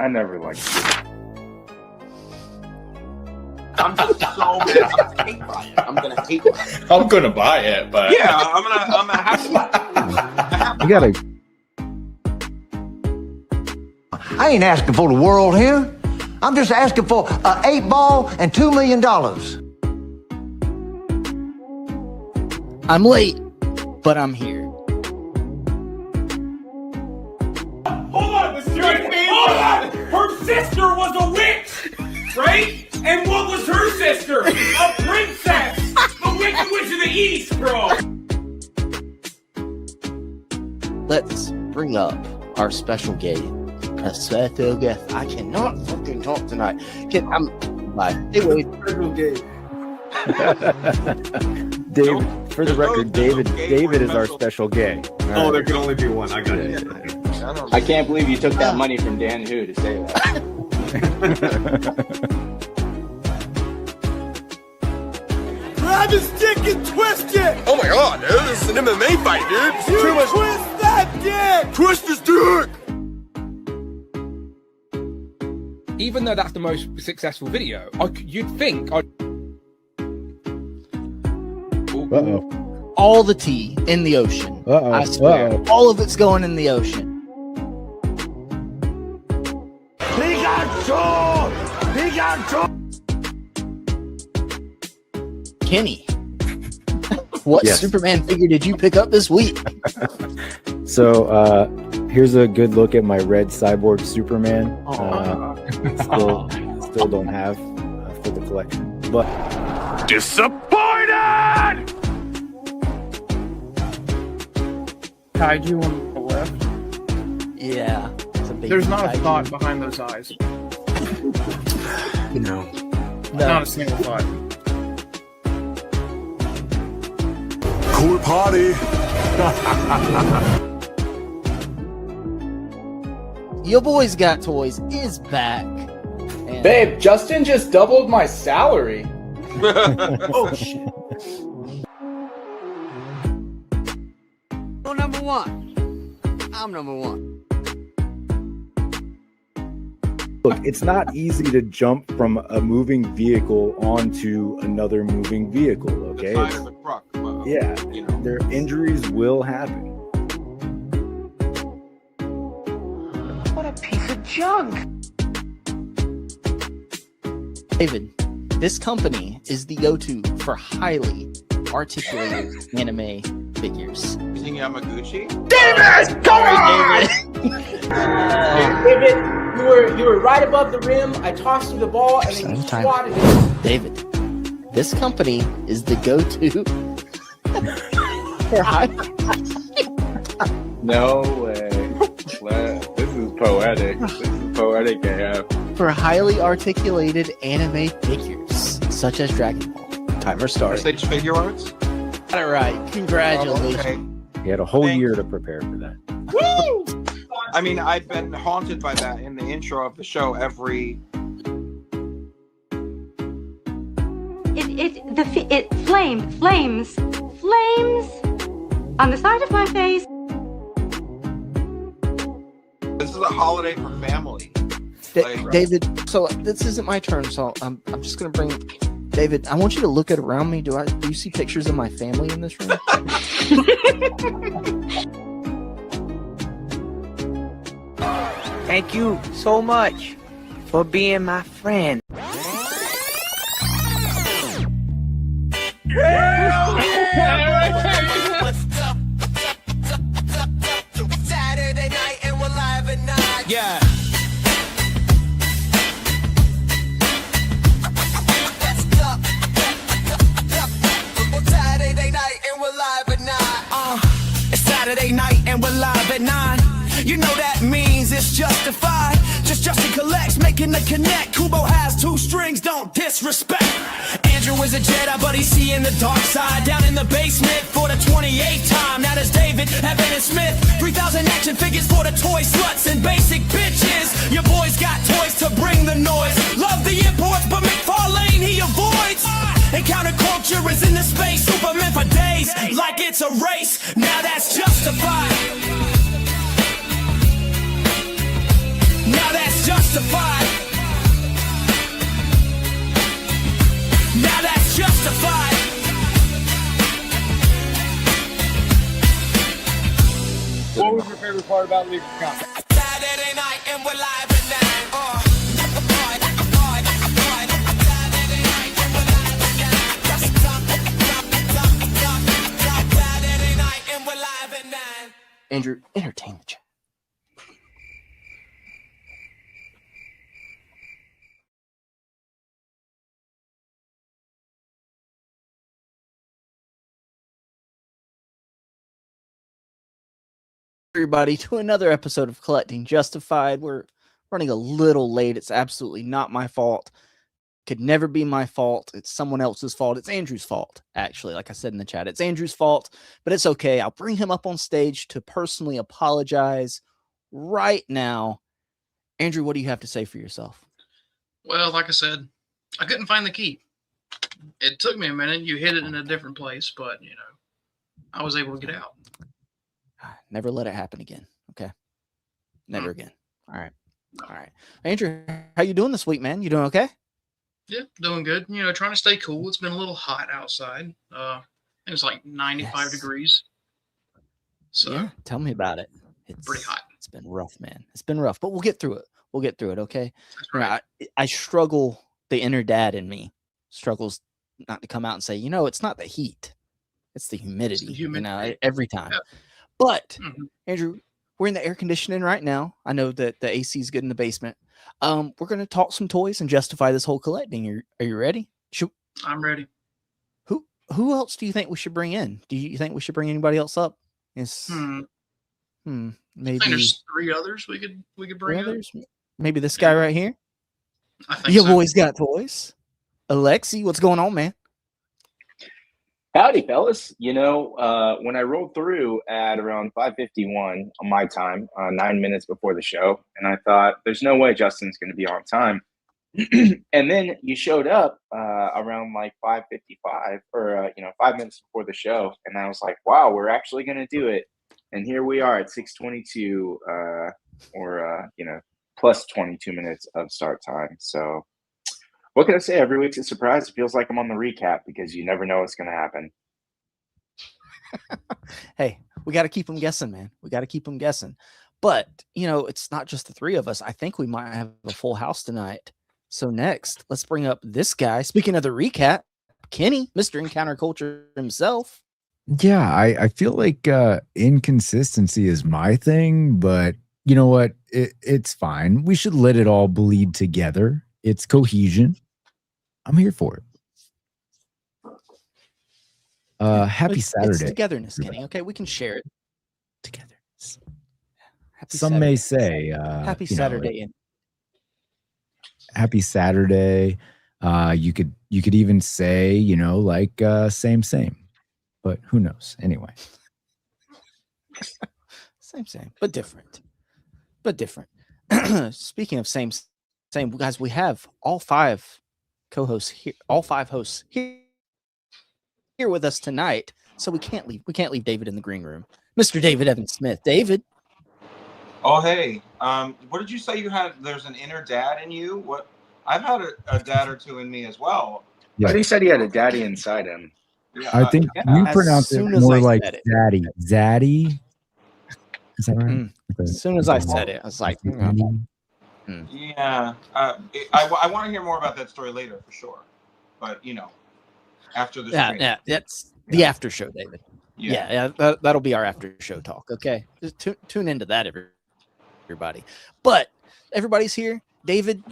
I never liked it. I'm just so mad. I'm gonna hate buy it. I'm gonna buy it, but Yeah, I'm gonna have to. You gotta. I ain't asking for the world here. I'm just asking for an 8-ball and $2 million. I'm late, but I'm here. Hold on, hold on! Her sister was a witch, right? And what was her sister? A princess! The Wicked Witch of the East, bro! Let's bring up our special guest. A special guest. I cannot fucking talk tonight. Bye. Anyway, Dave, for the record, David is our special gay. Oh, there can only be one. I got it. I can't believe you took that money from Dan Who to say that. Grab his dick and twist it! Oh my god, dude! This is an MMA fight, dude! You twist that dick! Twist his dick! Even though that's the most successful video, you'd think Uh-oh. all the tea in the ocean. Uh-oh. I swear. Uh-oh. All of it's going in the ocean. Kenny, what Yes. Superman figure did you pick up this week? So here's a good look at my red cyborg Superman. Still don't have for the collection, but Disappointed! Kaiju on the left. Yeah. It's a big There's not a kaiju. thought behind those eyes. No. Not a single thought. Cool party! Your Boys Got Toys is back. And Babe, Justin just doubled my salary. Oh shit. Well, number one. I'm number one. look, it's not easy to jump from a moving vehicle onto another moving vehicle. Okay, The side of the truck, yeah, you know. their injuries will happen. What a piece of junk. David, this company is the go-to for highly articulated anime figures. You think Yamaguchi? David! Come on! David, you were right above the rim. I tossed you the ball and then you swatted it. David, this company is the go-to for high. No way. This is poetic. This is poetic AF. For highly articulated anime figures, such as Dragon Ball. Timer started. Stage figure arts? Got it right. Congratulations. Okay. He had a whole Thanks. year to prepare for that. Woo! I mean, I've been haunted by that in the intro of the show every. It flames on the side of my face. This is a holiday for family. David, so this isn't my turn, so I'm just gonna bring David. I want you to look at around me. Do you see pictures of my family in this room? Thank you so much for being my friend. Saturday night and we're live at night. Yeah. Saturday night and we're live at 9. It's Saturday night and we're live at 9. You know that means it's justified. Just Justin collects, making the connect. Kubo has 2 strings, don't disrespect. Andrew is a Jedi, but he's seeing the dark side. Down in the basement for the 28th time. Now there's David, Evan, and Smith. 3,000 action figures for the toy sluts and basic bitches. Your boys got toys to bring the noise. Love the imports, but McFarlane he avoids. And counterculture is in the space. Superman for days, like it's a race. Now that's justified. Now that's just justified. Now that's justified. What was your favorite part about Leave a Comment? Saturday night and we're live at 9. Saturday night and we're live at 9. Andrew, entertain the chat. Everybody to another episode of Collecting Justified. We're running a little late. It's absolutely not my fault. Could never be my fault. It's someone else's fault. It's Andrew's fault, actually. Like I said in the chat, it's Andrew's fault, but it's okay. I'll bring him up on stage to personally apologize right now. Andrew, what do you have to say for yourself? Well, like I said, I couldn't find the key. It took me a minute. You hid it in a different place, but, you know, I was able to get out. Never let it happen again. Okay. Never again. All right. All right. Andrew, how you doing this week, man? You doing okay? Yeah, doing good. You know, trying to stay cool. It's been a little hot outside. It was like 95 degrees. So yeah, tell me about it. It's pretty hot. It's been rough, man. It's been rough, but we'll get through it. We'll get through it. Okay. That's right. I struggle. The inner dad in me struggles not to come out and say, you know, it's not the heat, it's the humidity. You know, every time. Yeah. But Andrew, we're in the air conditioning right now. I know that the AC is good in the basement. We're going to talk some toys and justify this whole collecting. Are you ready? I'm ready. Who else do you think we should bring in? Do you think we should bring anybody else up? Maybe I think there's 3 others we could bring others. Maybe this guy right here. I think Your boy's got toys. Alexi, what's going on, man? Howdy, fellas. You know, when I rolled through at around 5:51 on my time, 9 minutes before the show, and I thought, there's no way Justin's going to be on time. And then you showed up around like 5:55 or, 5 minutes before the show. And I was like, wow, we're actually going to do it. And here we are at 6:22 plus 22 minutes of start time. So what can I say? Every week's a surprise. It feels like I'm on the recap because you never know what's going to happen. Hey, we got to keep them guessing, man. We got to keep them guessing. But, you know, it's not just the 3 of us. I think we might have a full house tonight. So next, let's bring up this guy. Speaking of the recap, Kenny, Mr. Encounter Culture himself. Yeah, I feel like inconsistency is my thing, but you know what? It's fine. We should let it all bleed together. It's cohesion. I'm here for it. Happy Saturday. It's togetherness, Kenny. Okay, we can share it. Togetherness. Some may say happy Saturday. Happy Saturday. You could even say, you know, like same, but who knows? Anyway. Same, but different. Speaking of same, guys, we have all 5 co-hosts here, all 5 hosts here with us tonight. So we can't leave David in the green room. Mr. David Evan Smith. David. Oh, hey. What did you say you had? There's an inner dad in you? What? I've had a dad or 2 in me as well. Yeah. But he said he had a daddy inside him. Yeah, I think you pronounce it more like daddy. Zaddy. Is that right? As soon as I said it, I was like, yeah. I want to hear more about that story later for sure. But, you know, after the stream. Yeah, that's the after show, David. Yeah, that'll be our after show talk. Okay, just tune into that, everybody. But everybody's here. David,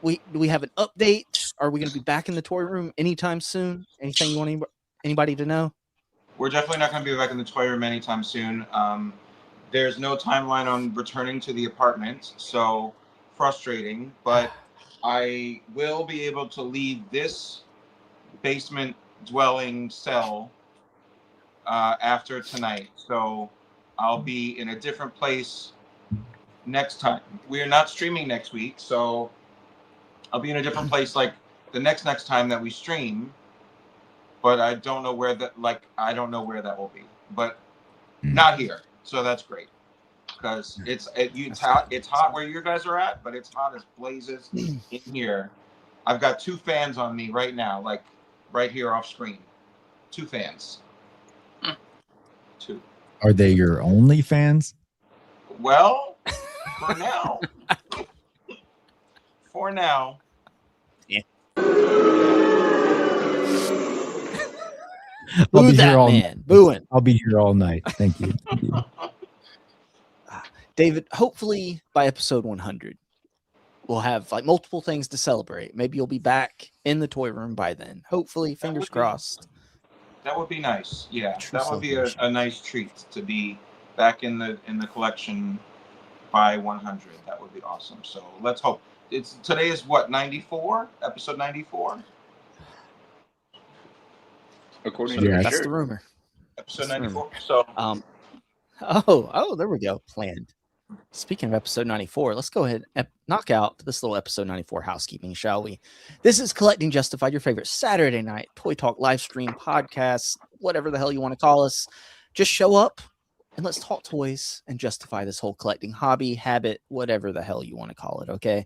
do we have an update? Are we going to be back in the toy room anytime soon? Anything you want anybody to know? We're definitely not going to be back in the toy room anytime soon. There's no timeline on returning to the apartment, so frustrating. But I will be able to leave this basement dwelling cell after tonight. So I'll be in a different place next time. We are not streaming next week, so I'll be in a different place like the next time that we stream. But I don't know where that will be. But not here. So that's great. because it's hot. It's hot where you guys are at, but it's hot as blazes in here. I've got 2 fans on me right now, like right here off screen. 2 fans. 2. Are they your only fans? Well, for now. For now. Yeah. I'll Boo be that here all man. Booing. I'll be here all night. Thank you. Thank you. David, hopefully by episode 100, we'll have like multiple things to celebrate. Maybe you'll be back in the toy room by then. Hopefully, fingers crossed. That would be nice. Yeah, True that would be celebration. a nice treat to be back in the collection by 100. That would be awesome. So let's hope. Today is what, 94? Episode 94? According to That's the rumor. Episode 94. So there we go. Planned. Speaking of episode 94, let's go ahead and knock out this little episode 94 housekeeping, shall we? This is Collecting Justified, your favorite Saturday night Toy Talk live stream podcast, whatever the hell you want to call us. Just show up and let's talk toys and justify this whole collecting hobby, habit, whatever the hell you want to call it, okay?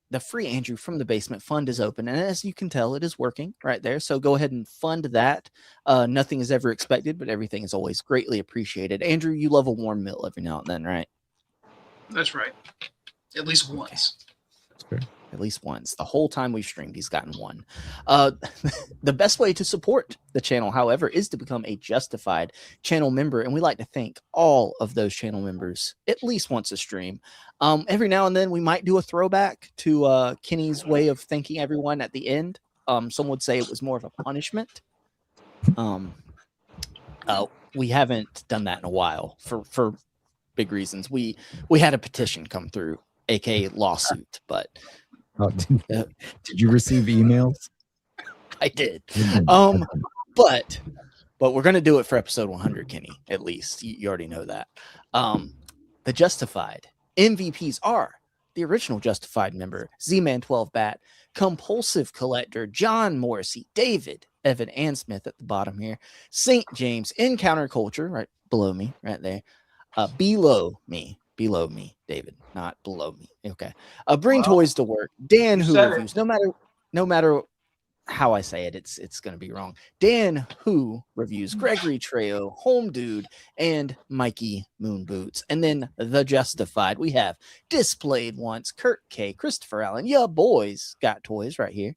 The free Andrew from the Basement Fund is open, and as you can tell, it is working right there. So go ahead and fund that. Nothing is ever expected, but everything is always greatly appreciated. Andrew, you love a warm meal every now and then, right? That's right. At least once. That's fair. At least once. The whole time we've streamed, he's gotten one. The best way to support the channel, however, is to become a Justified channel member. And we like to thank all of those channel members at least once a stream. Every now and then we might do a throwback to Kenny's way of thanking everyone at the end. Some would say it was more of a punishment. We haven't done that in a while for big reasons. We had a petition come through, aka lawsuit, but did you receive emails? I did. But we're gonna do it for episode 100, Kenny. At least you already know that. The Justified MVPs are the original Justified member, Z-Man 12 Bat, Compulsive Collector, John Morrissey, David, Evan, and Smith at the bottom here, St. James, Encounter Culture, right below me, right there, below me, David, not below me. Okay. Bring toys to work. Dan, who reviews, no matter how I say it, it's going to be wrong. Dan, who reviews, Gregory Trejo, Home Dude, and Mikey Moonboots. And then the Justified, we have Displayed Once, Kurt K, Christopher Allen, yeah, boys got toys right here.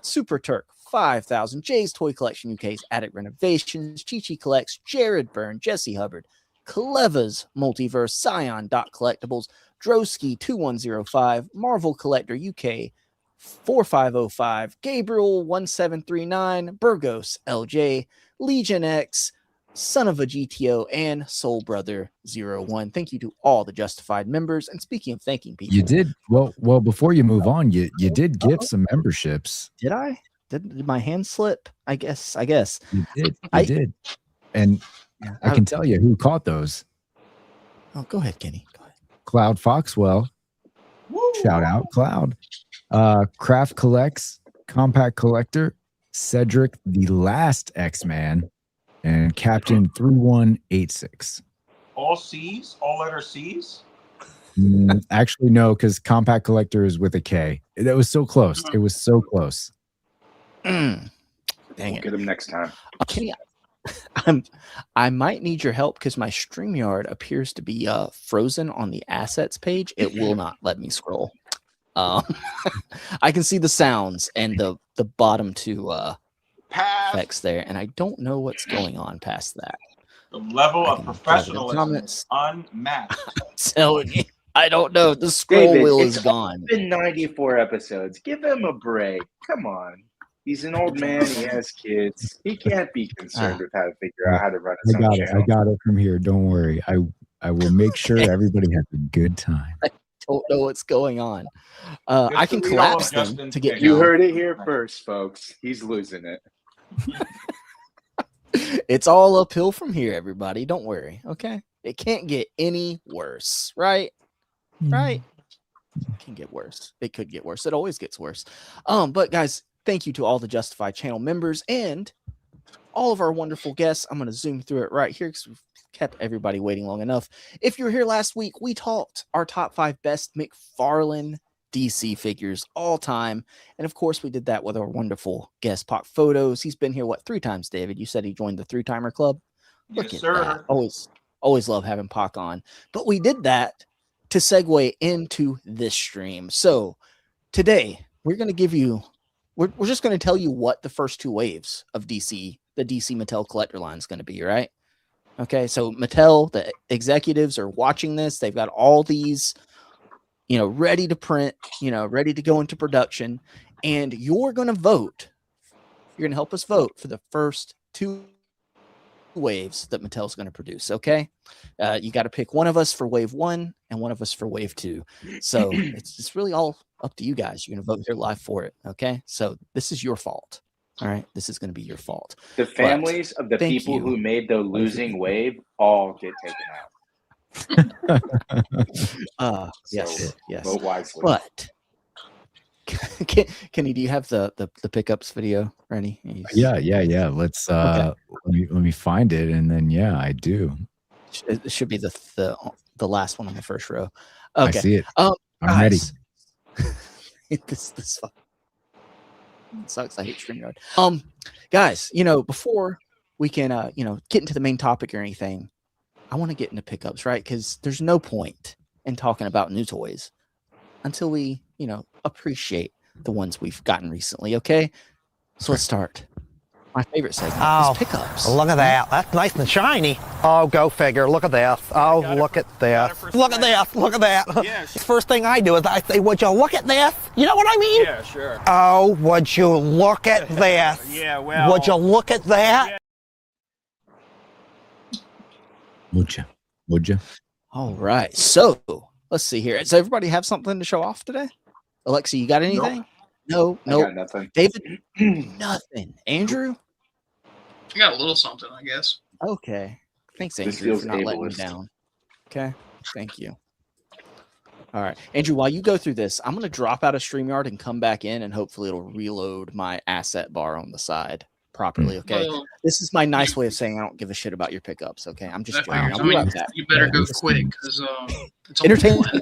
Super Turk 5000, Jay's Toy Collection UK's Attic Renovations, Chi Collects, Jared Byrne, Jesse Hubbard, Cleva's Multiverse, Scion Collectibles, Drosky 2105, Marvel Collector UK 4505, Gabriel 1739, Burgos LJ, Legion X, Son of a GTO, and Soul Brother 01. Thank you to all the Justified members. And speaking of thanking people, You did well. Before you move on, you did give some memberships. did I? Did my hand slip? I guess. You did. You did. And I can tell you who caught those. Oh, go ahead, Kenny. Go ahead. Cloud Foxwell. Shout out, Cloud. Craft Collects, Compact Collector, Cedric, the Last X-Man, and Captain 3186. all C's, all letter C's. Actually, no, because Compact Collector is with a K. That was so close. It was so close. Dang We'll it. get him next time. Kenny, I might need your help because my StreamYard appears to be frozen on the assets page. It will not let me scroll. I can see the sounds and the bottom two effects there, and I don't know what's going on past that. The level of professionalism is comments. unmatched. I'm telling you, I don't know. The scroll David, wheel it's is gone. been 94 episodes. Give him a break. Come on. He's an old man. He has kids. He can't be concerned with how to figure out how to run his own channel. I got it from here. Don't worry. I will make sure everybody has a good time. I don't know what's going on. I can collapse them to get You down. heard it here first, folks. He's losing it. It's all uphill from here, everybody. Don't worry. Okay. It can't get any worse, right? Right. It can get worse. It could get worse. It always gets worse. But guys, thank you to all the Justified channel members and all of our wonderful guests. I'm going to zoom through it right here because we've kept everybody waiting long enough. If you were here last week, we talked our top 5 best McFarlane DC figures all time. And of course, we did that with our wonderful guest Pac Photos. He's been here, 3 times, David? You said he joined the 3-timer club? Look Yes, at that. Always love having Pac on. But we did that to segue into this stream. So today, we're going to give you, we're just going to tell you what the first 2 waves of DC, the DC Mattel collector line is going to be, right? Okay, so Mattel, the executives are watching this. They've got all these, ready to print, ready to go into production. And you're going to vote. You're going to help us vote for the first 2 waves that Mattel's going to produce. Okay, you got to pick one of us for wave 1 and one of us for wave 2. So it's really all up to you guys. You're going to vote here live for it. Okay, so this is your fault. All right, this is going to be your fault. The families of the people who made the losing wave all get taken out. Yes. Vote wisely. But Kenny, do you have the pickups video ready? Yeah. Let's let me find it, and then I do. It should be the last one on the first row. Okay. I see it. I'm ready. this sucks. I hate StreamYard. Guys, before we can get into the main topic or anything, I want to get into pickups, right? Because there's no point in talking about new toys until we, appreciate the ones we've gotten recently. Okay, so let's start. My favorite segment is pickups. Look at that. That's nice and shiny. Oh, go figure. Look at this. Oh, look at this. Look at this. Look at that. Yes. First thing I do is I say, would you look at this? You know what I mean? Yeah, sure. Oh, would you look at this? Yeah, well. Would you look at that? Yeah. Would you? All right. So let's see here. Does everybody have something to show off today? Alexa, you got anything? No. I got nothing. David, nothing. Andrew? I got a little something, I guess. Okay. Thanks, This Andrew, feels for not letting me ableist. down. Okay. Thank you. All right. Andrew, while you go through this, I'm going to drop out of StreamYard and come back in, and hopefully it'll reload my asset bar on the side properly. Okay. Well, This is my nice way of saying I don't give a shit about your pickups. Okay. I'm just that joking. figures. I'll I be mean, right back. you better go quick because it's only Entertain one.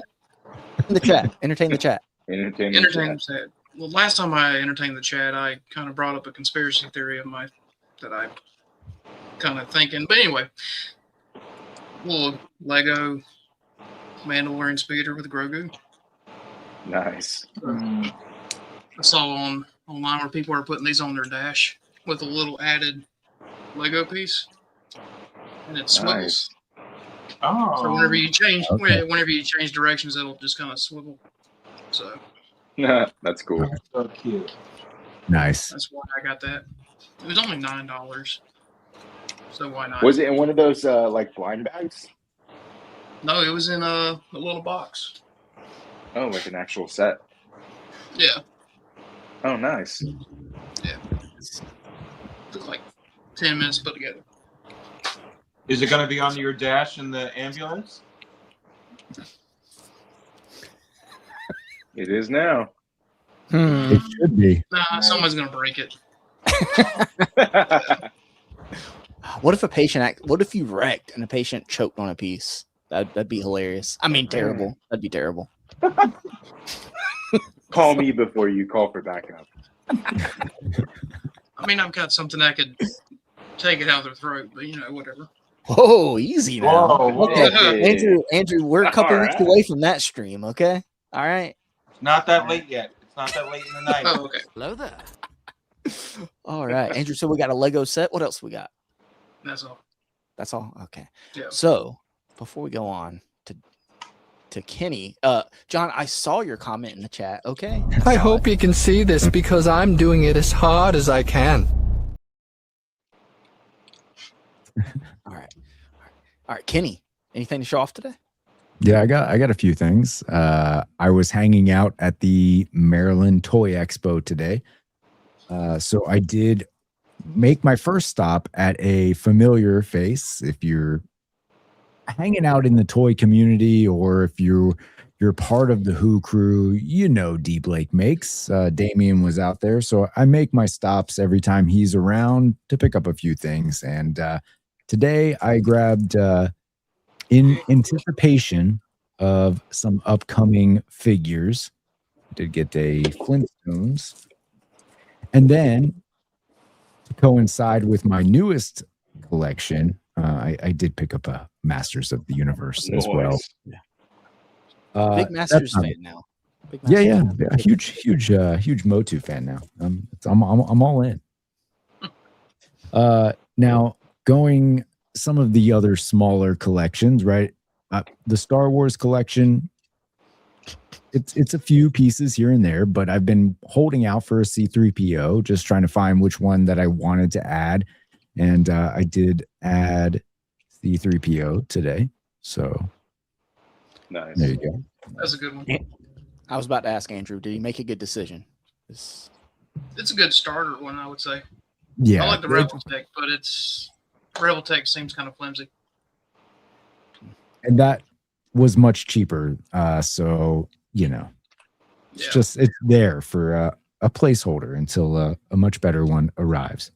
the chat. Entertain the chat. Entertain the chat. Well, last time I entertained the chat, I kind of brought up a conspiracy theory of mine that I kind of thinking. But anyway, little Lego Mandalorian speeder with Grogu. Nice. I saw online where people are putting these on their dash with a little added Lego piece, and it swivels. Oh. So whenever you change directions, it'll just kind of swivel. So That's cool. So cute. Nice. that's why I got that. It was only $9, so why not? Was it in one of those like blind bags? No, it was in a little box. Oh, like an actual set. Yeah, Oh, nice. took like 10 minutes to put together. Is it going to be on your dash in the ambulance? It is now. It should be. Nah, someone's gonna break it. What if what if you wrecked and a patient choked on a piece? That'd be hilarious. I mean, terrible. That'd be terrible. Call me before you call for backup. I mean, I've got something that could take it out of their throat, but whatever. Whoa, easy now. Whoa, Okay, Andrew, we're a couple All weeks right. away from that stream. Okay, all right. It's not that late yet. It's not that late in the night. Oh, okay. Hello there. All right, Andrew. So we got a Lego set. What else we got? That's all. That's all. Okay. Yeah. So before we go on to Kenny, John, I saw your comment in the chat. Okay. I hope you can see this because I'm doing it as hard as I can. All right, Kenny. Anything to show off today? Yeah, I got a few things. I was hanging out at the Maryland Toy Expo today. So I did make my first stop at a familiar face. If you're hanging out in the toy community or if you're part of the Who crew, you know D Blake makes. Damien was out there. So I make my stops every time he's around to pick up a few things. And today I grabbed in anticipation of some upcoming figures. I did get a Flintstones, and then to coincide with my newest collection, I did pick up a Masters of the Universe as well. Big Masters fan now. Big Yeah, Masters huge Motu fan now. I'm all in. Now going some of the other smaller collections, right? The Star Wars collection. It's a few pieces here and there, but I've been holding out for a C-3PO, just trying to find which one that I wanted to add, and I did add C-3PO today. So nice. There you go. That's a good one. I was about to ask Andrew, did he make a good decision? It's a good starter one, I would say. Yeah, I like the Rebel Tech, but Rebel Tech seems kind of flimsy. And that was much cheaper. So, it's there for a placeholder until a much better one arrives.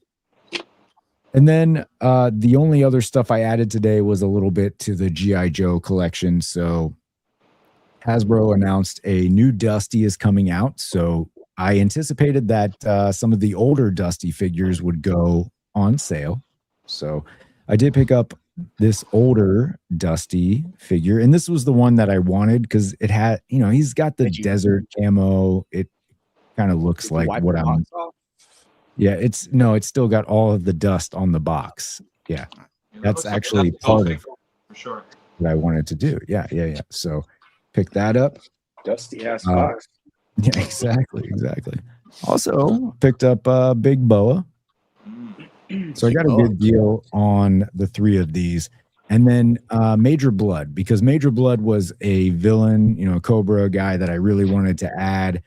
And then the only other stuff I added today was a little bit to the G.I. Joe collection. So Hasbro announced a new Dusty is coming out. So I anticipated that some of the older Dusty figures would go on sale. So I did pick up this older Dusty figure, and this was the one that I wanted because it had, he's got the desert camo. It kind of looks like what I'm. Yeah, it's still got all of the dust on the box. Yeah, that's actually part of for sure what I wanted to do. Yeah. So pick that up. Dusty ass box. Yeah, exactly. Also picked up Big Boa. So I got a good deal on the three of these. And then Major Blood, because Major Blood was a villain, Cobra guy that I really wanted to add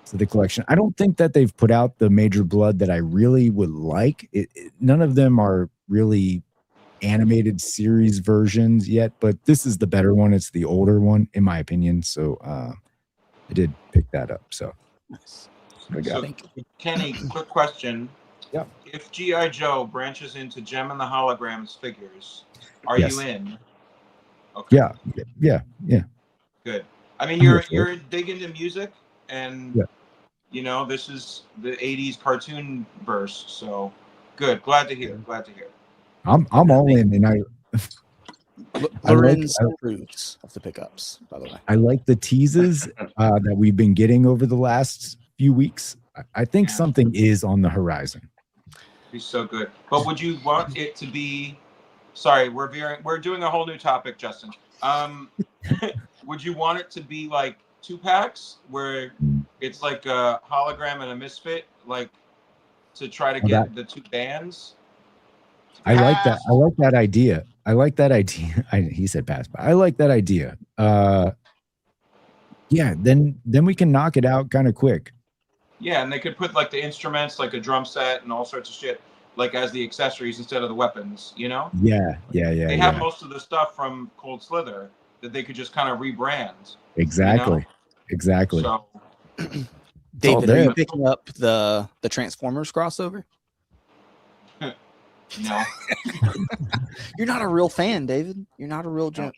to the collection. I don't think that they've put out the Major Blood that I really would like. None of them are really animated series versions yet, but this is the better one. It's the older one, in my opinion. So I did pick that up. So, Kenny, quick question. Yeah. If G.I. Joe branches into Gem and the Holograms figures, are Yes. you in? Okay. Yeah. Good. I mean, I'm here for you're big into music, and this is the '80s cartoon burst. So good. Glad to hear. I'm all in, and Lorenz approves of the pickups, by the way. I like the teases that we've been getting over the last few weeks. I think something is on the horizon. He's so good. But would you want it to be? Sorry, we're doing a whole new topic, Justin. Would you want it to be like 2-packs where it's like a hologram and a misfit, like to try to get the two bands? I like that. I like that idea. He said pass, but I like that idea. Yeah, then we can knock it out kind of quick. Yeah, and they could put like the instruments, like a drum set and all sorts of shit, like as the accessories instead of the weapons, Yeah. They have most of the stuff from Cold Slither that they could just kind of rebrand. Exactly. So, David, are you picking up the Transformers crossover? No. You're not a real fan, David. You're not a real Jim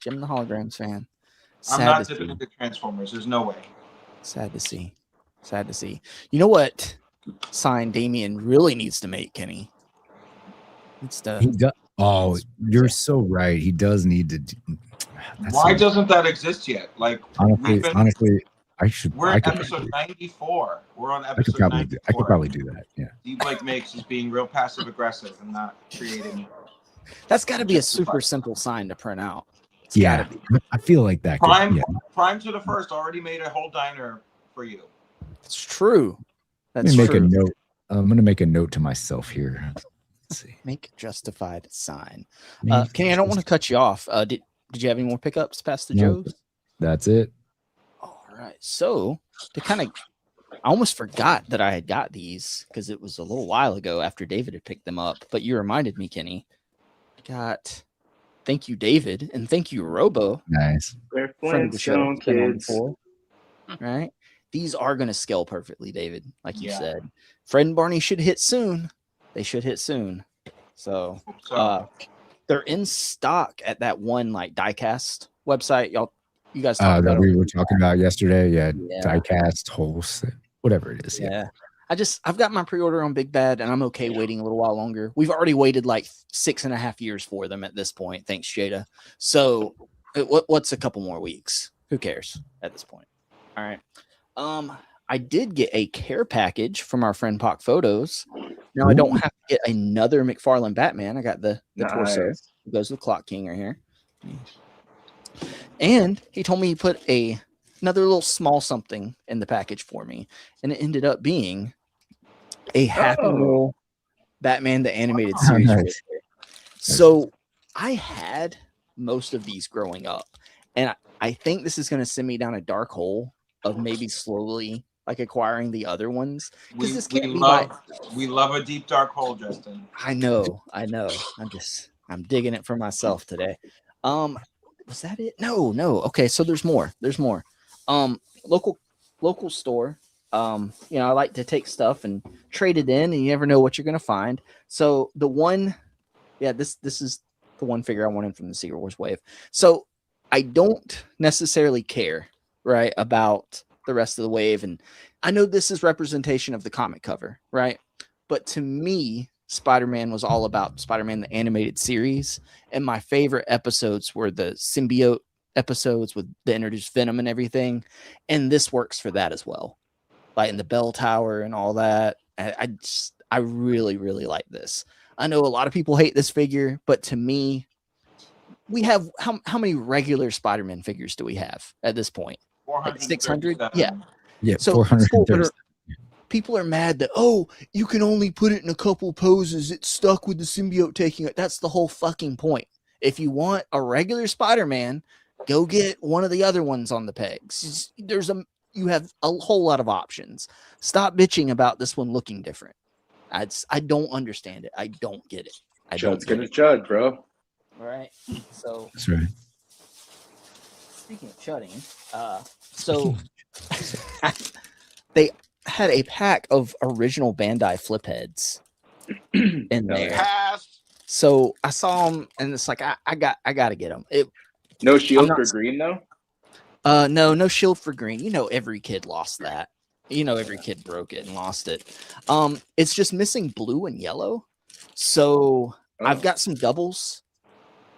the Holograms fan. I'm not dipping into Transformers. There's no way. Sad to see. You know what sign Damien really needs to make, Kenny? You're so right. He does need to. Why doesn't that exist yet? Like, honestly, we're at episode 94. We're on episode 94. I could probably do that. Yeah. D-Blake makes is being real passive aggressive and not creating. That's got to be a super simple sign to print out. Yeah, I feel like that. Prime to the First already made a whole diner for you. It's true. Let me make a note. I'm going to make a note to myself here. Let's see. Make justified sign. Kenny, I don't want to cut you off. Did you have any more pickups past the Joes? That's it. All right. So I almost forgot that I had got these because it was a little while ago after David had picked them up. But you reminded me, Kenny. Thank you, David, and thank you, Robo. Nice. They're Flintstone kids. Right. These are going to scale perfectly, David, like you said. Fred and Barney should hit soon. They should hit soon. So they're in stock at that one like diecast website. You guys talked that about we were talking about yesterday. Yeah, Yeah. diecast, wholesale, whatever it is. Yeah. I've got my pre-order on Big Bad, and I'm okay waiting a little while longer. We've already waited like 6.5 years for them at this point. Thanks, Jada. So what's a couple more weeks? Who cares at this point? All right. I did get a care package from our friend Pock Photos. Now I don't have to get another McFarlane Batman. I got the torso. It goes with Clock King right here. And he told me he put another little small something in the package for me, and it ended up being a Happy Meal Batman the Animated Series. Nice. So I had most of these growing up, and I think this is going to send me down a dark hole of maybe slowly like acquiring the other ones. We We love a deep dark hole, Justin. I know. I'm digging it for myself today. Was that it? No. Okay, so there's more. Local store. I like to take stuff and trade it in, and you never know what you're gonna find. So the one, this is the one figure I wanted from the Secret Wars wave. So I don't necessarily care, right, about the rest of the wave, and I know this is representation of the comic cover, right? But to me, Spider-Man was all about Spider-Man the Animated Series, and my favorite episodes were the symbiote episodes with the introduced Venom and everything, and this works for that as well, like in the Bell Tower and all that. I really like this. I know a lot of people hate this figure, but to me, we have how many regular Spider-Man figures do we have at this point? Like 600? Yeah. So 430. people are mad that, you can only put it in a couple poses. It's stuck with the symbiote taking it. That's the whole fucking point. If you want a regular Spider-Man, go get one of the other ones on the pegs. You have a whole lot of options. Stop bitching about this one looking different. I don't understand it. I don't get it. Judd's gonna Judd, bro. All right. So That's right. speaking of chudding, so they had a pack of original Bandai flip heads in there. So I saw them, and it's like I got to get them. No shield for green though. No shield for green. Every kid lost that. Every kid broke it and lost it. It's just missing blue and yellow. So I've got some doubles.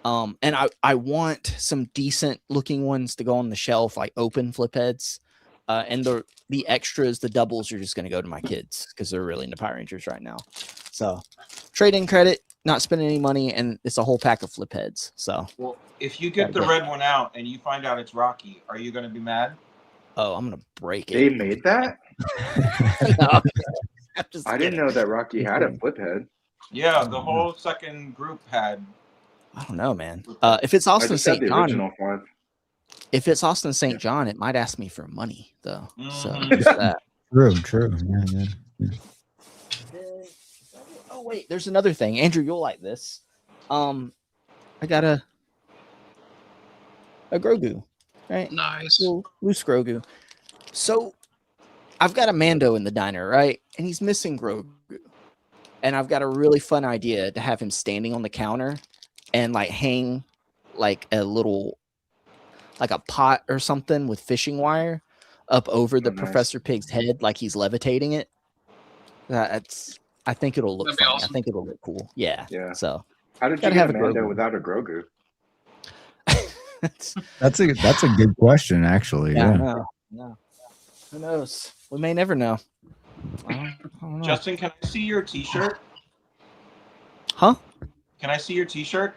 And I want some decent looking ones to go on the shelf, like open flip heads. And the extras, the doubles, are just going to go to my kids because they're really into Power Rangers right now. So trade-in credit, not spending any money, and it's a whole pack of flip heads. So, well, if you get the red one out and you find out it's Rocky, are you going to be mad? Oh, I'm going to break it. They made that? No, I didn't know that Rocky had a flip head. Yeah, the whole second group had. I don't know, man. If it's Austin St. John, if it's Austin St. John, it might ask me for money though. So there's that. True. Yeah. Oh wait, there's another thing, Andrew. You'll like this. I got a Grogu, right? Nice. Loose Grogu. So I've got a Mando in the diner, right? And he's missing Grogu. And I've got a really fun idea to have him standing on the counter and like hang like a little, like a pot or something with fishing wire up over the Professor Pig's head, like he's levitating it. I think it'll look funny. Awesome. I think it'll look cool. Yeah. So how did you get a Mando without a Grogu? That's a good question, actually. Yeah. No. Who knows? We may never know. I don't know. Justin, can I see your T-shirt? Huh? Can I see your T-shirt?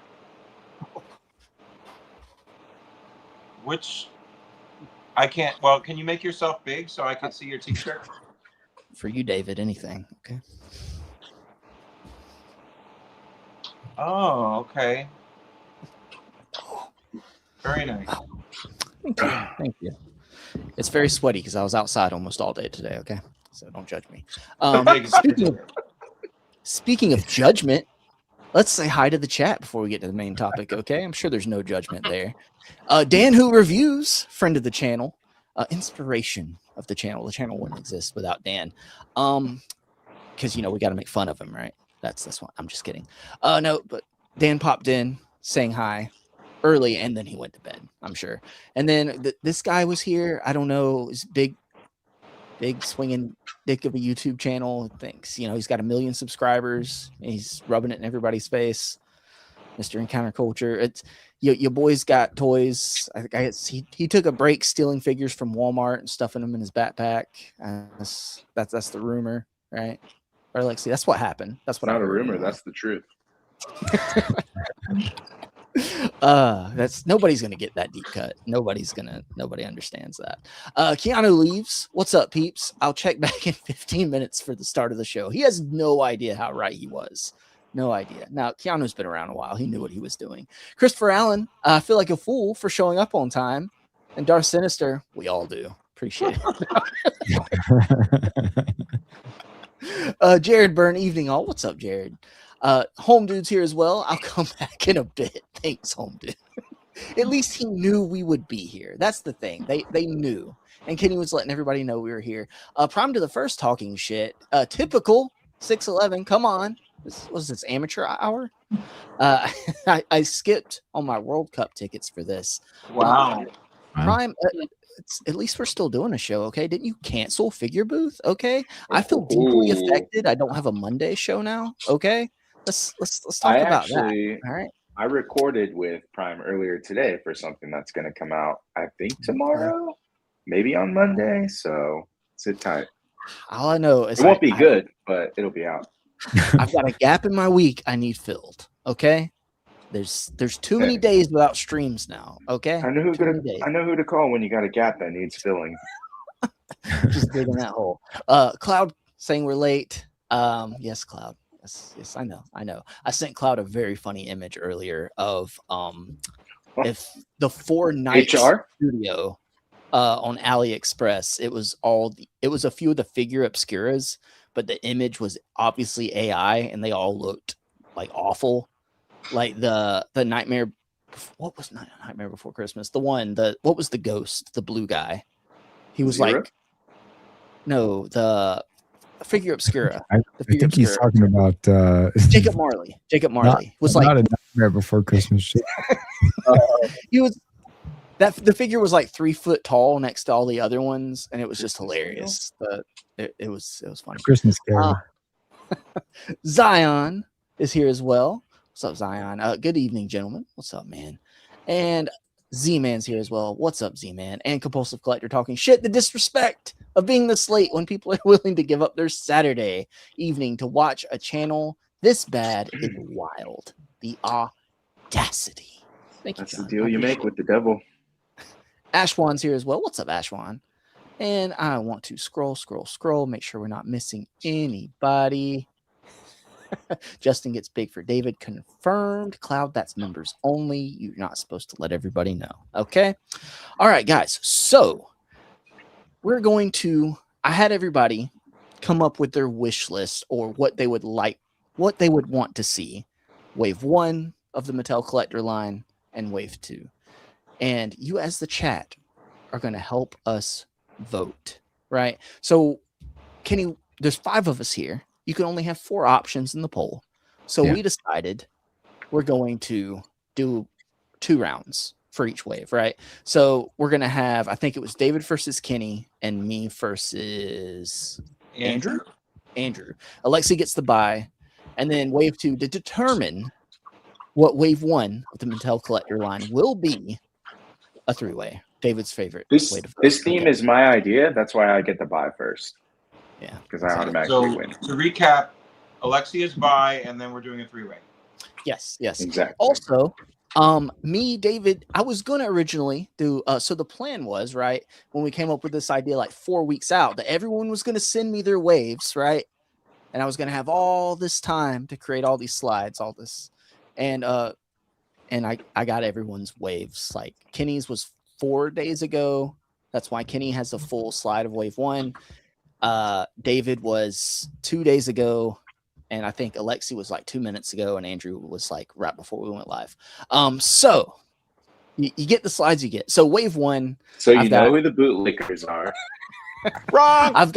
Which I can't. Well, can you make yourself big so I can see your T-shirt? For you, David, anything. Okay. Oh, okay. Very nice. Thank you. It's very sweaty because I was outside almost all day today. Okay, so don't judge me. Speaking of judgment, let's say hi to the chat before we get to the main topic. Okay, I'm sure there's no judgment there. Dan, who reviews, friend of the channel, inspiration of the channel. The channel wouldn't exist without Dan, because we got to make fun of him, right? That's what I'm just kidding. No, but Dan popped in saying hi early, and then he went to bed, I'm sure. And then this guy was here. I don't know, is big swinging dick of a YouTube channel. Thinks, you know, he's got 1 million subscribers. And he's rubbing it in everybody's face. Mr. Encounter Culture. It's your boy's got toys. I guess he took a break stealing figures from Walmart and stuffing them in his backpack. That's the rumor, right? Or Lexi, that's what happened. That's what Not I a heard, rumor. anyway. That's the truth. That's nobody's gonna get that deep cut. Nobody understands that. Keanu leaves. What's up, peeps? I'll check back in 15 minutes for the start of the show. He has no idea how right he was. No idea. Now, Keanu's been around a while. He knew what he was doing. Christopher Allen, I feel like a fool for showing up on time. And Darth Sinister, we all do. Appreciate it. Jared Byrne, evening all. What's up, Jared? Home Dude's here as well. I'll come back in a bit. Thanks, Home Dude. At least he knew we would be here. That's the thing. They knew. And Kenny was letting everybody know we were here. Prime to the first talking shit. Typical 611. Come on. This amateur hour? I skipped on my World Cup tickets for this. Wow. Prime, at least we're still doing a show, okay? Didn't you cancel Figure Booth? Okay. I feel deeply affected. I don't have a Monday show now. Okay. Let's talk about that. All right. I recorded with Prime earlier today for something that's going to come out, I think, tomorrow, maybe on Monday. So sit tight. All I know is it won't be good, but it'll be out. I've got a gap in my week I need filled. Okay. There's too many days without streams now. Okay. I know who to call when you got a gap that needs filling. Just digging that hole. Cloud saying we're late. Yes, Cloud. Yes, I know. I sent Cloud a very funny image earlier of if the 4-night studio on AliExpress. It was a few of the figure obscuras, but the image was obviously AI, and they all looked like awful. Like the Nightmare. What was Nightmare Before Christmas? What was the ghost? The blue guy. He was Zero? like, no, the figure obscura. I think he's talking about Jacob Marley. Jacob Marley was like not a Nightmare Before Christmas shit. He was the figure was like 3 foot tall next to all the other ones, and it was just hilarious. But it was funny. Christmas Carol. Zion is here as well. What's up, Zion? Good evening, gentlemen. What's up, man? And Z-Man's here as well. What's up, Z-Man? And Compulsive Collector talking shit. The disrespect of being this late when people are willing to give up their Saturday evening to watch a channel this bad is wild. The audacity. Thank you, That's John. the deal you make with the devil. Ashwan's here as well. What's up, Ashwan? And I want to scroll, make sure we're not missing anybody. Justin gets big for David. Confirmed. Cloud, that's members only. You're not supposed to let everybody know. Okay. All right, guys. So we're going to, I had everybody come up with their wish list or what they would like, what they would want to see. Wave 1 of the Mattel Collector line and Wave 2. And you as the chat are going to help us vote, right? So Kenny, there's 5 of us here. You can only have 4 options in the poll. So we decided we're going to do 2 rounds for each wave, right? So we're going to have, I think it was David versus Kenny and me versus Andrew. Alexi gets the bye. And then wave 2 to determine what wave 1 of the Mattel Collector line will be a 3-way. David's favorite. This theme is my idea. That's why I get the bye first. Yeah, because I automatically win. To recap, Alexia's bye, and then we're doing a 3-way. Yes, exactly. Also, me, David, I was gonna originally do. So the plan was right when we came up with this idea, like 4 weeks out, that everyone was gonna send me their waves, right? And I was gonna have all this time to create all these slides, all this, and I got everyone's waves. Like Kenny's was 4 days ago. That's why Kenny has a full slide of wave 1. David was 2 days ago, and I think Alexi was like 2 minutes ago, and Andrew was like right before we went live. So you get the slides you get. So wave 1. So you know who the bootlickers are. Wrong. I've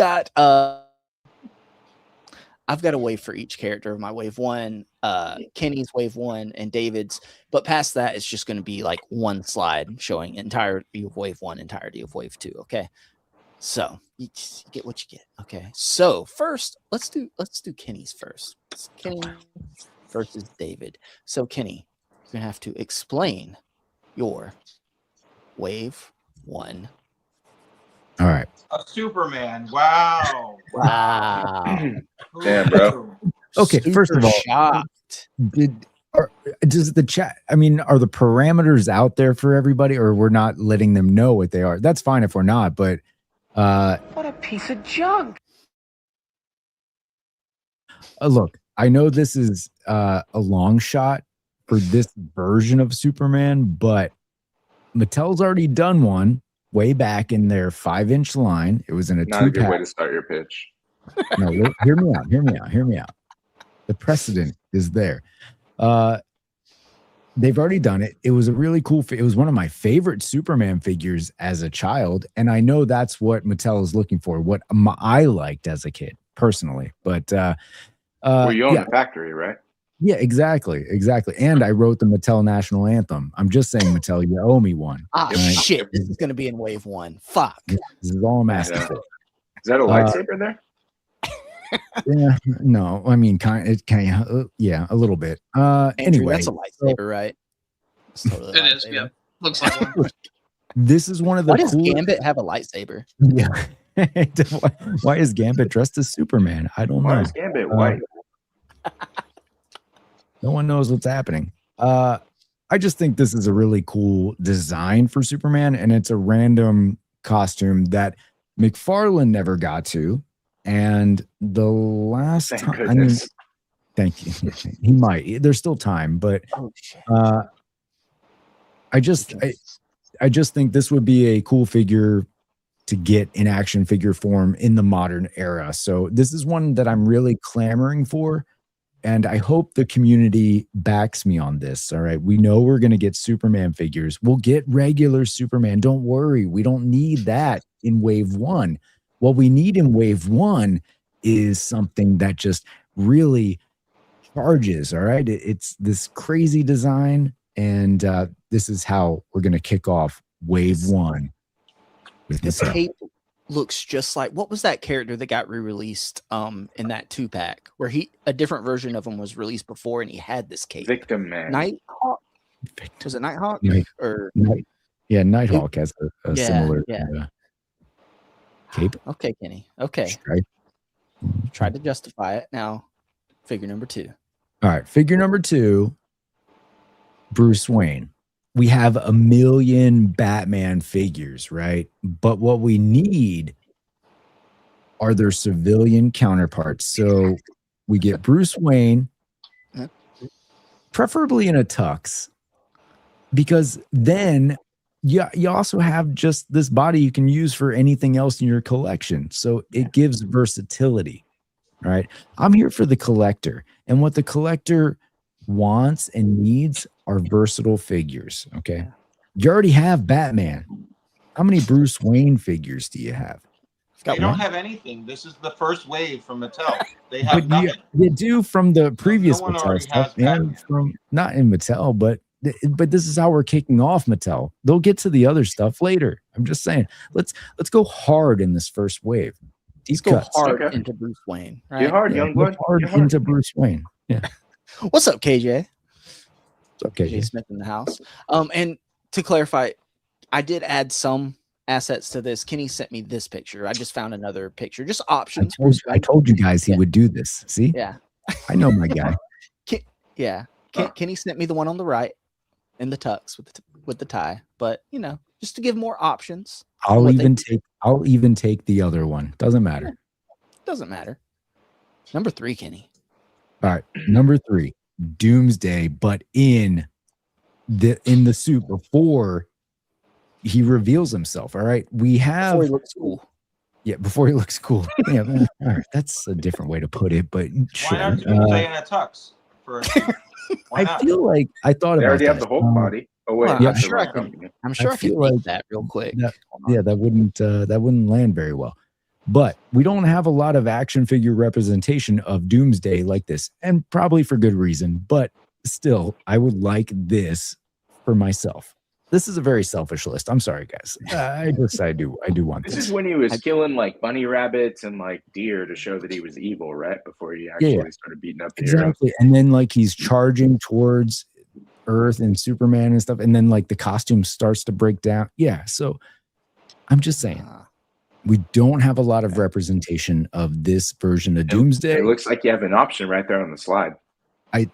I've got a wave for each character of my wave 1, Kenny's wave 1, and David's. But past that, it's just going to be like one slide showing entirety of wave 1, entirety of wave 2. Okay, so you get what you get. Okay, so first, let's do Kenny's first. It's Kenny versus David. So Kenny, you're gonna have to explain your wave 1. All right. A Superman. Wow. Wow. Damn, bro. Okay, first of all, shocked. Does the chat, I mean, are the parameters out there for everybody, or we're not letting them know what they are? That's fine if we're not, but What a piece of junk. look, I know this is a long shot for this version of Superman, but Mattel's already done one way back in their 5-inch line. It was in a Not a good way 2-pack. to start your pitch. No, hear me out. The precedent is there. They've already done it. It was a really cool. It was one of my favorite Superman figures as a child, and I know that's what Mattel is looking for. What I liked as a kid, personally. But Well, you own the factory, right? yeah, exactly. And I wrote the Mattel national anthem. I'm just saying, Mattel, you owe me one. Ah, shit! This is going to be in wave 1. Fuck. Yeah, this is all I'm asking for. Is that a lightsaber there? Yeah, no, I mean, yeah, a little bit. Andrew, Anyway, that's a lightsaber, right? It's totally It is, yeah. Looks like one. this is one of the. Why does coolest- Gambit have a lightsaber? Yeah. Why is Gambit dressed as Superman? I don't know. Why is Gambit white? No one knows what's happening. I just think this is a really cool design for Superman, and it's a random costume that McFarlane never got to. And the last Thank time, I mean, goodness. thank you. He might. There's still time, but I just think this would be a cool figure to get in action figure form in the modern era. So this is one that I'm really clamoring for. And I hope the community backs me on this. All right. We know we're going to get Superman figures. We'll get regular Superman. Don't worry. We don't need that in wave 1. What we need in wave 1 is something that just really charges. All right. It's this crazy design. And this is how we're going to kick off wave 1. With This Mattel. cape looks just like, what was that character that got re-released in that 2-pack where a different version of him was released before and he had this cape? Victim Man. Nighthawk? Was it Nighthawk? Or Nighthawk has a similar cape. Okay, Kenny. Okay. Right. Tried to justify it. Now, figure number 2. All right. Figure number 2, Bruce Wayne. We have a million Batman figures, right? But what we need are their civilian counterparts. So we get Bruce Wayne, preferably in a tux, because then you also have just this body you can use for anything else in your collection. So it gives versatility, right? I'm here for the collector, and what the collector wants and needs are versatile figures. Okay, you already have Batman. How many Bruce Wayne figures do you have? They don't have anything. This is the first wave from Mattel. They have But nothing. you do from the previous one Mattel already stuff, has and from not in Mattel, but this is how we're kicking off Mattel. They'll get to the other stuff later. I'm just saying, let's go hard in this first wave. Let's go hard into Bruce Wayne. Right? Get hard, young blood. Go hard Get hard. into Bruce Wayne. Yeah. What's up, KJ? Okay. KJ Smith in the house. And to clarify, I did add some assets to this. Kenny sent me this picture. I just found another picture. Just options. I told you guys he would do this. See? Yeah. I know my guy. Kenny sent me the one on the right in the tux with the tie. But just to give more options. I'll even take the other one. Doesn't matter. Doesn't matter. Number 3, Kenny. All right, number 3, Doomsday, but in the suit before he reveals himself. All right, we have before he looks cool. Yeah, before he looks cool. Yeah, man, all right, that's a different way to put it, but sure. Why aren't you staying at tux? I feel like I thought They about already that. have the Hulk body. Oh wait, Well, yeah, I'm sure I can. I'm sure I can feel beat like that real quick. that wouldn't land very well. But we don't have a lot of action figure representation of Doomsday like this, and probably for good reason. But still, I would like this for myself. This is a very selfish list. I'm sorry, guys. I do want This this. is when he was killing like bunny rabbits and like deer to show that he was evil, right? Before he actually started beating up the heroes. Exactly. And then like he's charging towards Earth and Superman and stuff, and then like the costume starts to break down. Yeah. So I'm just saying, we don't have a lot of representation of this version of Doomsday. It looks like you have an option right there on the slide. I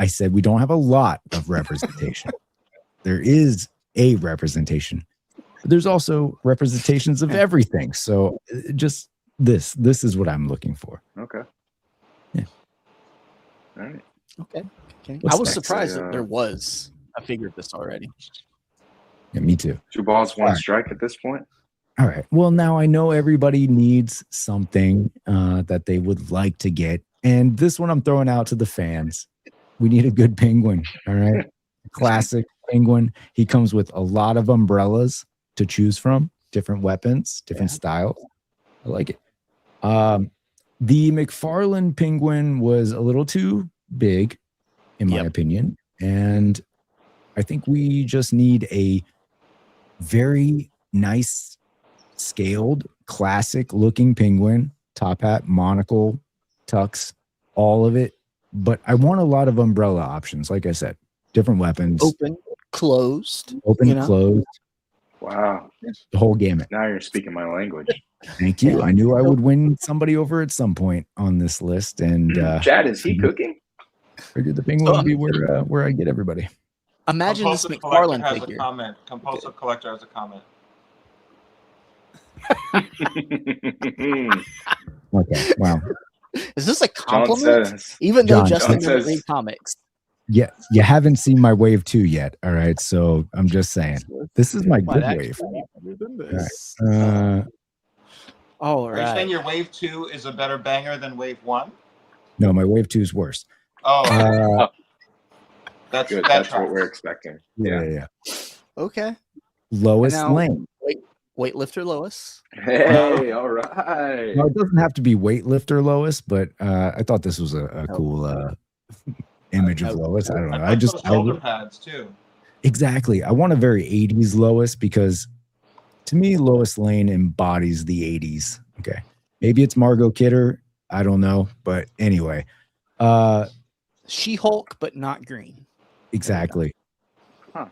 said we don't have a lot of representation. There is a representation, but there's also representations of everything. So just this is what I'm looking for. Okay. Yeah. All right. Okay. What's I was next? surprised that there was a figure of this already. Yeah, me too. 2 balls, 1 strike at this point. All right. Well, now I know everybody needs something that they would like to get. And this one I'm throwing out to the fans. We need a good penguin. All right. Classic penguin. He comes with a lot of umbrellas to choose from, different weapons, different styles. I like it. The McFarlane penguin was a little too big, in my opinion. And I think we just need a very nice, scaled, classic looking penguin, top hat, monocle, tux, all of it. But I want a lot of umbrella options. Like I said, different weapons. Open, closed. Closed. Wow. The whole gamut. Now you're speaking my language. Thank you. I knew I would win somebody over at some point on this list. And Chad, is he cooking? Figured the penguin would be where I get everybody. Imagine this Compulsive McFarlane Collector has figure. a comment. Compulsive Collector has a comment. Okay. Wow. Is this a John compliment? says- Even though John Justin says- doesn't read comics. Yeah, you haven't seen my wave 2 yet. All right. So I'm just saying. This is my good wave. All right. All Are you saying your wave 2 is a better banger than wave 1? No, my wave 2 is worse. Oh, that's Good. that That's tracks. what we're expecting. Yeah. Okay. Lois And now, Lane. Weightlifter Lois. Hey, all right. No, it doesn't have to be weightlifter Lois, but I thought this was a cool image of Lois. I don't know. like those shoulder pads too. Exactly. I want a very 80s Lois because to me, Lois Lane embodies the 80s. Okay. Maybe it's Margot Kidder. I don't know. But anyway. She-Hulk, but not green. Exactly.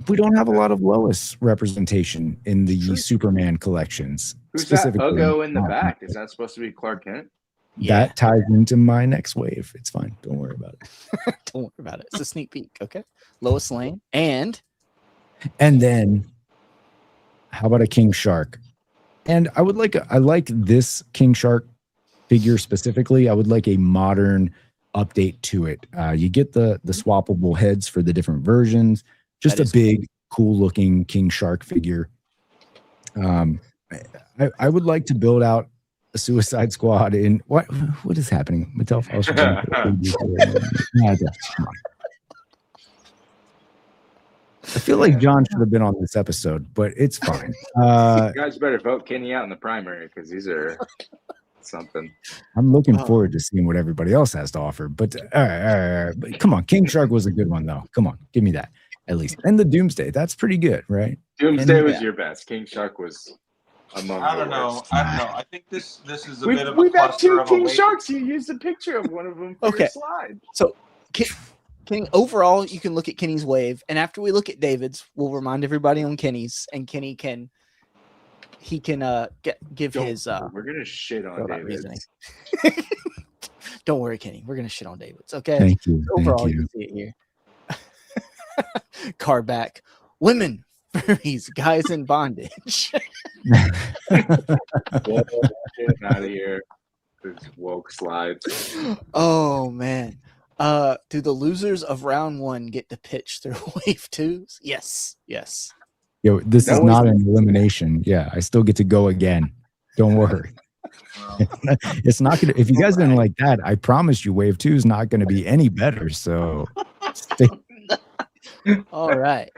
We don't have a lot of Lois representation in the Superman collections. Who's that specifically. Ugo in the back? Is that supposed to be Clark Kent? That ties into my next wave. It's fine. Don't worry about it. Don't worry about it. It's a sneak peek. Okay. Lois Lane. And then how about a King Shark? And I like this King Shark figure specifically. I would like a modern update to it. You get the swappable heads for the different versions. Just a big, cool looking King Shark figure. I would like to build out a Suicide Squad in what is happening? Mattel Foster. I feel like John should have been on this episode, but it's fine. You guys better vote Kenny out in the primary because these are something. I'm looking forward to seeing what everybody else has to offer. But all right. But come on, King Shark was a good one though. Come on, give me that at least. And the Doomsday, that's pretty good, right? Doomsday was your best. King Shark was among. I don't know. I think this is a We've, bit of a we've had cluster 2 of a King wave. Sharks. You used a picture of one of them for your slide. So Kenny, overall, you can look at Kenny's wave, and after we look at David's, we'll remind everybody on Kenny's, and Kenny can give his. We're gonna shit on David. Reasoning. Don't worry, Kenny. We're gonna shit on David's. Okay. Thank you. Overall, Thank you you. can see it here. Card back. Women, furries, guys in bondage. Get out of here. This woke slides. Oh man. Do the losers of round 1 get to pitch through wave 2s? Yes. Yo, this That is was- not an elimination. Yeah, I still get to go again. Don't worry. It's not gonna. If you guys didn't like that, I promise you, wave 2 is not going to be any better. So, stay. All right.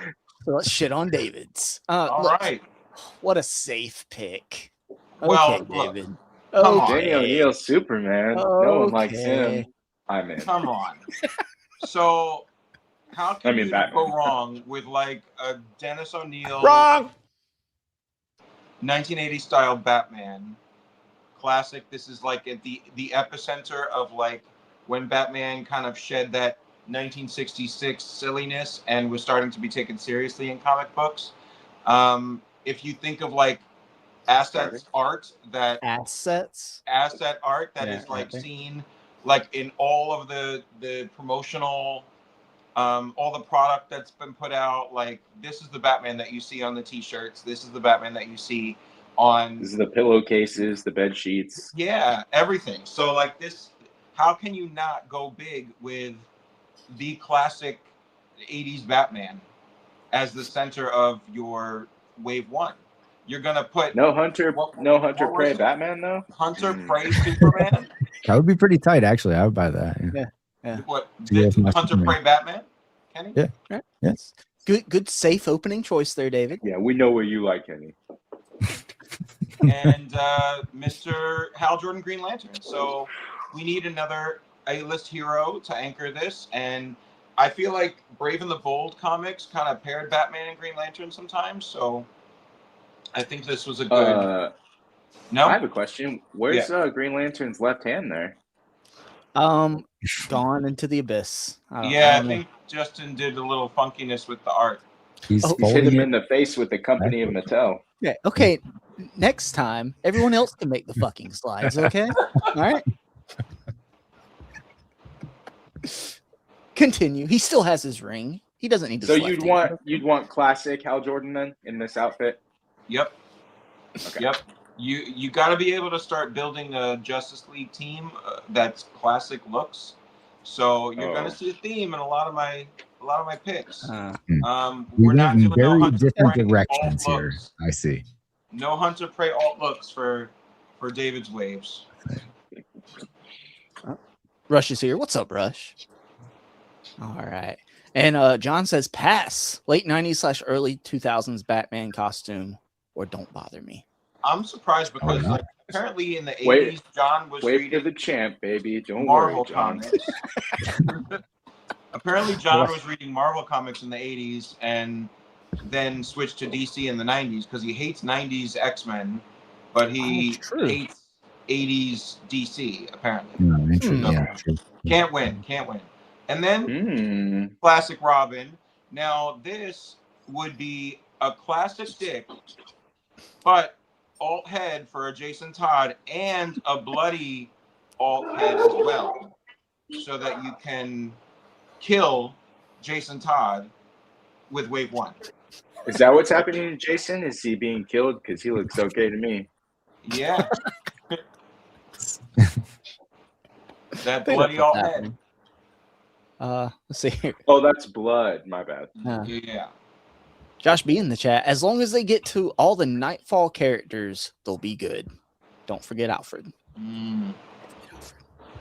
So let's shit on David's. All Look, right. What a safe pick. Okay, Well, look, David. Come on. Danny O'Neill's Superman. No one likes him. I'm in. Come on. So, how can you Batman. go wrong with like a Dennis O'Neil Wrong. 1980 style Batman classic? This is like at the epicenter of like when Batman kind of shed that 1966 silliness and was starting to be taken seriously in comic books. If you think of like asset art that is like seen like in all of the promotional all the product that's been put out, like this is the Batman that you see on the t-shirts, this is the Batman that you see on This is the pillowcases, the bed sheets. Yeah, everything. So like this, how can you not go big with the classic 80s Batman as the center of your wave one? You're gonna put no Hunter Prey Batman though. Hunter Prey Superman. That would be pretty tight, actually. I would buy that. Yeah. What? Yeah, Hunter Prey Batman? Kenny? Yeah. Right. Yes. Good, safe opening choice there, David. Yeah, we know where you like, Kenny. And Mr. Hal Jordan Green Lantern. So we need another A-list hero to anchor this, and I feel like Brave and the Bold comics kind of paired Batman and Green Lantern sometimes. So I think this was a good. No, I have a question. Where's Green Lantern's left hand there? Gone into the abyss. I think Justin did a little funkiness with the art. He's hit him in the face with the company of Mattel. Yeah. Okay. Next time, everyone else can make the fucking slides. Okay. All right. Continue. He still has his ring. He doesn't need to. So you'd want classic Hal Jordan then in this outfit? Yep. Okay. Yep. You got to be able to start building a Justice League team that's classic looks. So you're going to see a theme in a lot of my picks. We're not doing very no Hunter different Prey directions alt here. looks. I see. No Hunter Prey alt looks for David's waves. Rush is here. What's up, Rush? All right. And John says pass. Late 90s / early 2000s Batman costume or don't bother me. I'm surprised because like, apparently in the 80s, John was wait reading for the champ, baby. Don't Marvel worry, John. comics. Apparently, John was reading Marvel comics in the 80s and then switched to DC in the 90s because he hates 90s X-Men, but he hates 80s DC, apparently. Can't win. And then classic Robin. Now, this would be a classic Dick, but alt head for a Jason Todd and a bloody alt head as well, so that you can kill Jason Todd with wave one. Is that what's happening to Jason? Is he being killed? Because he looks okay to me. Yeah. That bloody alt head. Let's see here. Oh, that's blood. My bad. Yeah. Josh B in the chat. As long as they get to all the Nightfall characters, they'll be good. Don't forget Alfred.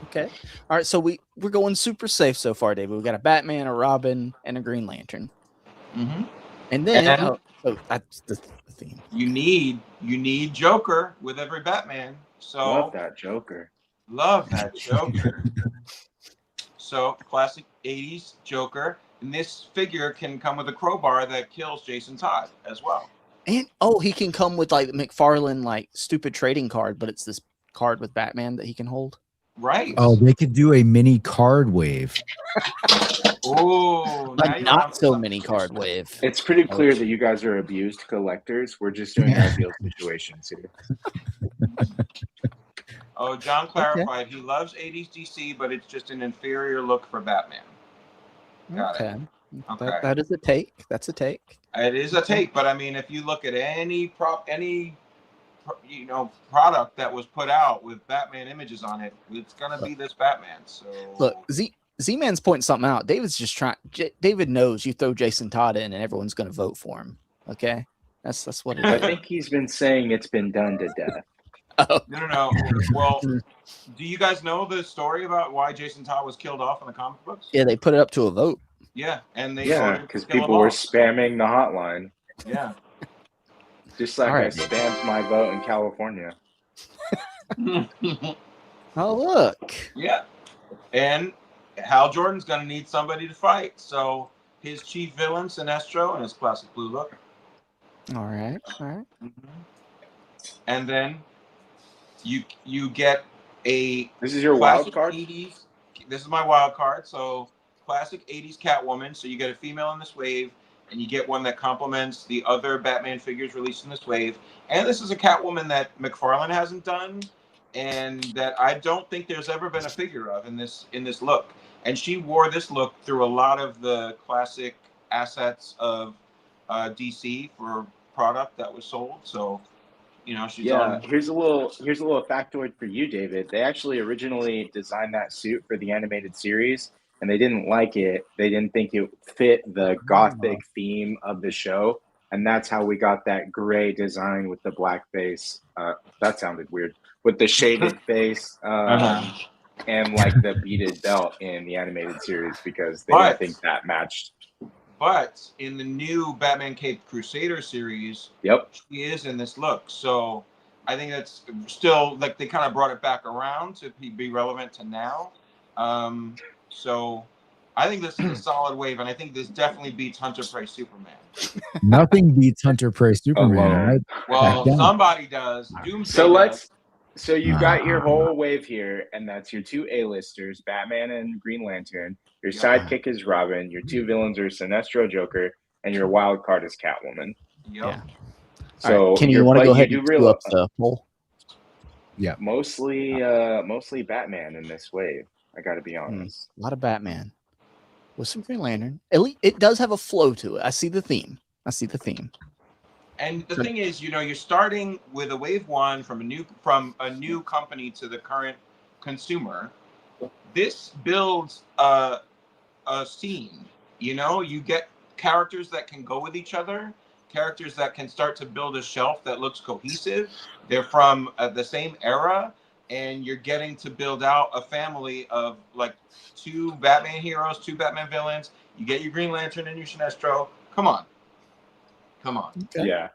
Okay. All right. So we're going super safe so far, David. We got a Batman, a Robin, and a Green Lantern. And then that's the theme. You need Joker with every Batman. So love that Joker. So classic 80s Joker. And this figure can come with a crowbar that kills Jason Todd as well. And he can come with like the McFarlane like stupid trading card, but it's this card with Batman that he can hold. Right. Oh, they could do a mini card wave. Oh, like not so mini card wave. It's pretty clear that you guys are abused collectors. We're just doing ideal situations here. Oh, John clarified he loves 80s DC, but it's just an inferior look for Batman. Got it. Okay. That is a take. That's a take. It is a take, but I mean, if you look at any product that was put out with Batman images on it, it's gonna be this Batman. So look, Z-Man's pointing something out. David's just trying. David knows you throw Jason Todd in, and everyone's gonna vote for him. Okay, that's what it is. I think he's been saying it's been done to death. No. Well, do you guys know the story about why Jason Todd was killed off in the comic books? Yeah, they put it up to a vote. Yeah, and they because people were spamming the hotline. Yeah, just like I spammed my vote in California. Oh, look. Yeah. And Hal Jordan's going to need somebody to fight. So his chief villain, Sinestro, in his classic blue look. All right. All right. And then you get a This is your classic wild card? 80s. This is my wild card. So classic 80s Catwoman. So you get a female in this wave, and you get one that complements the other Batman figures released in this wave. And this is a Catwoman that McFarlane hasn't done, and that I don't think there's ever been a figure of in this look. And she wore this look through a lot of the classic assets of DC for product that was sold. So, you know, she's on. Here's a little factoid for you, David. They actually originally designed that suit for the animated series, and they didn't like it. They didn't think it fit the gothic theme of the show, and that's how we got that gray design with the black face. That sounded weird. With the shaded face and like the beaded belt in the animated series, because they didn't think that matched. But in the new Batman Caped Crusader series, she is in this look. So I think that's still, like, they kind of brought it back around to be relevant to now. So I think this is a solid wave, and I think this definitely beats Hunter Price Superman. Nothing beats Hunter Price Superman. Well, somebody does. Doomsday So does. So you've got your whole wave here, and that's your two A-listers, Batman and Green Lantern. Your sidekick is Robin. Your two villains are Sinestro, Joker, and your wild card is Catwoman. Yeah. So right. Can you want to go ahead and do up the poll? Yeah. Mostly Batman in this wave. I got to be honest. A lot of Batman with some Green Lantern. At least it does have a flow to it. I see the theme. And the thing is, you know, you're starting with a wave one from a new company to the current consumer. This builds a scene. You know, you get characters that can go with each other, characters that can start to build a shelf that looks cohesive. They're from the same era, and you're getting to build out a family of like 2 Batman heroes, 2 Batman villains. You get your Green Lantern and your Sinestro. Come on. Okay. Yeah.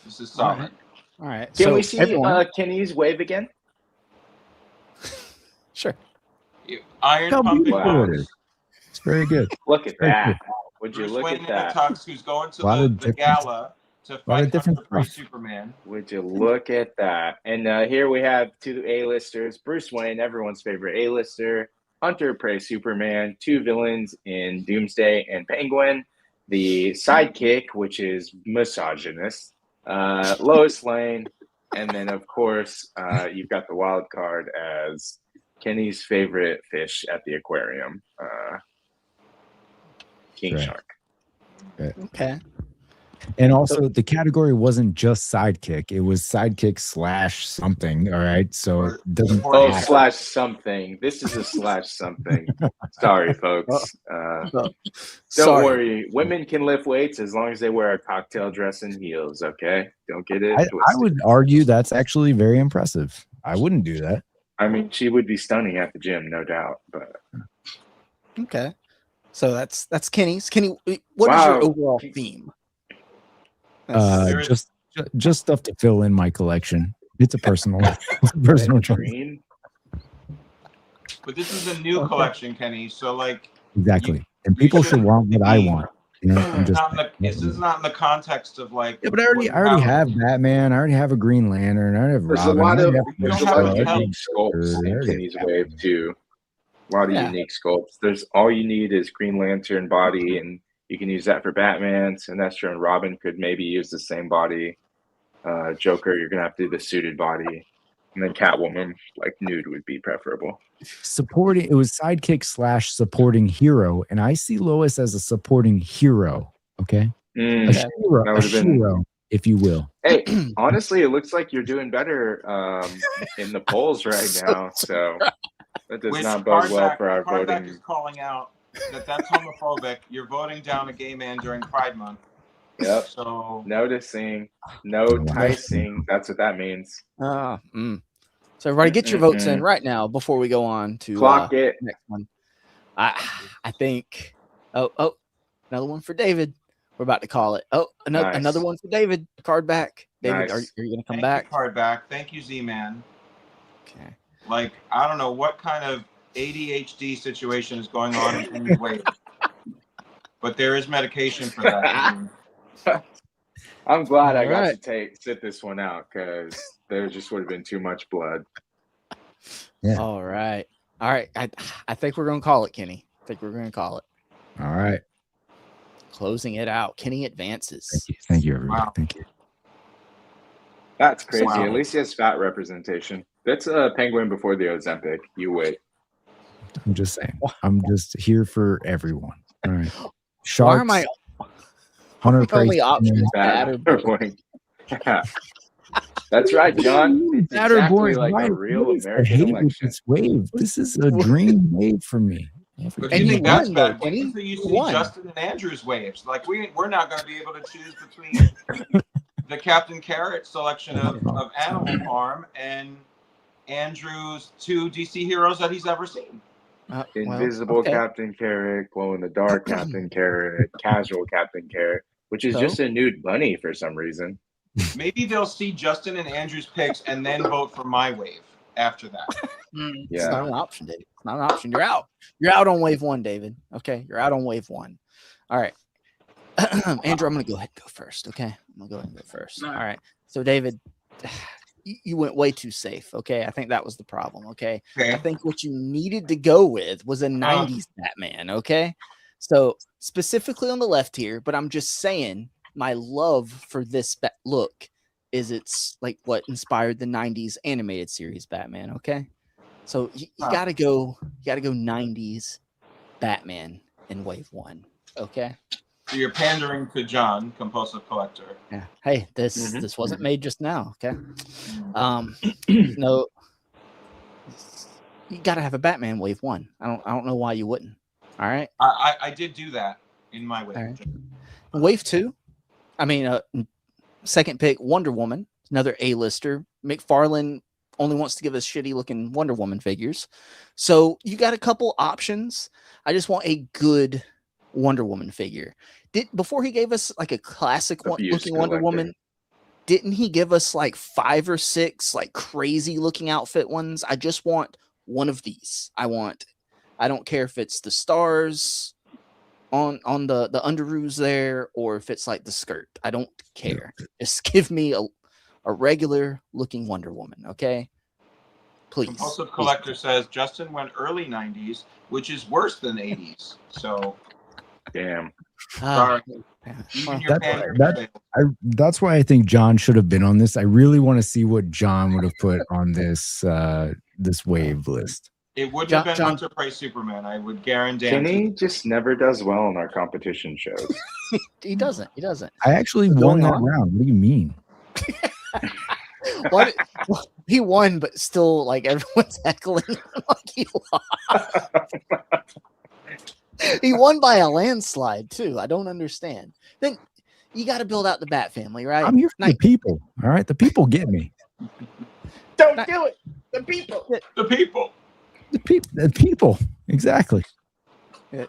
This is solid. All right. Can we see Kenny's wave again? Sure. Iron pumping. It's very good. Look at that. Good. Would you Bruce look Wayne at that? in a tux, who's going to the gala to fight Superman. Would you look at that? And here we have 2 A-listers. Bruce Wayne, everyone's favorite A-lister. Hunter Price Superman. 2 villains in Doomsday and Penguin. The sidekick, which is misogynist, Lois Lane, and then of course you've got the wild card as Kenny's favorite fish at the aquarium, King Shark. Okay. And also, the category wasn't just sidekick; it was sidekick / something. All right, so it doesn't. / something. This is a / something. Sorry, folks. Don't worry. Women can lift weights as long as they wear a cocktail dress and heels. Okay, don't get it twisted. I would argue that's actually very impressive. I wouldn't do that. I mean, she would be stunning at the gym, no doubt. But okay, so that's Kenny's. Kenny, what is your overall theme? Just stuff to fill in my collection. It's a personal choice. But this is a new collection, Kenny. So like exactly, and people should want what I want. You know, this is not in the context of like. Yeah, but I already have Batman. I already have a Green Lantern. I already have There's Robin. a lot of I unique sculpts in Kenny's wave too. A lot of unique sculpts. There's all you need is Green Lantern body, and you can use that for Batman. Sinestro and Robin could maybe use the same body. Joker, you're gonna have to do the suited body, and then Catwoman, like nude, would be preferable. Supporting, it was sidekick / supporting hero, and I see Lois as a supporting hero. Okay, a hero, if you will. Hey, honestly, it looks like you're doing better in the polls right now. So that does not bode well for our voting. Is calling out that's homophobic. You're voting down a gay man during Pride Month. Yep. So noticing, noticing. That's what that means. So everybody, get your votes in right now before we go on to clock it. Next one. I think. Oh, another one for David. We're about to call it. Oh, another one for David. Card back. David, Nice. are you going to come Thank back? you, card back. Thank you, Z-Man. Okay. Like, I don't know what kind of ADHD situation is going on in Kenny's wave, but there is medication for that. I'm glad I got Alright. to sit this one out because there just would have been too much blood. Yeah. All right. I think we're going to call it, Kenny. I think we're going to call it. All right. Closing it out. Kenny advances. Thank you, everybody. Wow. Thank you. That's crazy. Wow. At least he has fat representation. That's a penguin before the Ozempic. You wait. I'm just saying. I'm just here for everyone. All right. Why Sharks. are my Hunter only Price. options Bad bad or or boring. That's right, John. It's Bad or exactly boring. like Why- a real what is the American hate with election. this wave? This is a dream wave for me. If And you you think that's won, though, bad, wait Kenny. until you You see won. Justin and Andrew's waves. Like, we're not going to be able to choose between the Captain Carrot selection of Animal Farm and Andrew's 2 DC heroes that he's ever seen. Invisible okay. Captain Carrot, glow in the dark Captain Carrot, casual Captain Carrot, which is So? just a nude bunny for some reason. Maybe they'll see Justin and Andrew's picks and then vote for my wave after that. It's Yeah. not an option, David. It's not an option. You're out. You're out on wave one, David. Okay. You're out on wave one. All right. Andrew, I'm going to go ahead and go first. Okay. I'm going to go ahead and go first. No. All right. So, David, you went way too safe. Okay. I think that was the problem. Okay. Okay. I think what you needed to go with was a 90s Batman. Okay. So, specifically on the left here, but I'm just saying my love for this look is it's like what inspired the 90s animated series Batman. Okay. So you gotta go 90s Batman in wave one. Okay. So you're pandering to John, compulsive collector. Yeah. Hey, this wasn't made just now. Okay. No, you gotta have a Batman wave one. I don't know why you wouldn't. All right. I did do that in my wave. All right. Wave two. I mean, second pick, Wonder Woman, another A-lister. McFarlane only wants to give us shitty looking Wonder Woman figures. So you got a couple options. I just want a good Wonder Woman figure. Before he gave us like a classic looking Wonder Woman, didn't he give us like 5 or 6 like crazy looking outfit ones? I just want one of these. I don't care if it's the stars on the underoos there or if it's like the skirt. I don't care. Just give me a regular looking Wonder Woman, okay? Please. Compulsive collector says Justin went early 90s, which is worse than 80s. So, damn. Sorry. Even your pandering failed. That's why I think John should have been on this. I really want to see what John would have put on this this wave list. It wouldn't have been Hunter Price Superman. I would guarantee. Kenny just never does well in our competition shows. He doesn't. I actually won that round. What do you mean? What? He won, but still, like everyone's heckling him like he lost. He won by a landslide too. I don't understand. Then you got to build out the Bat family, right? I'm here for the people. All right, the people get me. Don't do it. The people. The people. The people. Exactly. And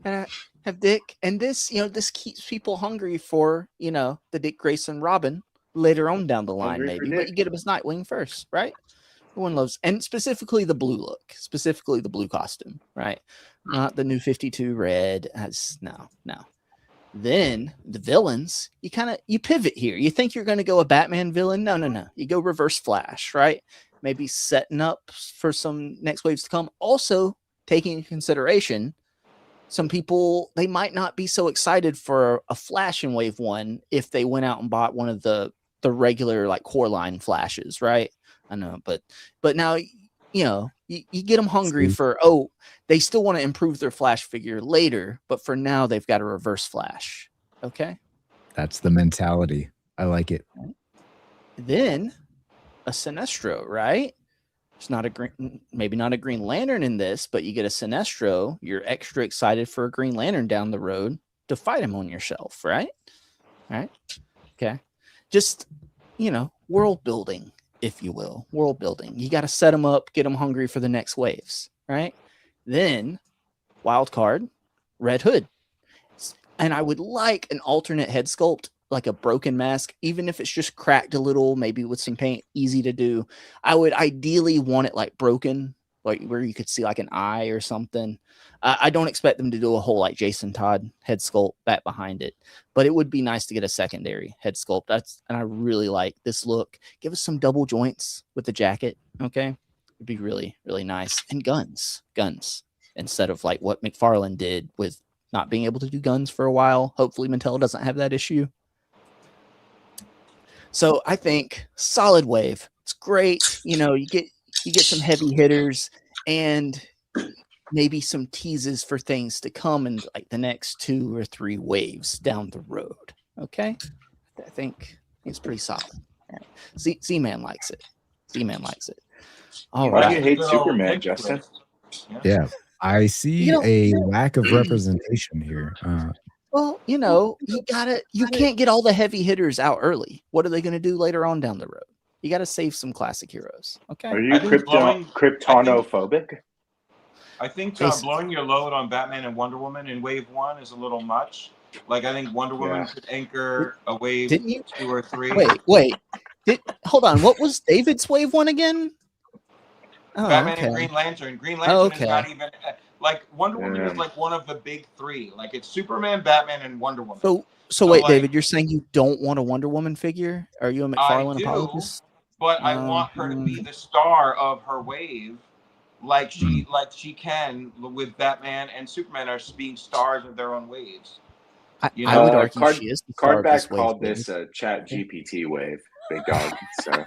I have Dick, and this keeps people hungry for the Dick Grayson Robin later on down the line, maybe. But you get him as Nightwing first, right? Everyone loves, and specifically the blue look, specifically the blue costume, right? Not the new 52 red. No. Then the villains, you pivot here. You think you're going to go a Batman villain? No. You go Reverse Flash, right? Maybe setting up for some next waves to come. Also, taking into consideration, some people, they might not be so excited for a Flash in wave one if they went out and bought one of the regular like core line Flashes, right? I know, but now you get them hungry for, they still want to improve their Flash figure later, but for now they've got a Reverse Flash. Okay, that's the mentality. I like it. Then a Sinestro, right? It's not maybe not a Green Lantern in this, but you get a Sinestro. You're extra excited for a Green Lantern down the road to fight him on your shelf, right? All right. Okay. Just, world building, if you will. World building. You got to set them up, get them hungry for the next waves, right? Then, wild card, Red Hood. And I would like an alternate head sculpt like a broken mask, even if it's just cracked a little, maybe with some paint, easy to do. I would ideally want it like broken, like where you could see like an eye or something. I don't expect them to do a whole like Jason Todd head sculpt back behind it, but it would be nice to get a secondary head sculpt. And I really like this look. Give us some double joints with the jacket. Okay. It'd be really, really nice. And guns, instead of like what McFarlane did with not being able to do guns for a while. Hopefully Mattel doesn't have that issue. So I think solid wave. It's great. You know, you get some heavy hitters and maybe some teases for things to come in like the next 2 or 3 waves down the road. Okay. I think it's pretty solid. All right. Z-Man likes it. Z-Man likes it. All Why right. do you hate Superman, Justin? Yeah. I see a lack of representation here. Well, you know, you can't get all the heavy hitters out early. What are they going to do later on down the road? You got to save some classic heroes. Okay. Are you kryptonophobic? I think blowing your load on Batman and Wonder Woman in wave 1 is a little much. Like, I think Wonder Woman could anchor a wave 2 or 3. Wait. Hold on. What was David's wave 1 again? Oh, Batman and Green Lantern. Green Lantern is not even like Wonder Woman is like one of the big 3. Like it's Superman, Batman, and Wonder Woman. So wait, like, David, you're saying you don't want a Wonder Woman figure? Are you a McFarlane apologist? But I want her to be the star of her wave, like she can with Batman and Superman are being stars of their own waves. I would argue she is the star of this wave. Called this a Chat GPT wave, big dog. So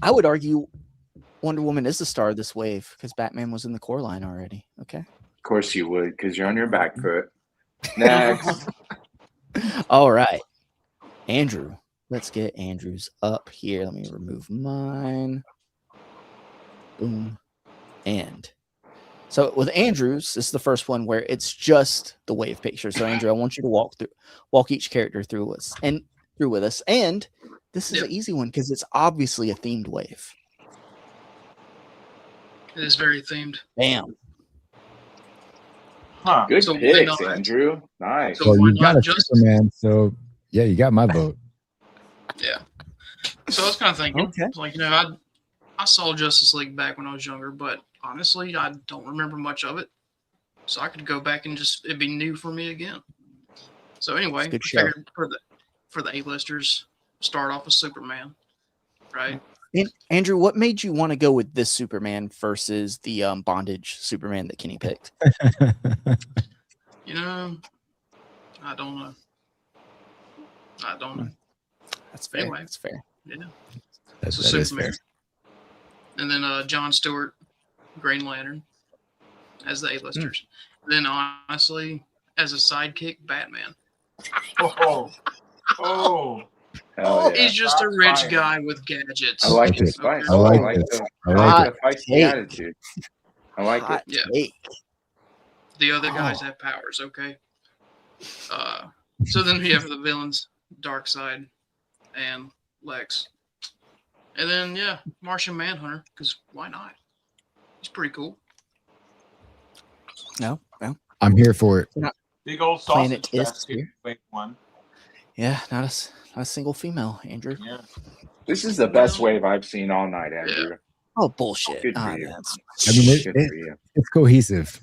I would argue Wonder Woman is the star of this wave because Batman was in the core line already. Okay. Of course you would, because you're on your back foot. Next. All right. Andrew. Let's get Andrew's up here. Let me remove mine. Boom. And so with Andrew's, this is the first one where it's just the wave picture. So Andrew, I want you to walk each character through with us. And this is an easy one because it's obviously a themed wave. It is very themed. Bam. Huh. Good picks, Andrew. Nice. So you got a Superman, so yeah, you got my vote. Yeah. So I was kind of thinking, like, you know, I saw Justice League back when I was younger, but honestly, I don't remember much of it. So I could go back and it'd be new for me again. So anyway, I figured for the A-listers, start off with Superman, right? And Andrew, what made you want to go with this Superman versus the bondage Superman that Kenny picked? You know, I don't know. That's fair. Anyway, that's fair. Yeah. That So is Superman. fair. And then John Stewart, Green Lantern, as the A-listers. Then honestly, as a sidekick, Batman. Oh. Hell yeah. He's just a rich guy with gadgets. I like his spice. I like this. I like the feisty attitude. I like it. Yeah. The other guys have powers, okay? So then we have the villains, Darkseid and Lex. And then, yeah, Martian Manhunter, because why not? He's pretty cool. No. I'm here for it. Big old Planet sausage is basket, here. wave 1. Yeah, not a single female, Andrew. Yeah. This is the best wave I've seen all night, Andrew. Oh, bullshit. Good for you. I mean, Good for you. it's cohesive.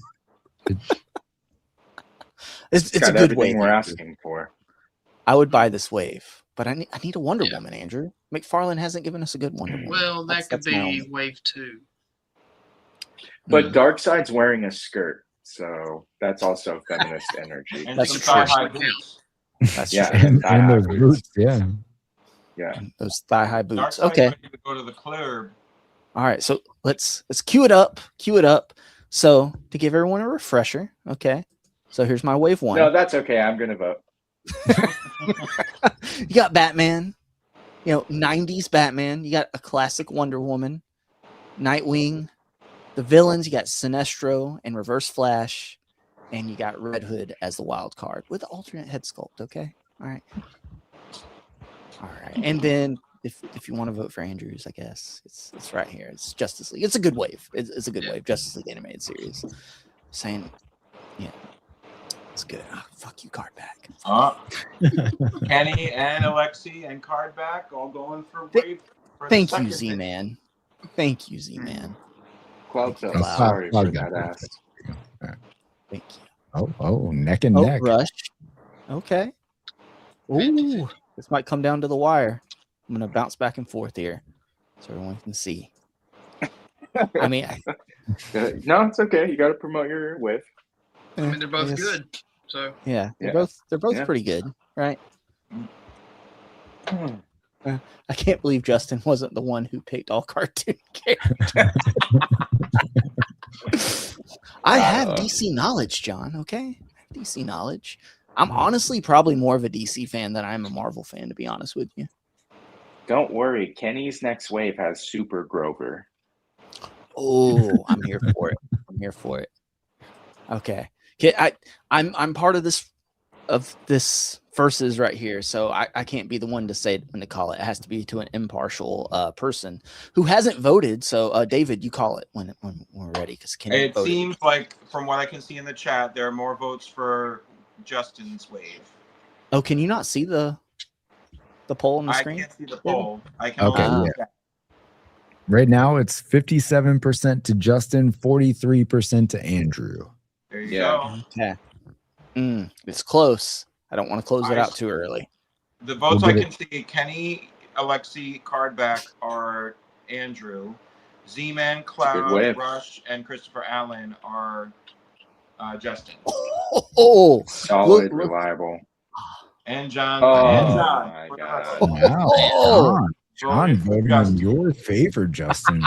It's a got good everything wave. we're asking for. I would buy this wave, but I need a Wonder Woman, Andrew. McFarlane hasn't given us a good Wonder Woman. Well, that could be wave 2. But Darkseid's wearing a skirt, so that's also feminist energy. And That's some true. thigh-high boots. That's Yeah, true. And thigh-high those boots, yeah. Yeah. Those thigh-high boots. Darkseid's Okay. ready to go to the club. All right, so let's cue it up. So to give everyone a refresher, okay. So here's my wave 1. No, that's okay. I'm gonna vote. You got Batman, 90s Batman. You got a classic Wonder Woman, Nightwing. The villains, you got Sinestro and Reverse Flash, and you got Red Hood as the wild card with the alternate head sculpt. Okay, all right. And then if you want to vote for Andrews, I guess it's right here. It's Justice League. It's a good wave. It's a good wave. Justice League animated series. Saying, yeah. It's good. Oh, fuck you, card back. Kenny and Alexi and card back all going for wave. Thank you, Z-Man. Thank you, Z-Man. Cloud Thank Bell, you, sorry Cloud for got that it. ass. Thank you. Oh, neck and neck. Rush. Okay. Ooh, this might come down to the wire. I'm gonna bounce back and forth here, so everyone can see. I mean, no, it's okay. You got to promote your wave. I mean, they're both guess- good. So yeah, they're Yeah. both Yeah. pretty good, right? I can't believe Justin wasn't the one who picked all cartoon characters. I have DC knowledge, John. Okay, DC knowledge. I'm honestly probably more of a DC fan than I am a Marvel fan, to be honest with you. Don't worry. Kenny's next wave has Super Grover. Oh, I'm here for it. I'm here for it. Okay, I'm part of this versus right here, so I can't be the one to say when to call it. It has to be to an impartial person who hasn't voted. So, David, you call it when we're ready. Because It seems like, from what I can see in the chat, there are more votes for Justin's wave. Oh, can you not see the poll on the I screen? can't see the poll. I can Okay, only yeah. Right now, it's 57% to Justin, 43% to Andrew. There you go. Okay. It's close. I don't want to close it out too early. The votes We'll I give can see: Kenny, Alexi, Cardback are Andrew, Z-Man, good Cloud, wave. Rush, and Christopher Allen are Justin. Oh, Solid, reliable. And John. Oh, and John. my God. Wow, John Voted for voting in Justin. your favor, Justin.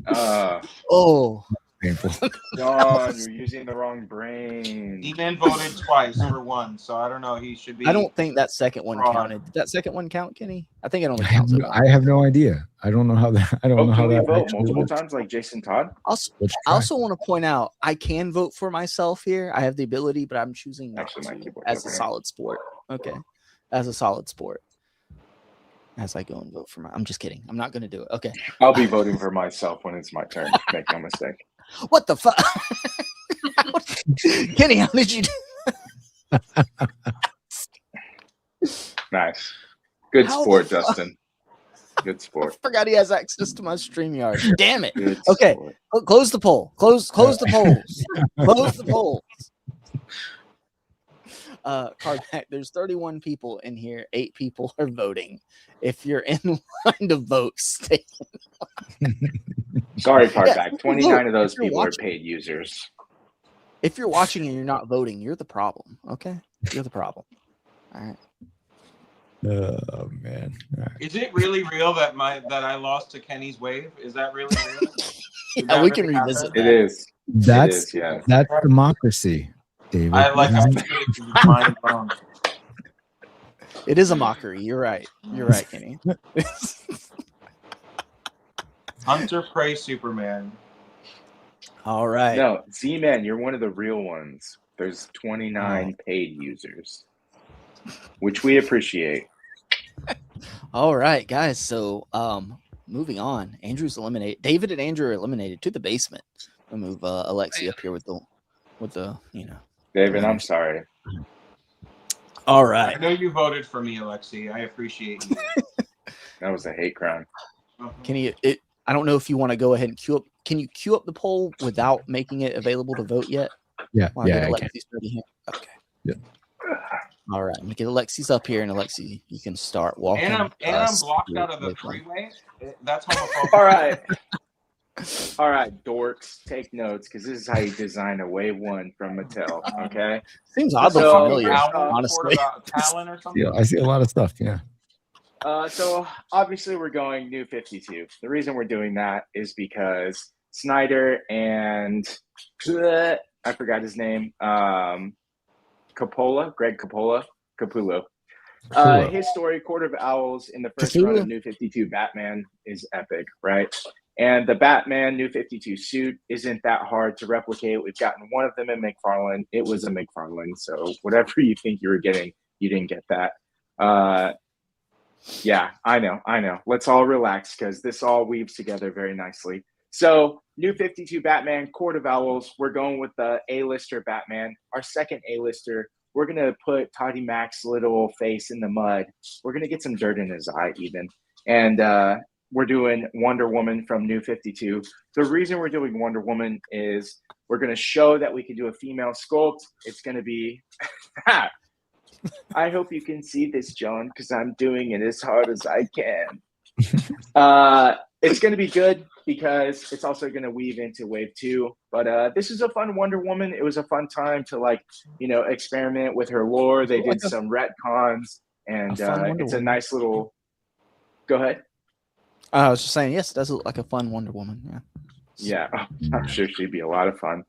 Wow. Oh. Painful. John, you're using the wrong brain. Z-Man voted twice for one, so I don't know. He should be. I don't think that second one fraud. counted. Did that second one count, Kenny? I think it only counts. I have no idea. I don't know how that. I don't know how Can we that vote actually multiple works. times like Jason Todd? Also, Let's I try. also want to point out I can vote for myself here. I have the ability, but I'm choosing not Actually, my to keyboard's as a over here. solid sport. Okay, as a solid sport. As I go and vote for my, I'm just kidding. I'm not going to do it. Okay. I'll be voting for myself when it's my turn. Make no mistake. What the fuck, Kenny? How did you do? Nice. Good How sport, the fuck? Justin. Good I sport. forgot he has access to my StreamYard. Damn it. Good Okay. sport. Close the poll. Close the polls. Close the polls. Cardback, there's 31 people in here. 8 people are voting. If you're in line to vote, stay. Sorry, Cardback. Yeah, 29 look, of those if you're people are watching- paid users. If you're watching and you're not voting, you're the problem. Okay? You're the problem. All right. Oh man. All right. Is it really real that I lost to Kenny's wave? Is that really real? Did Yeah, that we can really happen? revisit It that. is. That's It is, yeah. that's democracy, David. I like how it's mind blown. It is a mockery. You're right. You're right, Kenny. Hunter Prey Superman. All right. No, Z-Man, you're one of the real ones. There's 29 paid users, which we appreciate. All right, guys. So, moving on. Andrew's eliminated. David and Andrew are eliminated to the basement. We'll move Alexi up here with the David, I'm sorry. All right. I know you voted for me, Alexi. I appreciate you. That was a hate crime. Kenny, I don't know if you want to go ahead and queue up. Can you queue up the poll without making it available to vote yet? Yeah, While I yeah, get I can. Alexi's ready here. Okay. Yeah. All right. I'm gonna get Alexis up here, and Alexi, you can start walking. And I'm us blocked through out of the this one. freeway. That's homophobic. All right. All right, dorks, take notes because this is how you design a Wave 1 from Mattel, okay? Seems oddly So, familiar, Talon, honestly. Talon or something. Yeah, I see a lot of stuff. Yeah. So obviously we're going New 52. The reason we're doing that is because Snyder and I forgot his name, Greg Capullo. His story, Court of Owls, in the first run of New 52 Batman is epic, right? And the Batman New 52 suit isn't that hard to replicate. We've gotten one of them in McFarlane. It was a McFarlane, so whatever you think you were getting, you didn't get that. Yeah, I know. Let's all relax because this all weaves together very nicely. So, New 52 Batman, Court of Owls. We're going with the A-lister Batman. Our second A-lister, we're going to put Toddy Mac's little face in the mud. We're going to get some dirt in his eye even. And we're doing Wonder Woman from New 52. The reason we're doing Wonder Woman is we're going to show that we can do a female sculpt. It's going to be... I hope you can see this, John, because I'm doing it as hard as I can. It's going to be good because it's also going to weave into Wave 2. But this is a fun Wonder Woman. It was a fun time to, experiment with her lore. They did some retcons, and it's a nice little... Go ahead. I was just saying, yes, it does look like a fun Wonder Woman. Yeah, I'm sure she'd be a lot of fun.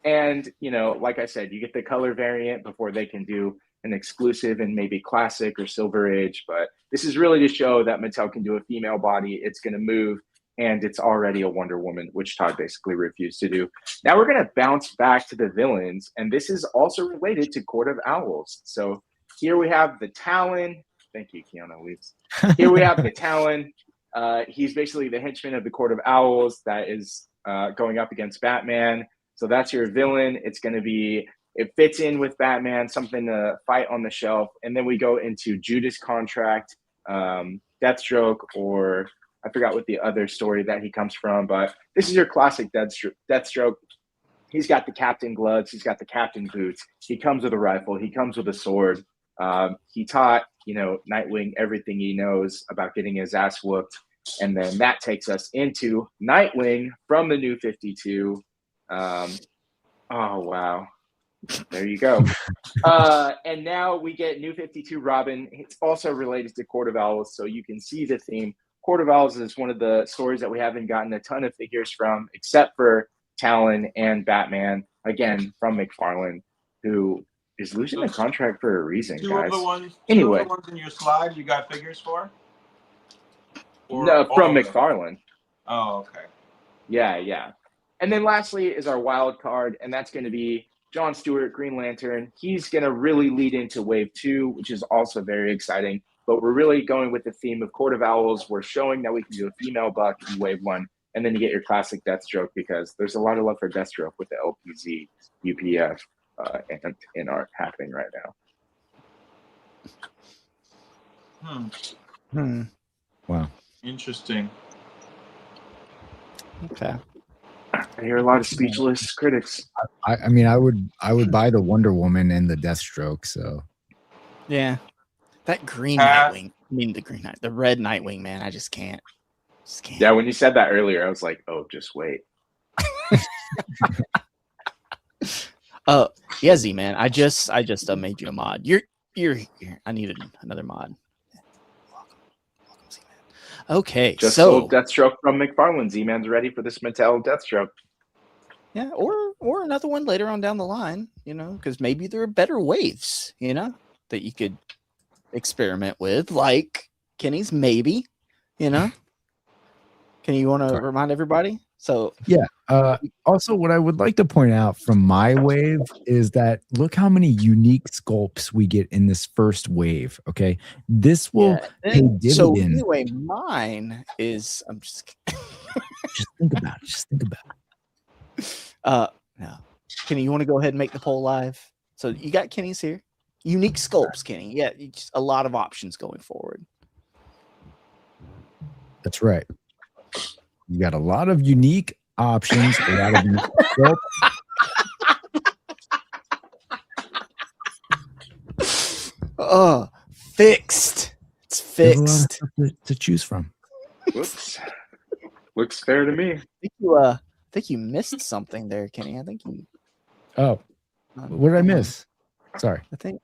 And, like I said, you get the color variant before they can do an exclusive and maybe classic or Silver Age. But this is really to show that Mattel can do a female body. It's going to move, and it's already a Wonder Woman, which Todd basically refused to do. Now we're going to bounce back to the villains, and this is also related to Court of Owls. So here we have the Talon. Thank you, Keanu Reeves. Here we have the Talon. He's basically the henchman of the Court of Owls that is going up against Batman. So that's your villain. It's going to be, it fits in with Batman, something to fight on the shelf. And then we go into Judas Contract, Deathstroke, or I forgot what the other story that he comes from, but this is your classic Deathstroke. He's got the captain gloves. He's got the captain boots. He comes with a rifle. He comes with a sword. He taught, Nightwing everything he knows about getting his ass whooped. And then that takes us into Nightwing from the New 52. Oh, wow. There you go. And now we get New 52 Robin. It's also related to Court of Owls, so you can see the theme. Court of Owls is one of the stories that we haven't gotten a ton of figures from, except for Talon and Batman, again, from McFarlane, who is losing a contract for a reason, guys. Two of the ones in your slide you got figures for? No, from McFarlane. Oh, okay. Yeah. And then lastly is our wild card, and that's going to be John Stewart, Green Lantern. He's going to really lead into Wave 2, which is also very exciting. But we're really going with the theme of Court of Owls. We're showing that we can do a female buck in Wave 1, and then you get your classic Deathstroke, because there's a lot of love for Deathstroke with the LPZ, UPF, and in art happening right now. Wow. Interesting. Okay. I hear a lot of speechless critics. I mean, I would buy the Wonder Woman and the Deathstroke. So Yeah. That green Nightwing. I mean, the red Nightwing, man. I just can't. Yeah, when you said that earlier, I was like, oh, just wait. Yeah, Z man. I just made you a mod. You're here. I needed another mod. Welcome, Z man. Okay, Just so sold Deathstroke from McFarlane. Z-Man's ready for this Mattel Deathstroke. yeah, or another one later on down the line, because maybe there are better waves, that you could experiment with, like Kenny's maybe, Kenny, you want to remind everybody? So yeah. Also, what I would like to point out from my wave is that look how many unique sculpts we get in this first wave. Okay, this will pay dividends. So anyway, mine is just think about it. Just think about it. No, Kenny, you want to go ahead and make the poll live? So you got Kenny's here. Unique sculpts, Kenny. Yeah, just a lot of options going forward. That's right. You got a lot of unique options. A lot of unique sculpts. Fixed. It's fixed. There's a lot of stuff to choose from. Whoops. Looks fair to me. I think you missed something there, Kenny. I think you. Oh, what did I miss? Sorry. I think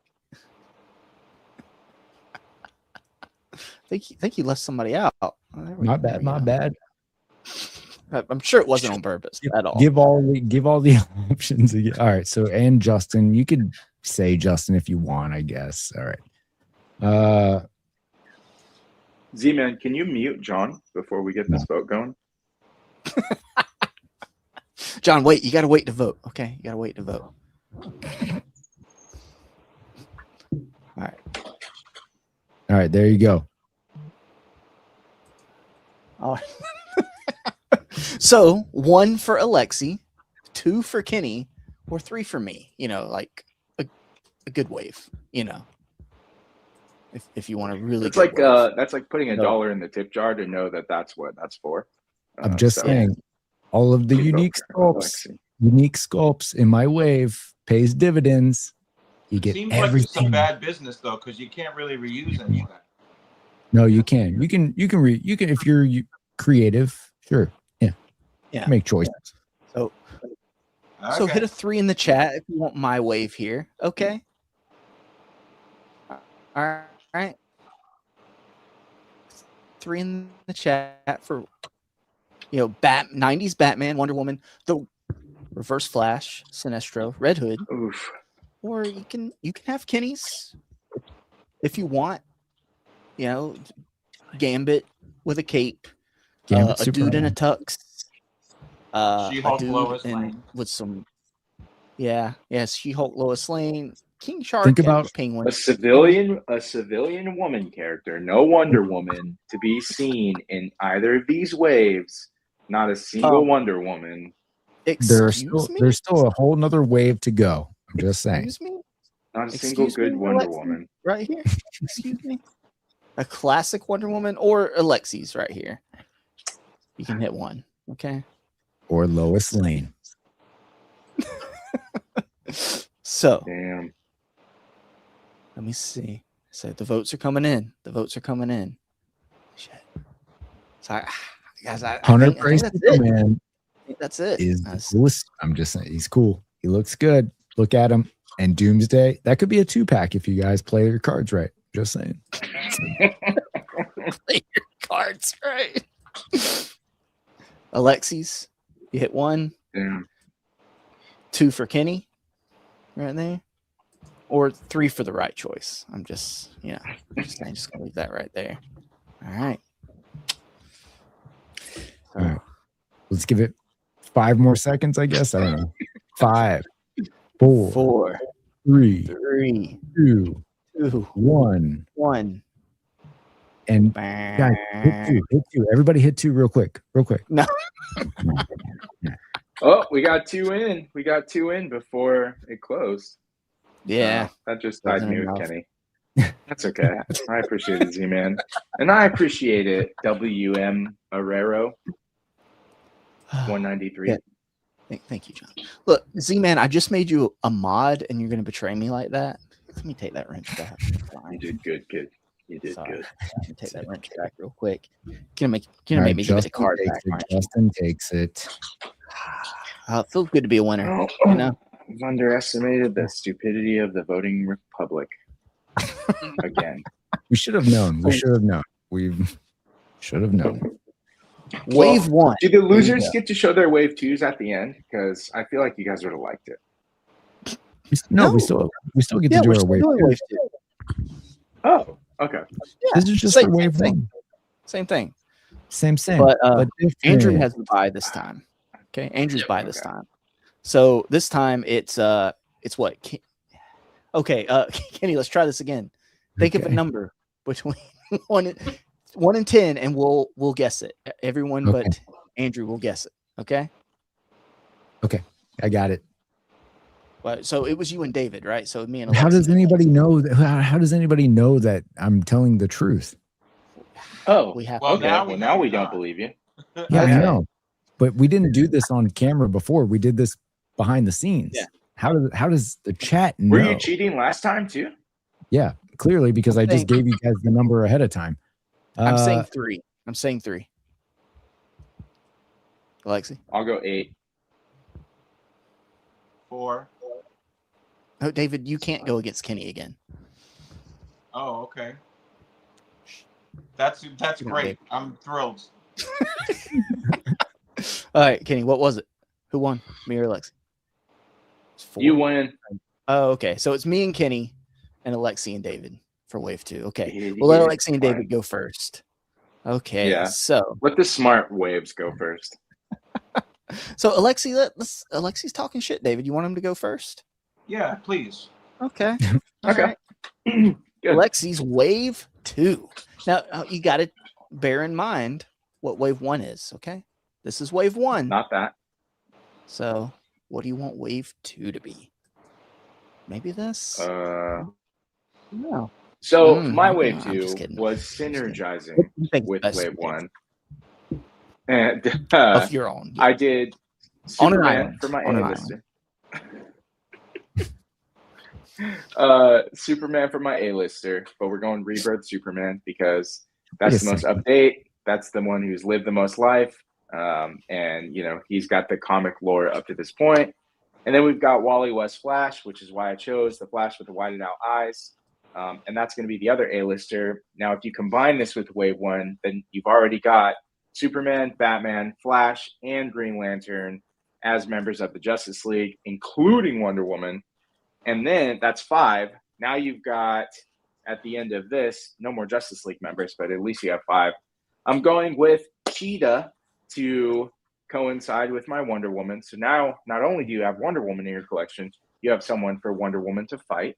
you left somebody out. My bad. I'm sure it wasn't on purpose at all. Give all the options again. All right. So, and Justin, you could say Justin if you want, I guess. All right. Z-Man, can you mute John before we get this vote going? John, wait. You got to wait to vote. Okay, you got to wait to vote. All right. There you go. Oh. So 1 for Alexi, 2 for Kenny, or 3 for me. You know, like a good wave. You know, if you want to really. It's like that's like putting $1 in the tip jar to know that that's what that's for. I'm just saying, all of the unique sculpts in my wave pays dividends. You get Seems like it's everything. some bad business though, because you can't really reuse any of that. No, you can. You can if you're creative. Sure. Yeah. Make choices. So hit a 3 in the chat if you want my wave here. Okay. All right. 3 in the chat for 90s Batman, Wonder Woman, the Reverse Flash, Sinestro, Red Hood. Oof. Or you can have Kenny's if you want. You know, Gambit with a cape, a dude in a tux, a dude with some, She-Hulk, Lois Lane, King Shark, Think about Penguin, a civilian woman character, no Wonder Woman, to be seen in either of these waves. Not a single Wonder Woman. There's still a whole nother wave to go. I'm just saying. Excuse me? Not a single good Wonder Woman. Right here. Excuse me. A classic Wonder Woman or Alexi's right here. You can hit 1. Okay. Or Lois Lane. So. Damn. Let me see. So the votes are coming in. Shit. So guys, Hunter think Price that's it. Man. I think that's it. Is the coolest. I'm just saying he's cool. He looks good. Look at him. And Doomsday. That could be a 2-pack if you guys play your cards right. Just saying. Play your cards right. Alexis, you hit 1. Damn. 2 for Kenny. Right there. Or 3 for the right choice. I'm just gonna leave that right there. All right. All right. Let's give it 5 more seconds, I guess. I don't know. 5, 4, 3, 2, 1. And guys, hit 2. Everybody hit 2 real quick. No. Oh, we got 2 in. We got 2 in before it closed. Yeah. That just tied me with Kenny. That's okay. I appreciate it, Z-Man. And I appreciate it, WM Arrero. 193. Yeah. Thank you, John. Look, Z-Man, I just made you a mod and you're going to betray me like that? Let me take that wrench back. You did good, kid. You did good. Let me take that wrench back real quick. Gonna make me give the card back. Justin takes it. It feels good to be a winner. You know? I've underestimated the stupidity of the voting republic. Again. We should have known. We should have known. Wave 1. Do the losers get to show their wave 2s at the end? Because I feel like you guys would have liked it. No, we still get to do our wave 2. Oh, okay. Yeah, this is just a wave 1. Same thing. Same. But Andrew has the bye this time. Okay, Andrew's bye this time. So this time it's what? Okay, Kenny, let's try this again. Think of a number between 1 and 10, and we'll guess it. Everyone but Andrew will guess it. Okay. Okay, I got it. But so it was you and David, right? So me and How does anybody know that? How does anybody know that I'm telling the truth? Oh, we have. Now we don't believe you. Yeah, I know. But we didn't do this on camera before. We did this behind the scenes. Yeah. How does the chat know? Were you cheating last time too? Yeah, clearly because I just gave you guys the number ahead of time. I'm saying 3. I'm saying 3. Alexi? I'll go 8. 4. Oh, David, you can't go against Kenny again. Oh, okay. That's great. I'm thrilled. All right, Kenny, what was it? Who won? Me or Alexi? You win. Oh, okay. So it's me and Kenny and Alexi and David for wave 2. Okay. We'll let Alexi and David go first. Okay. Yeah. So let the smart waves go first. So Alexi, Alexi's talking shit, David. You want him to go first? Yeah, please. Okay. Okay. Right. Alexi's wave 2. Now you got to bear in mind what wave 1 is. Okay. This is wave 1. Not that. So, what do you want wave 2 to be? Maybe this? No. So my no, wave I'm just 2 kidding. was synergizing with best wave wave? 1. And Of your own. Yeah. I did On an Superman island. for my On an A-lister. Superman for my A-lister, but we're going Rebirth Superman because that's the most update. That's the one who's lived the most life. And, you know, he's got the comic lore up to this point. And then we've got Wally West Flash, which is why I chose the Flash with the widened out eyes. And that's going to be the other A-lister. Now, if you combine this with Wave 1, then you've already got Superman, Batman, Flash, and Green Lantern as members of the Justice League, including Wonder Woman. And then that's 5. Now you've got, at the end of this, no more Justice League members, but at least you have 5. I'm going with Cheetah to coincide with my Wonder Woman. So now, not only do you have Wonder Woman in your collection, you have someone for Wonder Woman to fight.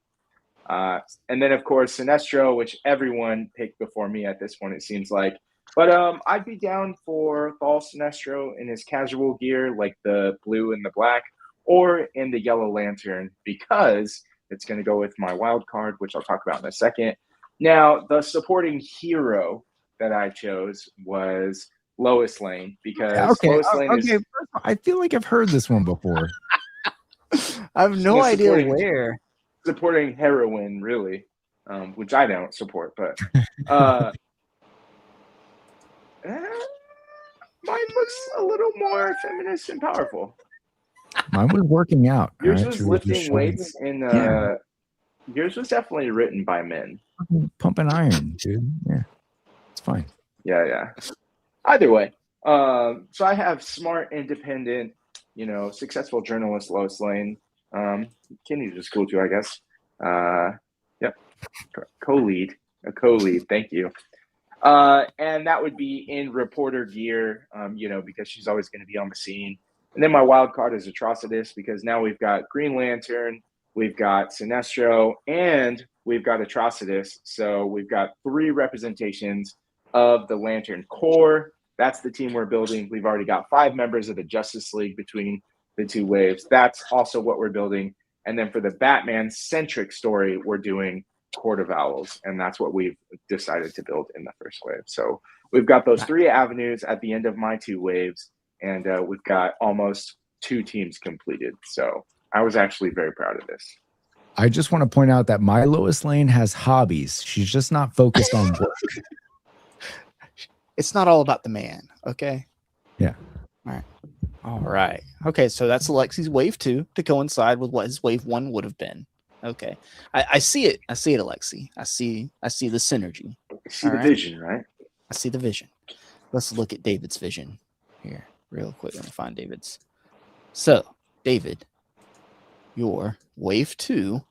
And then, of course, Sinestro, which everyone picked before me at this point, it seems like. But I'd be down for Thal Sinestro in his casual gear, like the blue and the black, or in the Yellow Lantern, because it's going to go with my wild card, which I'll talk about in a second. Now, the supporting hero that I chose was Lois Lane, because Lois Lane is... I feel like I've heard this one before. I have no idea where. Supporting heroine, really, which I don't support, but mine looks a little more feminist and powerful. Mine was working out. Yours right? was She just lifting showing- weights, and yours was definitely written by men. Pumping iron, dude. Yeah, it's fine. Yeah. Either way, so I have smart, independent, successful journalist Lois Lane. Kenny's was cool too, I guess. Yep, co-lead. Thank you. And that would be in reporter gear, because she's always going to be on the scene. And then my wild card is Atrocitus, because now we've got Green Lantern, we've got Sinestro, and we've got Atrocitus. So we've got 3 representations of the Lantern Corps. That's the team we're building. We've already got 5 members of the Justice League between the 2 waves. That's also what we're building. And then for the Batman-centric story, we're doing Court of Owls, and that's what we've decided to build in the first wave. So we've got those 3 avenues at the end of my 2 waves, and we've got almost 2 teams completed. So I was actually very proud of this. I just want to point out that my Lois Lane has hobbies. She's just not focused on work. It's not all about the man, okay? Yeah. All right. Okay, so that's Alexi's wave 2 to coincide with what his wave 1 would have been. Okay. I see it. I see it, Alexi. I see the synergy. I see the vision, right? I see the vision. Let's look at David's vision here real quick. Let me find David's. So, David, your wave 2.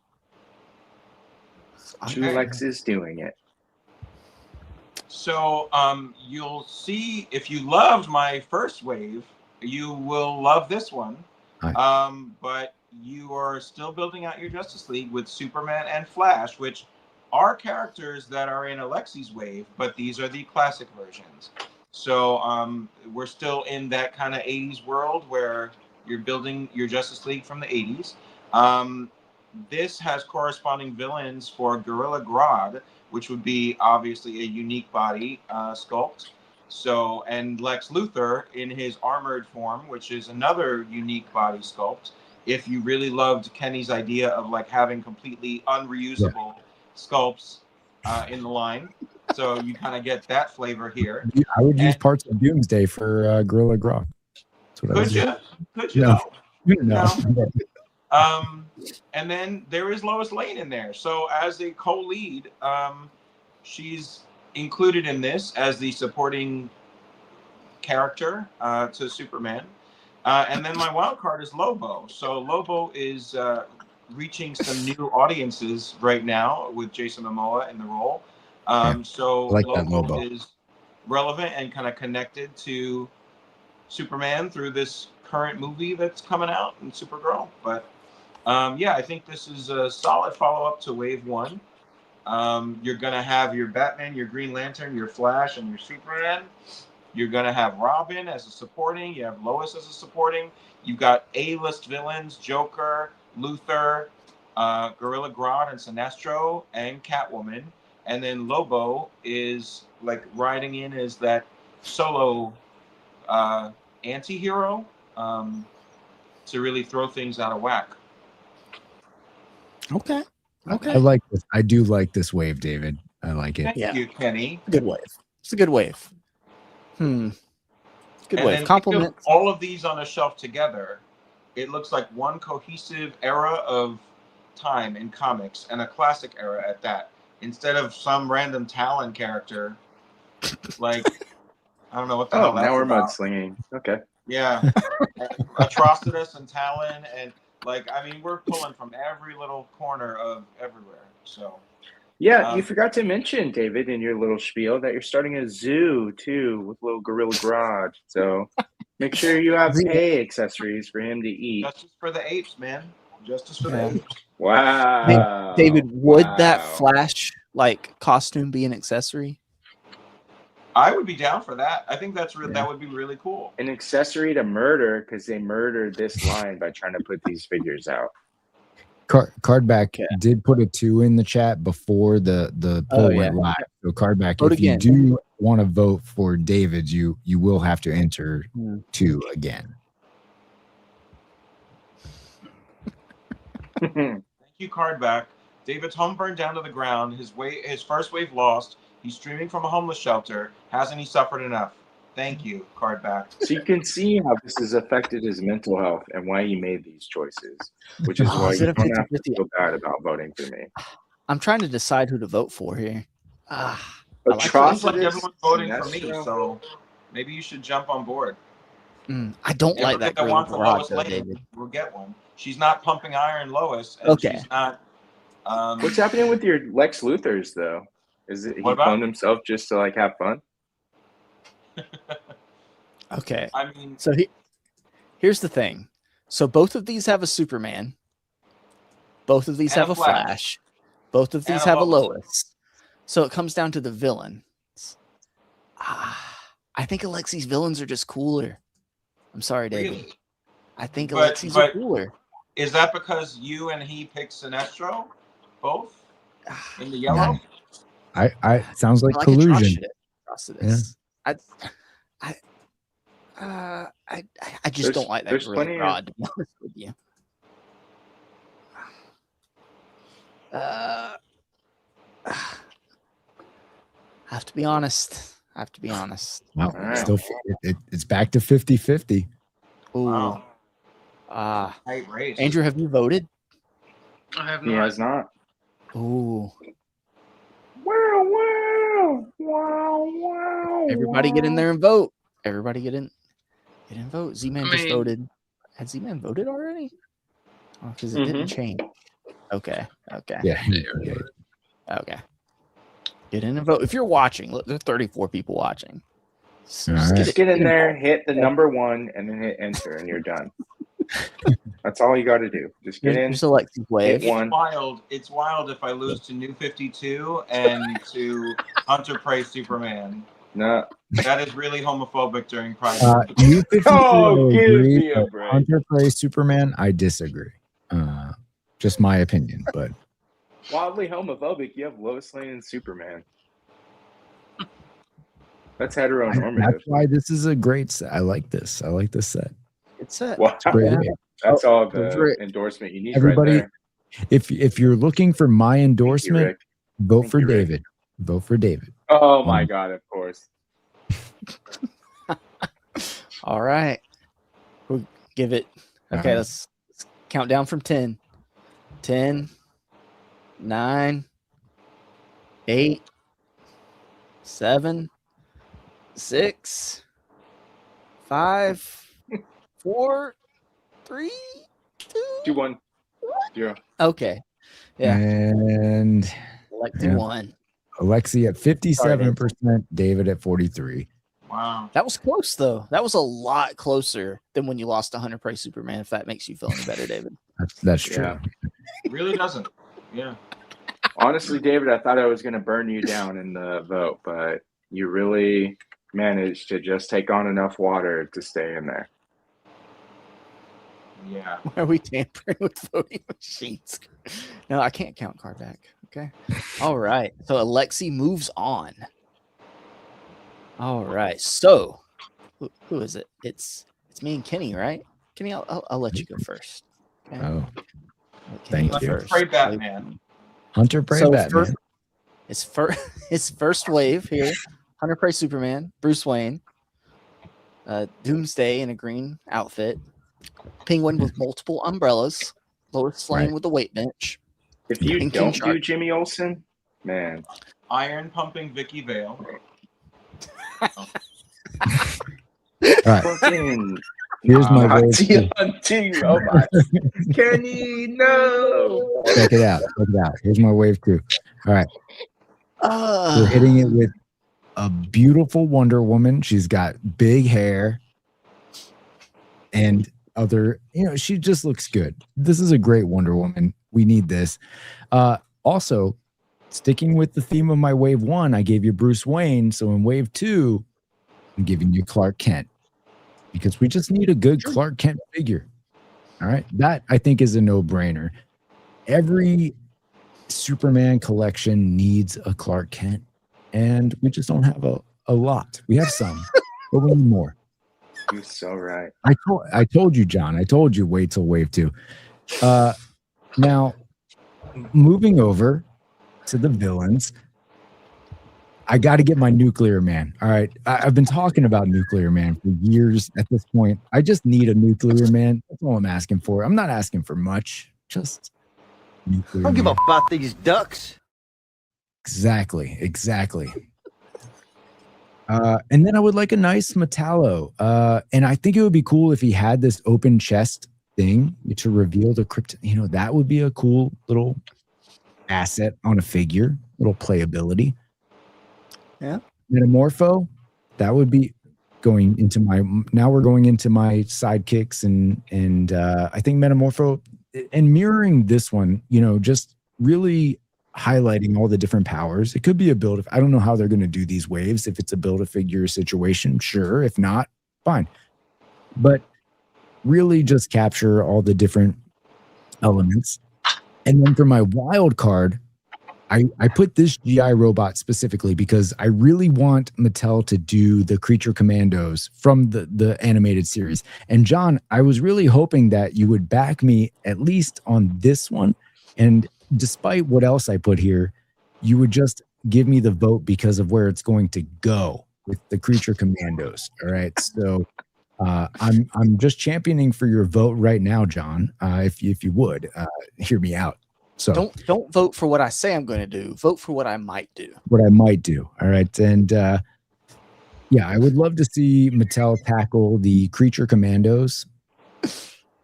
Alex is doing it. So you'll see, if you loved my first wave, you will love this one. But you are still building out your Justice League with Superman and Flash, which are characters that are in Alexi's wave, but these are the classic versions. So we're still in that kind of 80s world where you're building your Justice League from the 80s. This has corresponding villains for Gorilla Grodd, which would be obviously a unique body sculpt. So, and Lex Luthor in his armored form, which is another unique body sculpt. If you really loved Kenny's idea of like having completely unreusable sculpts in the line, so you kind of get that flavor here. I would use parts of Doomsday for Gorilla Grodd. Could you? Could you? No. And then there is Lois Lane in there. So as a co-lead, she's included in this as the supporting character to Superman. And then my wild card is Lobo. So Lobo is reaching some new audiences right now with Jason Momoa in the role. So like Lobo is relevant and kind of connected to Superman through this current movie that's coming out in Supergirl. But I think this is a solid follow-up to Wave 1. You're going to have your Batman, your Green Lantern, your Flash, and your Superman. You're going to have Robin as a supporting. You have Lois as a supporting. You've got A-list villains, Joker, Luthor, Gorilla Grodd and Sinestro, and Catwoman. And then Lobo is like riding in as that solo anti-hero to really throw things out of whack. Okay. I like this. I do like this wave, David. I like it. Thank you, Kenny. Good wave. It's a good wave. Good And wave. then Compliment. all of these on a shelf together, it looks like one cohesive era of time in comics, and a classic era at that. Instead of some random Talon character, like I don't know what the hell that's now we're about. mudslinging. Okay. Yeah, Atrocitus and Talon, and like I mean, we're pulling from every little corner of everywhere. So Yeah, you forgot to mention, David, in your little spiel that you're starting a zoo too with little Gorilla Grodd. So make sure you have hay accessories for him to eat. Justice for the apes, man. Justice for the apes. Wow. David, would that Flash like costume be an accessory? I would be down for that. I think that's that would be really cool. An accessory to murder because they murdered this line by trying to put these figures out. Cardback did put a 2 in the chat before the poll went live. So Cardback, Vote if again. you do want to vote for David, you will have to enter 2 again. Thank you, Cardback. David's home burned down to the ground. His first wave lost. He's streaming from a homeless shelter. Hasn't he suffered enough? Thank you, Cardback. So you can see how this has affected his mental health and why he made these choices, which is why is you it a don't have to 50-50? feel bad about voting for me. I'm trying to decide who to vote for here. Sounds like everyone's voting for me, so maybe you should jump on board. I don't like that Everybody Gorilla wants a Grodd, Lois though, Lane David. will get one. She's not pumping iron Lois, and Okay. she's not. What's happening with your Lex Luthors though? Is it he What about? cloned himself just to like have fun? Okay. I mean, so here's the thing. So both of these have a Superman. Both of these And have a a Flash. Flash. Both of And these a have a Lois. Lois. So it comes down to the villain. I think Alexi's villains are just cooler. I'm sorry, David. Really? I think But- Alexi's are but- cooler. is that because you and he picked Sinestro, both in the yellow? I sounds like I collusion. Atrocitus. I just don't like that there's Gorilla plenty Grodd, of- to be honest with you. I have to be honest. Wow. All right. Still, it's back to 50-50. Ooh. Wow. Ah. Tight race. Andrew, have you voted? I have He not. has not. Ooh. Wow. Everybody get in there and vote. Everybody get in and vote. Z-Man I just mean- voted. Had Z-Man voted already? Oh, because it didn't change. Okay. Yeah. Okay. Get in and vote. If you're watching, look, there's 34 people watching. So All right. Just get in there, hit the number 1, and then hit enter, and you're done. That's all you got to do. Just get in. Here's Alexis wave. Hit one. It's wild if I lose to New 52 and to Hunter Prey Superman. No. That is really homophobic during Pride. You 52, Oh, I give agree, me a but break. Hunter Prey Superman, I disagree. Just my opinion, but Wildly homophobic. You have Lois Lane and Superman. That's heteronormative. that's why this is a great set. I like this. I like this set. It's a Wow. Great. Yeah. That's all Those the are- endorsement you need Everybody, right there. if you're looking for my endorsement, Rick. vote Thank for you, Rick. David. Vote for David. Oh my God, of course. all right. We'll give it. All Okay, right. let's count down from 10. 10, 9, 8, 7, 6, 5, 4, 3, 2. 2, 1, 0. Okay. Yeah. And Alexi yeah. won. Alexi at 57%, David at 43. Wow. That was close, though. That was a lot closer than when you lost to Hunter Prey Superman, if that makes you feel any better, David. That's true. Yeah. It really doesn't. Yeah. Honestly, David, I thought I was going to burn you down in the vote, but you really managed to just take on enough water to stay in there. Yeah. Why are we tampering with voting machines? No, I can't count card back. Okay. All right. So Alexi moves on. All right. So who is it? It's me and Kenny, right? Kenny, I'll let you go first. Okay? Oh, Kenny thank you. first. Pray Batman. Hunter Prey So Batman. His first wave here. Hunter Prey Superman, Bruce Wayne, Doomsday in a green outfit, Penguin with multiple umbrellas, Lois Lane with the weight bench. If you and don't King do Shark. Jimmy Olsen, man. Iron pumping Vicky Vale. All right. Fucking Here's my wave. hunting robots. Kenny, no. Check it out. Check it out. Here's my wave 2. All right. We're hitting it with a beautiful Wonder Woman. She's got big hair and other, she just looks good. This is a great Wonder Woman. We need this. Also, sticking with the theme of my wave 1, I gave you Bruce Wayne. So in wave 2, I'm giving you Clark Kent because we just need a good Clark Kent figure. All right. That I think is a no-brainer. Every Superman collection needs a Clark Kent, and we just don't have a lot. We have some, but we need more. You're so right. I told you, John. I told you wait till wave 2. Now, moving over to the villains, I got to get my Nuclear Man. All right. I've been talking about Nuclear Man for years at this point. I just need a Nuclear Man. That's all I'm asking for. I'm not asking for much. Just Nuclear Don't give Man. a about these ducks. Exactly. And then I would like a nice Metallo. And I think it would be cool if he had this open chest thing to reveal the crypt. That would be a cool little asset on a figure, little playability. Yeah. Metamorpho, that would be going into now we're going into my sidekicks and I think Metamorpho and mirroring this one, just really highlighting all the different powers. It could be a build. I don't know how they're going to do these waves. If it's a build a figure situation, sure. If not, fine. But really just capture all the different elements. And then for my wild card, I put this GI robot specifically because I really want Mattel to do the Creature Commandos from the animated series. And John, I was really hoping that you would back me at least on this one. And despite what else I put here, you would just give me the vote because of where it's going to go with the Creature Commandos. All right. So I'm just championing for your vote right now, John. If you would hear me out. So don't vote for what I say I'm going to do. Vote for what I might do. What I might do. All right. And yeah, I would love to see Mattel tackle the Creature Commandos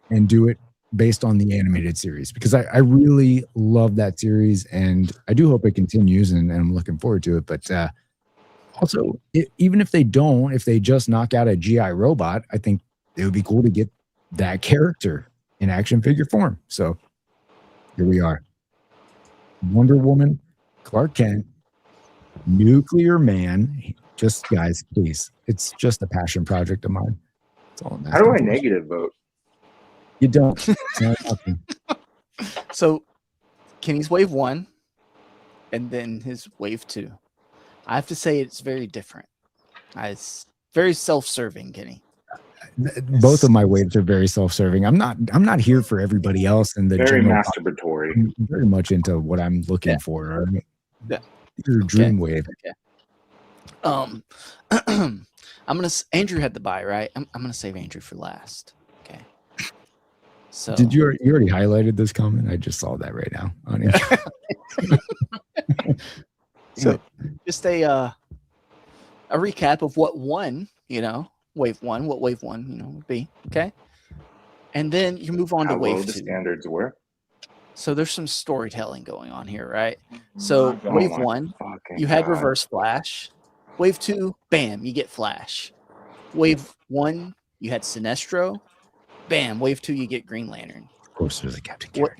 and do it based on the animated series because I really love that series and I do hope it continues and I'm looking forward to it. But also, even if they don't, if they just knock out a GI robot, I think it would be cool to get that character in action figure form. So here we are. Wonder Woman, Clark Kent, Nuclear Man. Just guys, please. It's just a passion project of mine. That's all I'm How do I asking for. negative vote? You don't. It's not nothing. So Kenny's wave 1 and then his wave 2. I have to say it's very different. It's very self-serving, Kenny. Both of my waves are very self-serving. I'm not here for everybody else and the Very general masturbatory. I'm very much into what I'm looking for. All right? Yeah. Your dream wave. Okay. Andrew had the buy, right? I'm gonna save Andrew for last. Okay. So Did you already highlighted this comment? I just saw that right now. So just a recap of what wave 1, what wave 1, would be. Okay. And then you move on to How wave low 2. the standards were. So there's some storytelling going on here, right? So wave 1, you had Reverse Flash. Wave 2, bam, you get Flash. Wave 1, you had Sinestro. Bam, wave 2, you get Green Lantern. Of course, there's a Captain Carrot.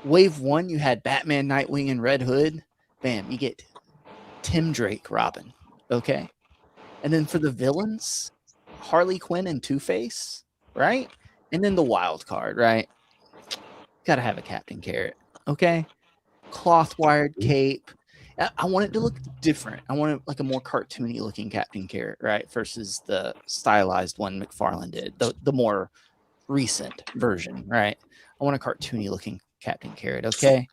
Wave 1, you had Batman, Nightwing, and Red Hood. Bam, you get Tim Drake, Robin. Okay. And then for the villains, Harley Quinn and Two-Face, right? And then the wild card, right? Got to have a Captain Carrot, okay? Cloth wired cape. I want it to look different. I want it like a more cartoony looking Captain Carrot, right? Versus the stylized one McFarlane did, the more recent version, right? I want a cartoony looking Captain Carrot, okay?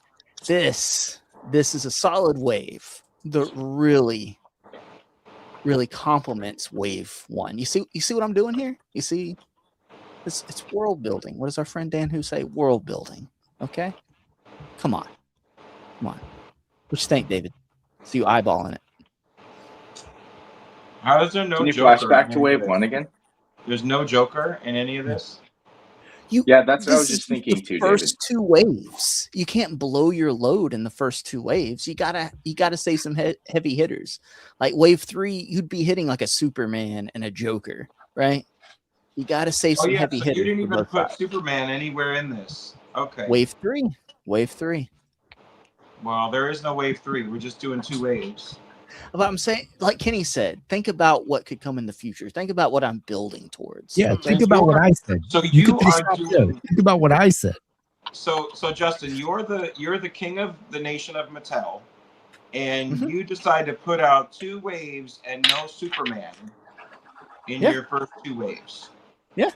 This is a solid wave that really complements wave 1. You see what I'm doing here? You see, it's world building. What does our friend Dan Who say? World building. Okay, come on. What you think, David? See you eyeballing it. How is there no Can you Joker flash back in to any wave of 1 this? again? There's no Joker in any of this? Yeah, that's what I was This just is thinking the too, first David. 2 waves. You can't blow your load in the first 2 waves. You gotta say some heavy hitters. Like wave 3, you'd be hitting like a Superman and a Joker, right? You gotta say Oh some yeah, heavy so hitters. you didn't for even both put sides. Superman anywhere in this. Okay. Wave 3. Well, there is no wave 3. We're just doing 2 waves. But I'm saying, like Kenny said, think about what could come in the future. Think about what I'm building towards. Yeah, okay? think about what I said. So You could you put a are stop doing. there. Think about what I said. So Justin, you're the king of the nation of Mattel, and you decide to put out 2 waves and no Superman in your first 2 waves. Yeah.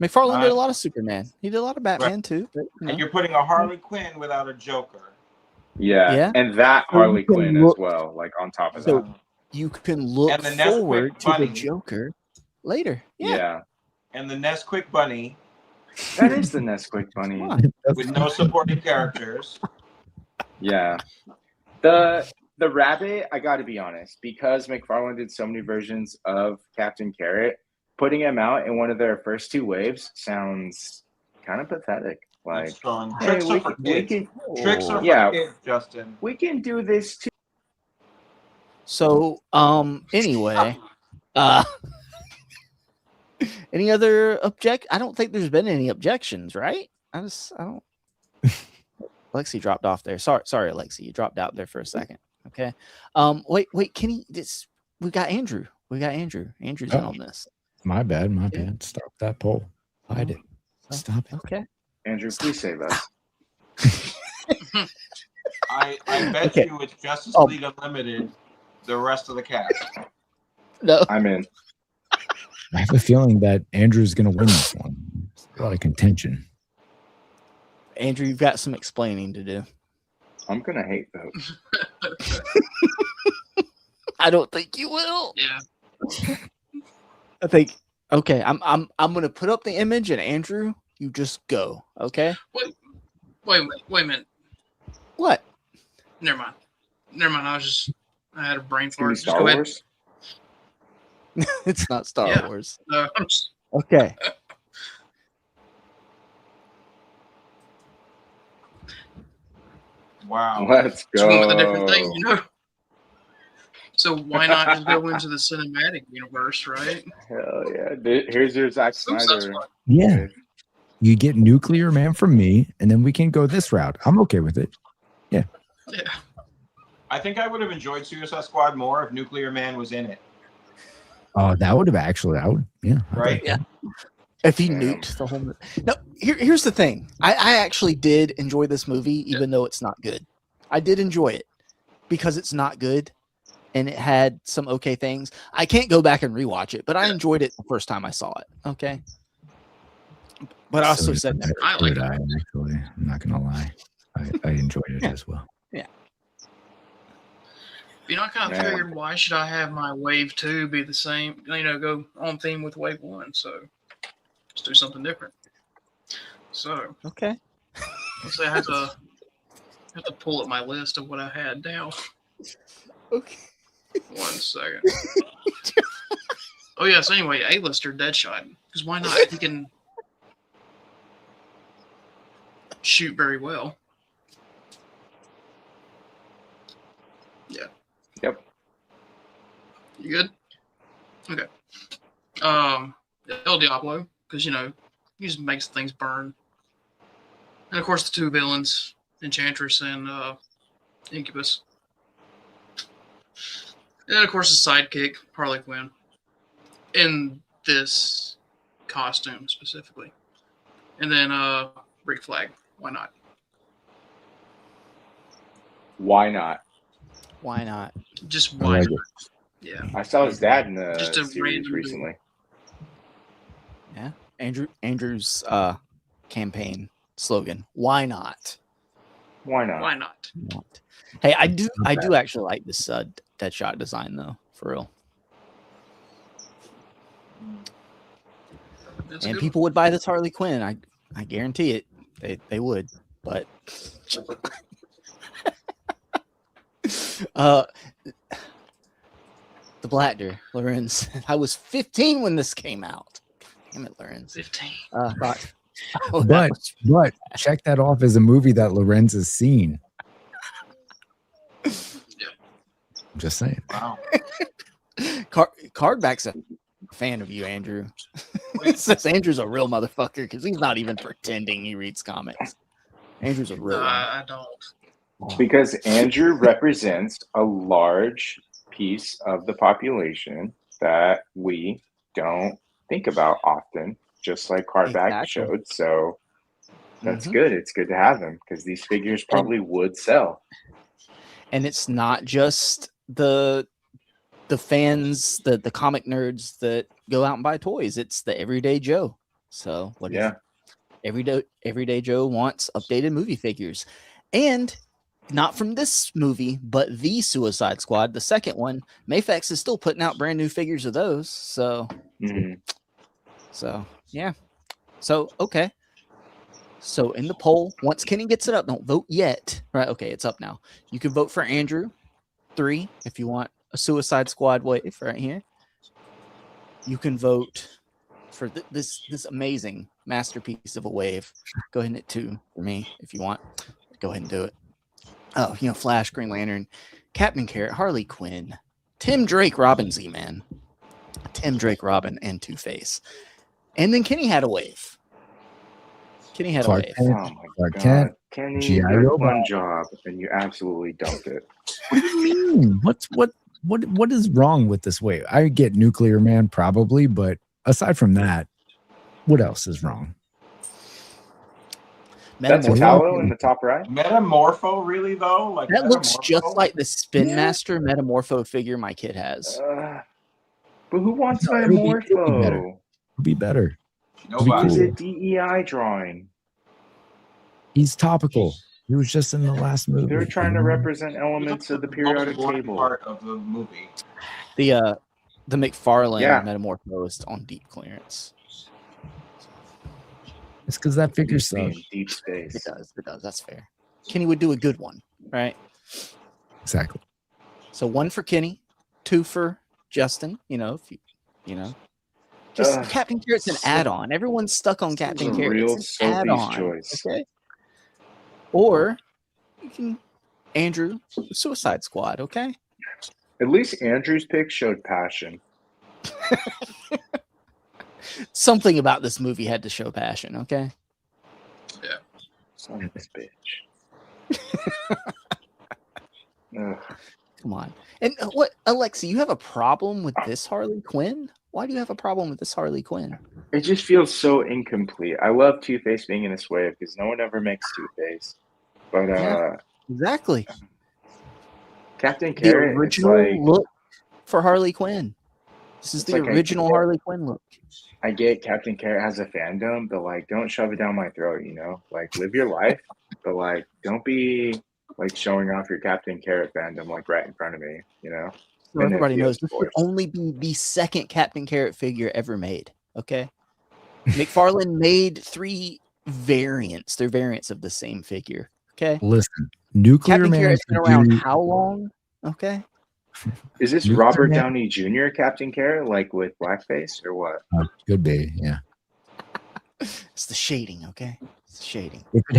McFarlane did a lot of Superman. He did a lot of Batman too. But, And you're putting a Harley Quinn without a Joker. Yeah, and that So you Harley can Quinn look- as well, like on top of So that. you can look And the Nesquik forward to the bunny. Joker later. Yeah. And the Nesquik bunny That is the Nesquik bunny. with no supporting characters. Yeah. The rabbit, I got to be honest, because McFarlane did so many versions of Captain Carrot, putting him out in one of their first 2 waves sounds kind of pathetic. Like, That's strong. hey, Tricks are for kids. Tricks are for kids, Justin. We can do this too. So anyway, any other I don't think there's been any objections, right? I don't Alexi dropped off there. Sorry, Alexi, you dropped out there for a second. Okay. Wait, Kenny, we got Andrew. Andrew's in on this. My bad. Stop that poll. Hide it. Stop it. Okay. Andrew, please save us. I bet Okay. you it's Justice League Unlimited, the rest of the cast. No. I'm in. I have a feeling that Andrew's going to win this one. A lot of contention. Andrew, you've got some explaining to do. I'm going to hate those. I don't think you will. Yeah. I think okay. I'm gonna put up the image, and Andrew, you just go. Okay. Wait a minute. What? Never mind. I had a brain It's gonna be fart. Just Star go ahead. Wars. It's not Star Yeah. Wars. No, Okay. Wow. Let's just went with a different go. thing, you know. So why not just go into the cinematic universe, right? Hell yeah. Here's your Zack Snyder. Yeah. You get Nuclear Man from me, and then we can go this route. I'm okay with it. Yeah. Yeah. I think I would have enjoyed Suicide Squad more if Nuclear Man was in it. Oh, that would have actually, yeah. Right? Yeah. If he nuked the whole movie. No, here's the thing. I actually did enjoy this movie, even though it's not good. I did enjoy it because it's not good and it had some okay things. I can't go back and rewatch it, but I enjoyed it the first time I saw it. Okay. But I also said that. I like it. Actually, I'm not going to lie. I enjoyed it as well. Yeah. You know, I kind of Yeah. figured, why should I have my wave 2 be the same? You know, go on theme with wave 1. So let's do something different. So Okay. let's say I have to pull up my list of what I had down. Okay. 1 second. Oh yes. Anyway, A-lister Deadshot. Because why not? He can shoot very well. Yeah. Yep. You good? Okay. El Diablo, because you know, he just makes things burn. And of course the 2 villains, Enchantress and Incubus. And then of course the sidekick, Harley Quinn. in this costume specifically. And then Rick Flag. Why not? Why not? Why not? Just why like not? it. Yeah. I saw his dad in the Just a series random recently. Yeah. Andrew's campaign slogan. Why not? Why not? Why not? Hey, I do actually like this Deadshot design though, for real. That's And good. people would buy this Harley Quinn. I guarantee it. They would. But the Blatter, Lorenz. I was 15 when this came out. Damn it, Lorenz. 15. But check that off as a movie that Lorenz has seen. I'm just saying. Wow. Cardback's a fan of you, Andrew. Says Andrew's a real motherfucker because he's not even pretending he reads comics. Andrew's a real one. I don't. Because Andrew represents a large piece of the population that we don't think about often, just like Cardback showed. So that's good. It's good to have him because these figures probably would sell. And it's not just the fans, the comic nerds that go out and buy toys. It's the everyday Joe. So everyday Joe wants updated movie figures, and not from this movie, but the Suicide Squad, the second one. Mafex is still putting out brand new figures of those. So, yeah. So okay. So in the poll, once Kenny gets it up, don't vote yet. Right? Okay, it's up now. You can vote for Andrew 3 if you want a Suicide Squad wave right here. You can vote for this amazing masterpiece of a wave. Go ahead and hit 2 for me if you want. Go ahead and do it. Oh, Flash, Green Lantern, Captain Carrot, Harley Quinn, Tim Drake, Robin Z-Man, Tim Drake, Robin, and Two-Face. And then Kenny had a wave. Kenny had Clark a wave. Kent. Oh my Clark God, Kent. Kenny, G.I. you did Robot. one job and you absolutely dumped it. What do you mean? What is wrong with this wave? I get Nuclear Man probably, but aside from that, what else is wrong? That's Metallo in the top right. Metamorpho, really though? Like That looks just like the Spin Master Metamorpho figure my kid has. But who wants No, it'll be better. Metamorpho? It'll be better. Nobody. He's a DEI drawing. He's topical. He was just in the last movie. They're trying to represent elements of the periodic table. Part of the movie. The McFarlane Metamorpho is on deep clearance. It's because that figure sucks. Deep space. It does. That's fair. Kenny would do a good one, right? Exactly. So 1 for Kenny, 2 for Justin. Just Captain Carrot's an add-on. Everyone's stuck on Captain Carrot. Real It's an Sophie's add-on. choice. Okay. Or you can Andrew Suicide Squad. Okay. At least Andrew's pick showed passion. Something about this movie had to show passion. Okay. Yeah. Son of a bitch. Come on. And what, Alexi, you have a problem with this Harley Quinn? Why do you have a problem with this Harley Quinn? It just feels so incomplete. I love Two-Face being in this wave because no one ever makes Two-Face. But exactly. Captain The Carrot, original look for Harley Quinn. This is the like original Harley Quinn look. I get Captain Carrot has a fandom, but don't shove it down my throat, live your life, but don't be showing off your Captain Carrot fandom right in front of me, So everybody knows this would only be the second Captain Carrot figure ever made. Okay. McFarlane made 3 variants. They're variants of the same figure. Okay. Listen, Nuclear Captain Man Carrot's been around how long? Okay. Is this Robert Downey Jr. Captain Carrot, with blackface or what? Could be, yeah. It's the shading, okay? It's the shading. If it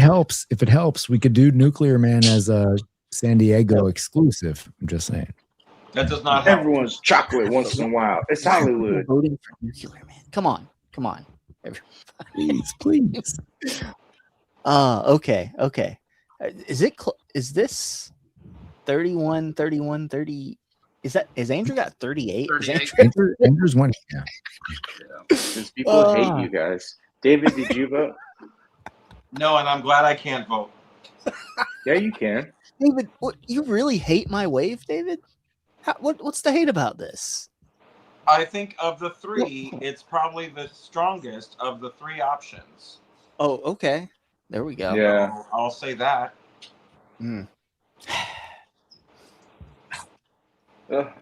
helps, we could do Nuclear Man as a San Diego exclusive. I'm just saying. That does not help. Everyone's chocolate once in a while. It's Hollywood. Voting for Nuclear Man. Come on. Please. Okay. Is this 31, 30? Is Andrew got 38? 38. Andrew's winning. Yeah. Because people hate you guys. David, did you vote? No, and I'm glad I can't vote. Yeah, you can. David, what, you really hate my wave, David? What's the hate about this? I think of the three, it's probably the strongest of the three options. Oh, okay. There we go. Yeah. So I'll say that. I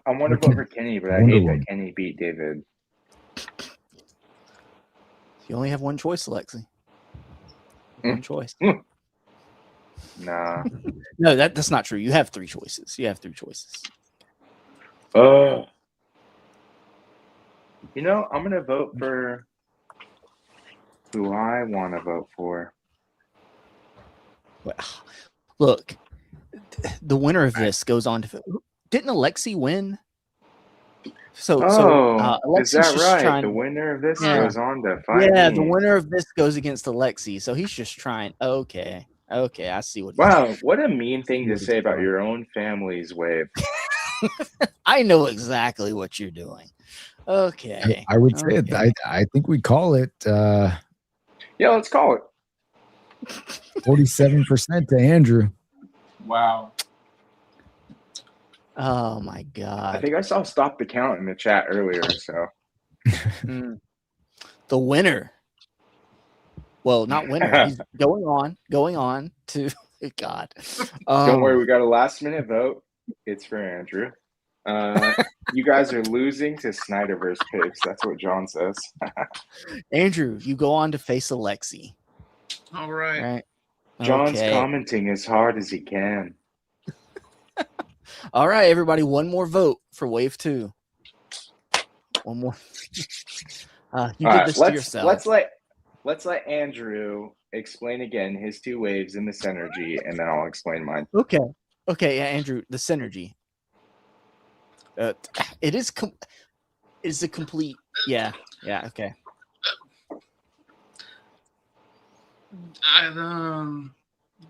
want to vote for Kenny, but I hate that Kenny beat David. You only have one choice, Alexi. One choice. Nah. No, that's not true. You have three choices. You know, I'm gonna vote for who I want to vote for. Well, look, the winner of this goes on to. Didn't Alexi win? Alexi's is that right? The winner of this goes on to fight. Yeah, the winner of this goes against Alexi. So he's just trying. Okay, I see what. Wow, what a mean thing to say about your own family's wave. I know exactly what you're doing. Okay, I would say it. I think we call it. Yeah, let's call it. 47% to Andrew. Wow. Oh my God. I think I saw stop the count in the chat earlier. So the winner. Well, not winner. He's going on to God. Don't worry, we got a last minute vote. It's for Andrew. You guys are losing to Snyderverse picks. That's what John says. Andrew, you go on to face Alexi. All right. John's commenting as hard as he can. All right, everybody. One more vote for Wave 2. One more. You did this to yourself. Let's let Andrew explain again his two waves in the synergy, and then I'll explain mine. Okay. Yeah, Andrew, the synergy. It is a complete. Yeah. Okay.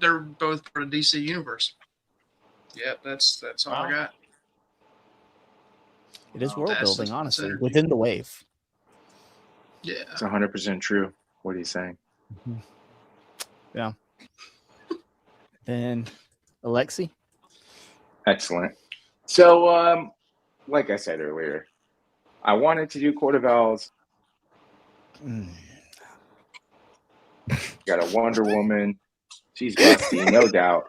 They're both part of DC Universe. Yep, that's all I got. It is world building, honestly, within the wave. Yeah, it's 100% true what he's saying. Yeah. Then Alexi. Excellent. So, like I said earlier, I wanted to do Quartervals. Got a Wonder Woman. She's rusty, no doubt.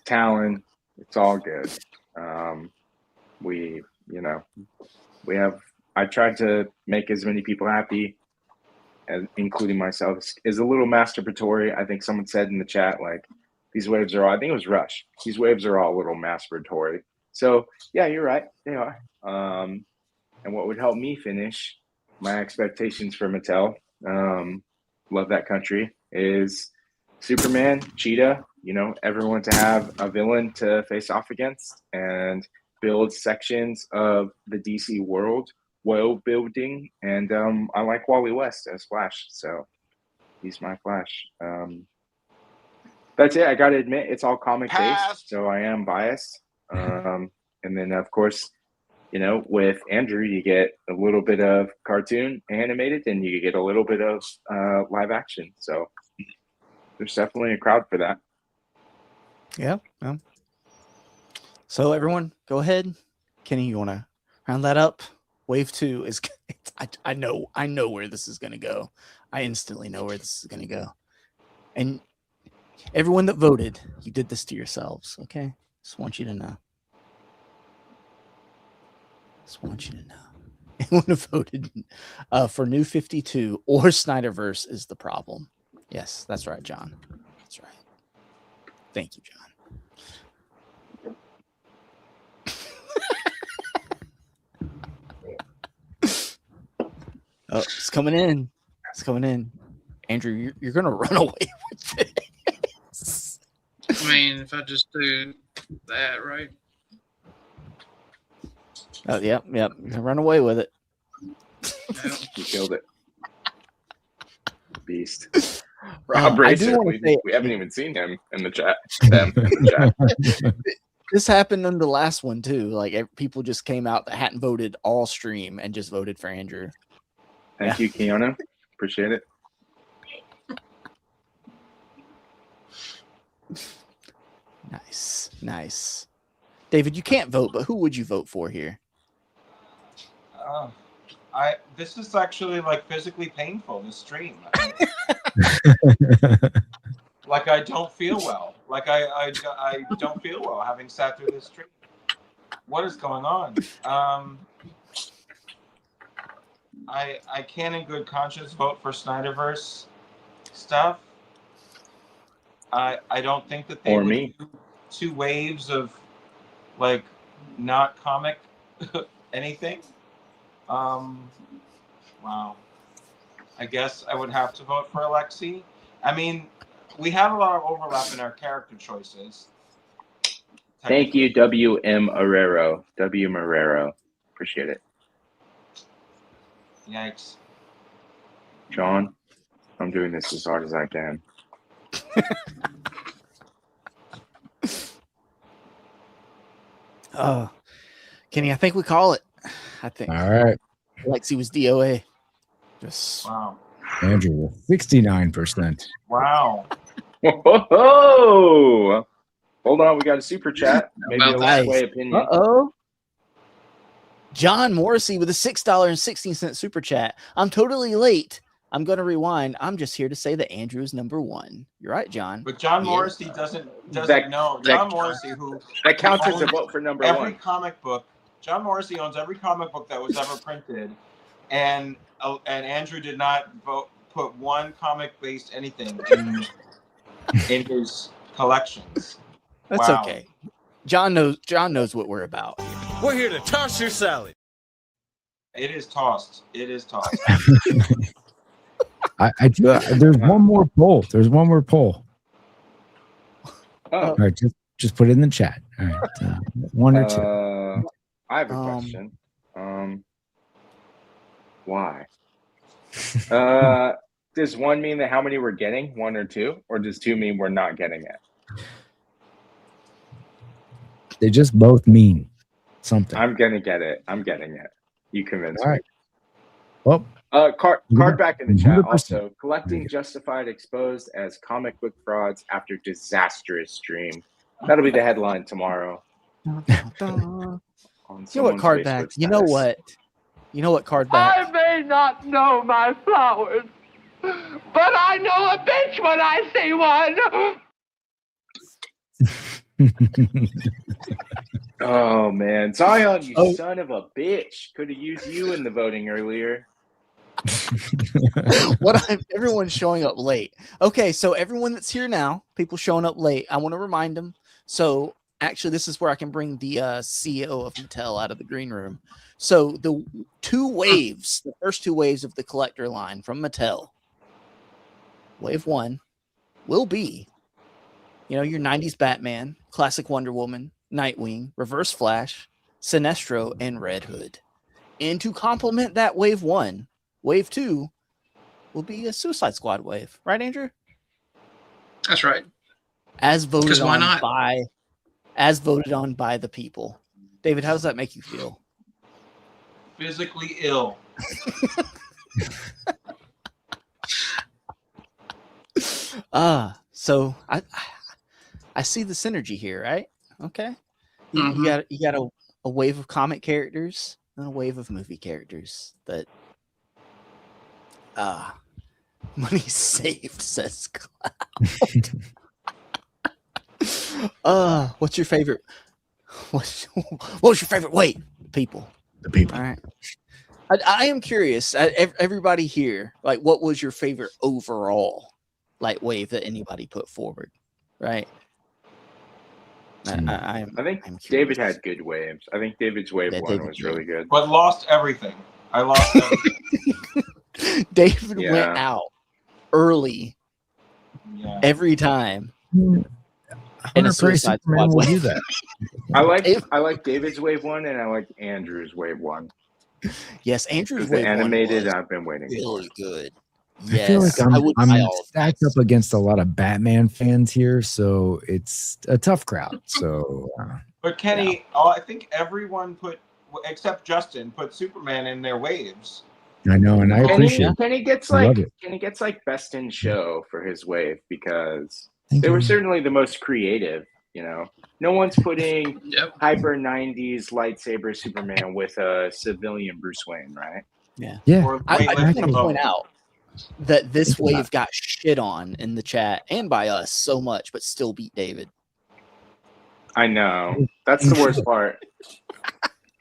Talon, it's all good. I tried to make as many people happy, and including myself. Is a little masturbatory. I think someone said in the chat, like, these waves are all, I think it was Rush. These waves are all a little masturbatory. So yeah, you're right. They are. And what would help me finish my expectations for Mattel, love that country, is Superman, Cheetah, everyone to have a villain to face off against and build sections of the DC world building. And I like Wally West as Flash, so he's my Flash. That's it. I got to admit, it's all comic based, so I am biased. And then, of course, with Andrew, you get a little bit of cartoon animated, and you get a little bit of live action. So there's definitely a crowd for that. Yeah. So everyone, go ahead. Kenny, you want to round that up? Wave 2 is. I know where this is going to go. I instantly know where this is going to go. And everyone that voted, you did this to yourselves. Okay, just want you to know. Anyone who voted for New 52 or Snyderverse is the problem. Yes, that's right, John. That's right. Thank you, John. Oh, it's coming in. Andrew, you're going to run away with this. I mean, if I just do that, right? Oh, yep. You can run away with it. You killed it. Beast. Rob I do Racer, want to say we haven't even seen him in the chat. Them in the chat. this happened on the last one too. Like people just came out that hadn't voted all stream and just voted for Andrew. Thank you, Keanu. Appreciate it. Nice. David, you can't vote, but who would you vote for here? This is actually like physically painful, this stream. Like I don't feel well. Like I don't feel well having sat through this stream. What is going on? I can't in good conscience vote for Snyderverse stuff. I don't think that they would do 2 waves of like not comic anything. Wow. I guess I would have to vote for Alexi. I mean, we have a lot of overlap in our character choices. Thank you, W.M. Marrero. W. Marrero. Appreciate it. Yikes. John, I'm doing this as hard as I can. Kenny, I think we call it. I think. All right. Alexi was DOA. Just wow. Andrew with 69%. Wow. Whoa! Hold on, we got a super chat. Maybe a last way opinion. Uh-oh. John Morrissey with a $6.16 super chat. I'm totally late. I'm going to rewind. I'm just here to say that Andrew is number 1. You're right, John. But John Morrissey doesn't know. John Morrissey, who that counts as a vote for number 1. Every comic book. John Morrissey owns every comic book that was ever printed, and Andrew did not put one comic-based anything in his collections. That's okay. John knows what we're about. We're here to toss your salad. It is tossed. I do. There's one more poll. All right, just put it in the chat. All right, 1 or 2. I have a question. Why? Does 1 mean that how many we're getting, 1 or 2, or does 2 mean we're not getting it? They just both mean something. I'm gonna get it. I'm getting it. You convinced me. Right. Well, card back in the chat. 100%. Also, collecting Justified exposed as comic book frauds after disastrous stream. That'll be the headline tomorrow. You know what, Cardback? You know what, Cardback? I may not know my flowers, but I know a bitch when I see one. Oh man, Zion, you son of a bitch! Could have used you in the voting earlier. Everyone's showing up late. Okay, so everyone that's here now, people showing up late, I want to remind them. So actually, this is where I can bring the CEO of Mattel out of the green room. So the 2 waves, the first 2 waves of the collector line from Mattel. Wave 1 will be, your 90s Batman, classic Wonder Woman, Nightwing, Reverse Flash, Sinestro, and Red Hood. And to complement that wave 1, wave 2 will be a Suicide Squad wave. Right, Andrew? That's right. As voted why on not? by the people. David, how does that make you feel? Physically ill. So I see the synergy here, right? Okay. You got a wave of comic characters and a wave of movie characters that money saved, says Cloud. What's your favorite? What was your favorite? Wait, people. The people. All right. I am curious. Everybody here, like, what was your favorite overall, like, wave that anybody put forward? Right. I think David had good waves. I think David's wave 1 was really good. But lost everything. I lost everything. David went out early every time. And a Suicide Squad will do that. I like David's wave 1 and I like Andrew's wave 1. Yes, Andrew's the wave 1 animated. was I've been waiting. Really good. I feel like Yes, I would buy I'm all of stacked up against a lot of Batman fans here, so it's a tough crowd. So, But Kenny, I think everyone except Justin, put Superman in their waves. I know, and I appreciate it. Kenny gets I like love it. Kenny gets like best in show for his wave because Thank they were you. certainly the most creative. You know, no one's putting Yep. hyper 90s lightsaber Superman with a civilian Bruce Wayne, right? Yeah. Yeah. Or I just weightlifting want to point Logan. out that this Think about wave got shit on in the chat and by us so much, but still beat David. I know. That's the worst part.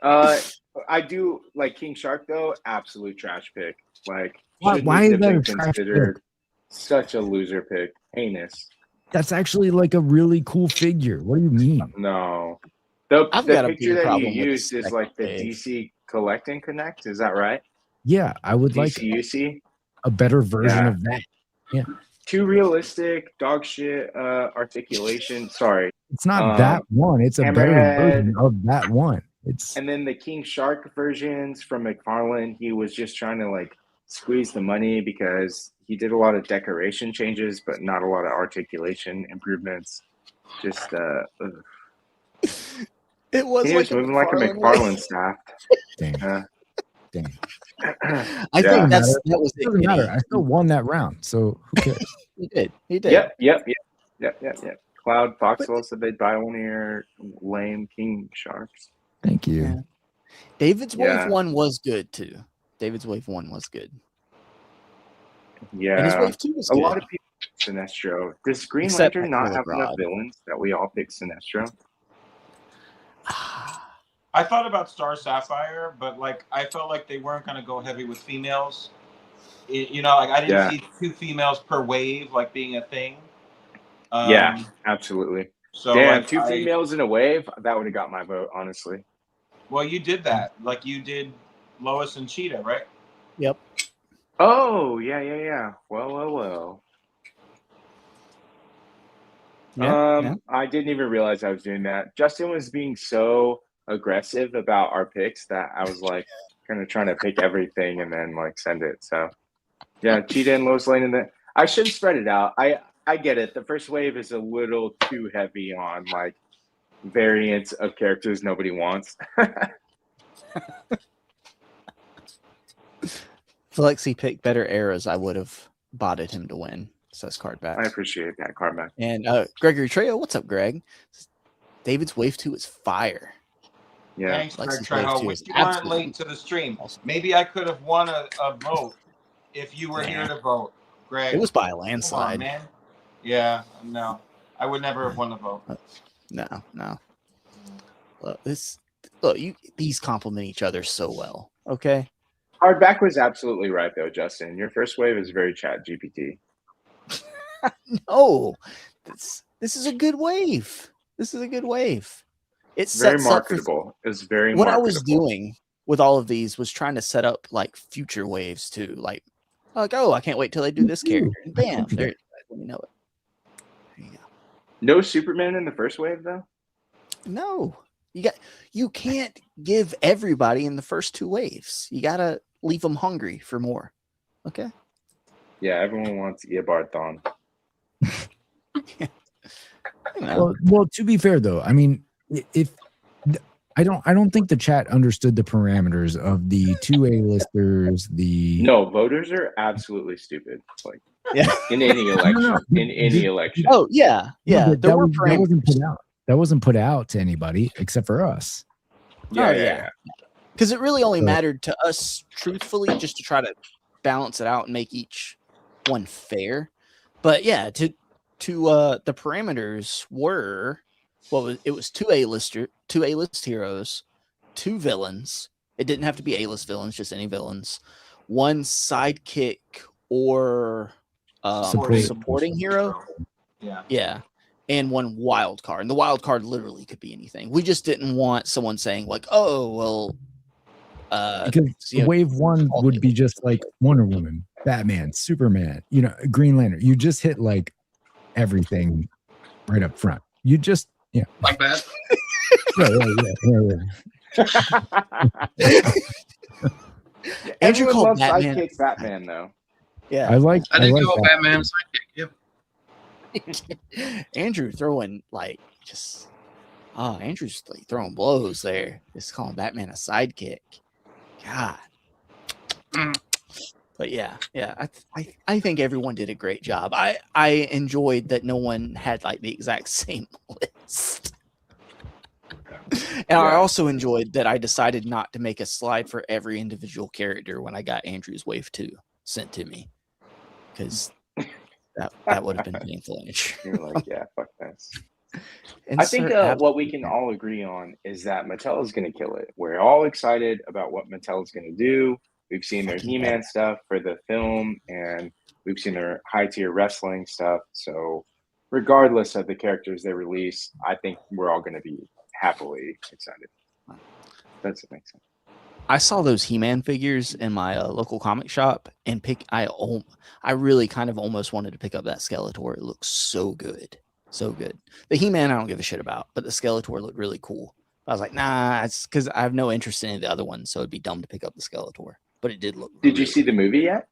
I do like King Shark though. Absolute trash pick. Like, Why is shouldn't that have a been trash considered such a loser pick. Heinous. That's actually like a really cool figure. What do you mean? No. The I've got a picture big that you problem with used is like the wave. DC Collect and Connect. Is that right? Yeah, I would like DCUC? a better version Yeah. of that. Yeah. Too realistic, dog shit articulation. Sorry. It's not that one. It's a better version of that one. It's And then the King Shark versions from McFarlane, he was just trying to like squeeze the money because he did a lot of decoration changes, but not a lot of articulation improvements. Just It was he like was moving like a McFarlane staff. Dang. Dang. I think that was it. doesn't matter. Kenny. I still won that round, so who cares? He did. He did. Yep. Cloud Foxwell said they'd buy one of your lame King Sharks. Thank you. Yeah. David's wave Yeah. 1 was good too. David's wave 1 was good. Yeah. And his wave 2 was a good. lot of people pick Sinestro. Does Green Except Lantern not Killer have enough Rod. villains that we all pick Sinestro? I thought about Star Sapphire, but like I felt like they weren't going to go heavy with females. You know, like I didn't see 2 females per wave like being a thing. Yeah, absolutely. So damn, like, 2 females in a wave, that would have got my vote, honestly. Well, you did that. Like you did Lois and Cheetah, right? Yep. Oh, yeah. Well. Yeah, I didn't even realize I was doing that. Justin was being so aggressive about our picks that I was like kind of trying to pick everything and then like send it. So yeah, Cheetah and Lois Lane in the I should spread it out. I get it. The first wave is a little too heavy on like variants of characters nobody wants. Flexi picked better eras. I would have botted him to win. Says Cardback. I appreciate that, Cardback. And Gregory Trejo, what's up, Greg? David's wave 2 is fire. Yeah. Thanks, Greg Lexi's wave Trejo. 2 We is weren't absolutely late to the stream. Maybe I could have won a vote if you were here to vote, Greg. It was by a Come on, landslide. man. Yeah, no. I would never have won the vote. No. Look, these complement each other so well. Okay. Hardback was absolutely right though, Justin. Your first wave is very chat GPT. No, this is a good wave. This is a good wave. It Very sets up for marketable. It's very what I marketable. was doing with all of these was trying to set up like future waves too. Like, oh, I can't wait till they do this character. And bam, there you know it. There you go. No Superman in the first wave though? No. You can't give everybody in the first 2 waves. You gotta leave them hungry for more. Okay. Yeah, everyone wants Eobard Thawne. Well, to be fair though, I mean, if I don't think the chat understood the parameters of the 2 A-listers. No, voters are absolutely stupid. Like, yeah, in any election, in any election. Oh yeah. No, There were that wasn't parameters. put out. That wasn't put out to anybody except for us. Yeah. Because it really only mattered to us, truthfully, just to try to balance it out and make each one fair. But yeah, to the parameters were it was 2 A-list heroes, 2 villains. It didn't have to be A-list villains, just any villains. 1 sidekick or supporting hero. Yeah. And 1 wild card. And the wild card literally could be anything. We just didn't want someone saying like, oh, well, because wave 1 would be just like Wonder Woman, Batman, Superman, Green Lantern. You just hit like everything right up front. You just like that. Andrew Everyone called loves Batman. sidekick Batman though. Yeah, I like go that. Batman sidekick. Yep. Andrew throwing like just Andrew's like throwing blows there. Just calling Batman a sidekick. God. But yeah, I think everyone did a great job. I enjoyed that no one had like the exact same list. And I also enjoyed that I decided not to make a slide for every individual character when I got Andrew's Wave 2 sent to me. Because that would have been painful. You're like, yeah, fuck this. I think what we can all agree on is that Mattel is going to kill it. We're all excited about what Mattel is going to do. We've seen their He-Man stuff for the film, and we've seen their high-tier wrestling stuff. So regardless of the characters they release, I think we're all going to be happily excited. Does it make sense? I saw those He-Man figures in my local comic shop, and I really kind of almost wanted to pick up that Skeletor. It looks so good. So good. The He-Man I don't give a shit about, but the Skeletor looked really cool. I was like, nah, it's because I have no interest in any of the other ones, so it'd be dumb to pick up the Skeletor. But it did look. Did you see the movie yet?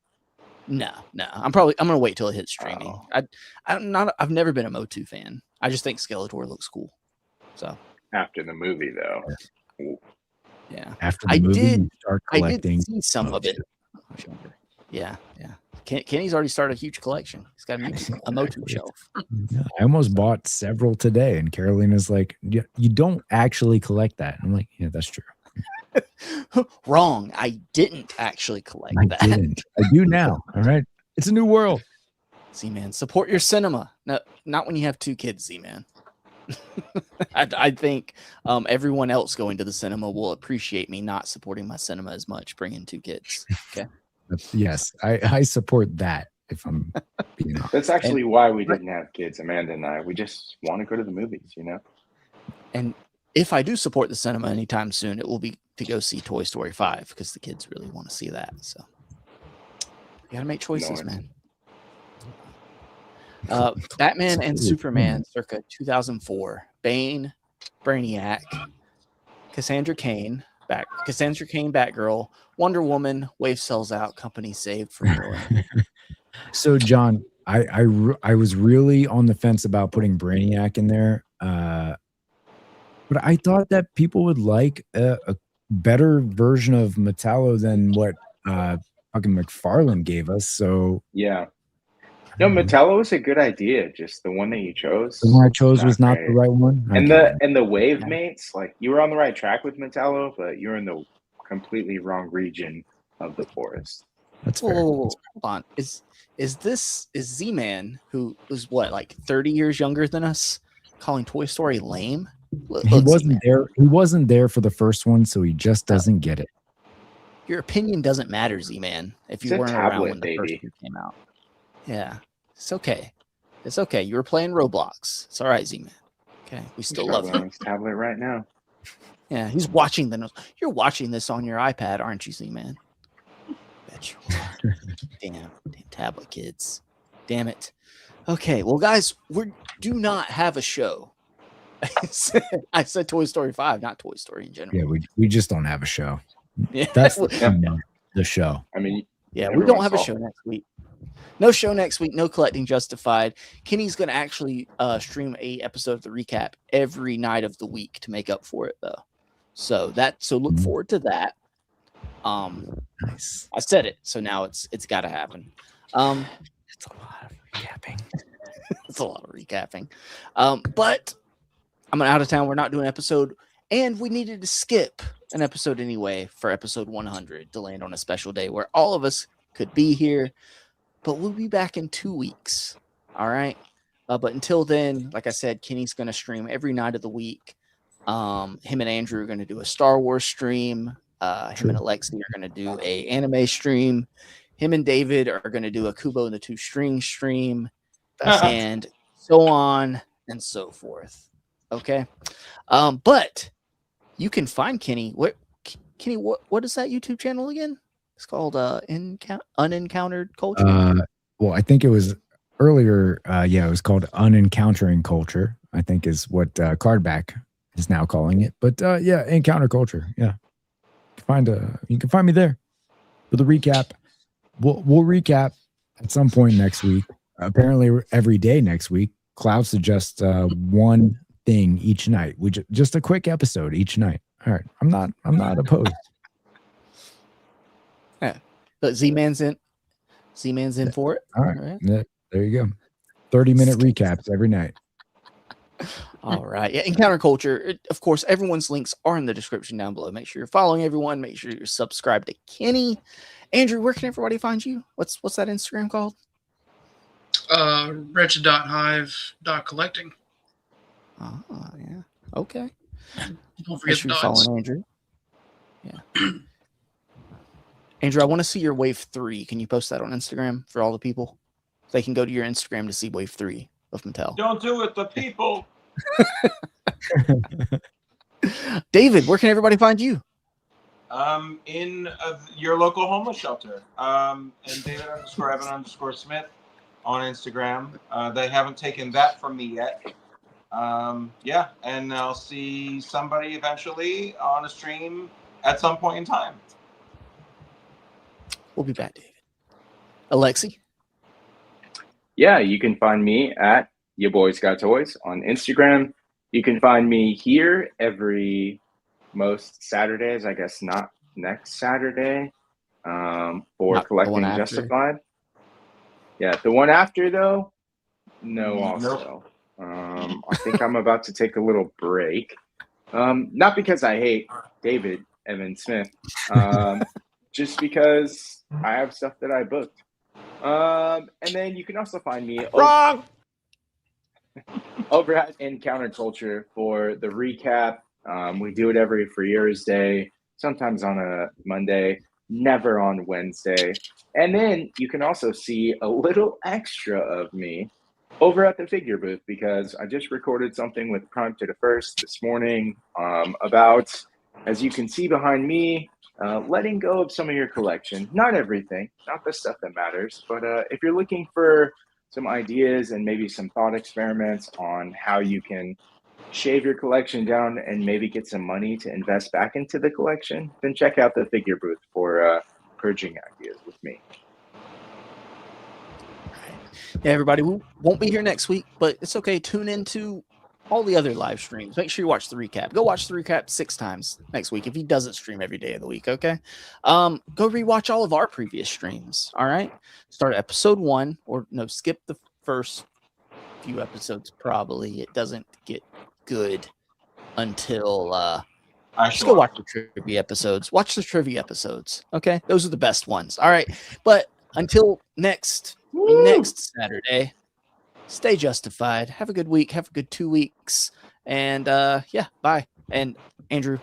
No. I'm gonna wait till it hits streaming. I've never been a Motu fan. I just think Skeletor looks cool. So after the movie, though. Yeah. After the movie, you start collecting. I did see some of it. Yeah. Kenny's already started a huge collection. He's got a Motu shelf. Yeah, I almost bought several today, and Carolina's like, "You don't actually collect that." I'm like, "Yeah, that's true." Wrong. I didn't actually collect that. Didn't. I do now. All right. It's a new world. Z-Man, support your cinema. No, not when you have 2 kids, Z-Man. I think everyone else going to the cinema will appreciate me not supporting my cinema as much, bringing 2 kids. Okay. Yes, I support that. If I'm being honest. That's actually why we didn't have kids, Amanda and I. We just want to go to the movies, you know? And if I do support the cinema anytime soon, it will be to go see Toy Story 5 because the kids really want to see that. So you got to make choices, man. Batman and Superman circa 2004. Bane, Brainiac, Cassandra Cain, Batgirl, Wonder Woman, Wave sells out, company saved from ruin. So, John, I was really on the fence about putting Brainiac in there, but I thought that people would like a better version of Metallo than what fucking McFarlane gave us. So yeah. No, Metallo was a good idea. Just the one that you chose. The one I chose was not the right one. And the Wave mates, like you were on the right track with Metallo, but you're in the completely wrong region of the forest. That's fair. Hold on. Is Z-Man, who was what, like 30 years younger than us, calling Toy Story lame? He wasn't there. He wasn't there for the first one, so he just doesn't get it. Your opinion doesn't matter, Z-Man. If you weren't around when the first one came out. Yeah, it's okay. It's okay. You were playing Roblox. It's all right, Z-Man. Okay, we still love you. His tablet right now. Yeah, he's watching You're watching this on your iPad, aren't you, Z-Man? Bet you are. Damn tablet kids. Damn it. Okay, well, guys, we do not have a show. I said Toy Story 5, not Toy Story in general. Yeah, we just don't have a show. Yeah, that's the show. I mean, yeah, we don't have a show next week. No show next week. No Collecting Justified. Kenny's going to actually stream a episode of the recap every night of the week to make up for it, though. So look forward to that. Nice. I said it, so now it's got to happen. It's a lot of recapping. It's a lot of recapping. But I'm out of town. We're not doing an episode, and we needed to skip an episode anyway for episode 100 to land on a special day where all of us could be here. But we'll be back in 2 weeks. All right. But until then, like I said, Kenny's going to stream every night of the week. Him and Andrew are going to do a Star Wars stream. Him and Alexi are going to do a anime stream. Him and David are going to do a Kubo and the Two Strings stream. And so on and so forth. Okay. But you can find Kenny. What is that YouTube channel again? It's called Unencountered Culture. Well, I think it was earlier. It was called Unencountering Culture, I think is what Cardback is now calling it. But Encounter Culture. Yeah. You can find me there for the recap. We'll recap at some point next week, apparently every day next week, Cloud suggests one thing each night. Just a quick episode each night. All right, I'm not opposed. Yeah, but Z-Man's in for it. All right. There you go. 30-minute recaps every night. All right. Yeah, and Counterculture, of course, everyone's links are in the description down below. Make sure you're following everyone. Make sure you're subscribed to Kenny. Andrew, where can everybody find you? What's that Instagram called? Wretched.hive.collecting. Oh, yeah. Okay. Don't forget the dots. Following Andrew. Yeah. Andrew, I want to see your wave 3. Can you post that on Instagram for all the people? They can go to your Instagram to see wave 3 of Mattel. Don't do it, the people. David, where can everybody find you? In your local homeless shelter. And David_Evan_Smith on Instagram. They haven't taken that from me yet. Yeah, and I'll see somebody eventually on a stream at some point in time. We'll be back, David. Alexi? Yeah, you can find me at Ya Boys Got Toys on Instagram. You can find me here every most Saturdays, I guess not next Saturday, for not Collecting Justified. Yeah, the one after though, no also. Nope. I think I'm about to take a little break. Not because I hate David Evan Smith, just because I have stuff that I booked. And then you can also find me over at Encounter Culture for the recap. We do it every Free Year's Day, sometimes on a Monday, never on Wednesday. And then you can also see a little extra of me over at the figure booth, because I just recorded something with Prime to the First this morning about, as you can see behind me, letting go of some of your collection. Not everything, not the stuff that matters, but if you're looking for some ideas and maybe some thought experiments on how you can shave your collection down and maybe get some money to invest back into the collection, then check out the figure booth for purging ideas with me. Yeah, everybody, we won't be here next week, but it's okay. Tune into all the other live streams. Make sure you watch the recap. Go watch the recap 6 times next week if he doesn't stream every day of the week, okay? Go rewatch all of our previous streams, all right? Start at episode 1, or no, skip the first few episodes probably. It doesn't get good until just go watch the trivia episodes. Watch the trivia episodes, okay? Those are the best ones, all right? But until next Saturday, stay justified. Have a good week. Have a good 2 weeks. And yeah, bye. And Andrew,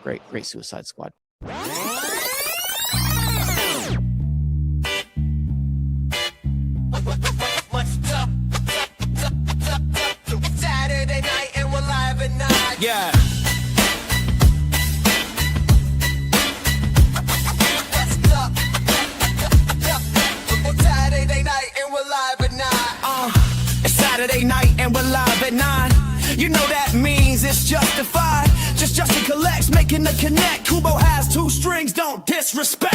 great Suicide Squad. Saturday night and we're live at 9. Yeah. Saturday night and we're live at 9. It's Saturday night and we're live at 9. You know that means it's justified. Justin collects, making the connect. Kubo has 2 strings, don't disrespect.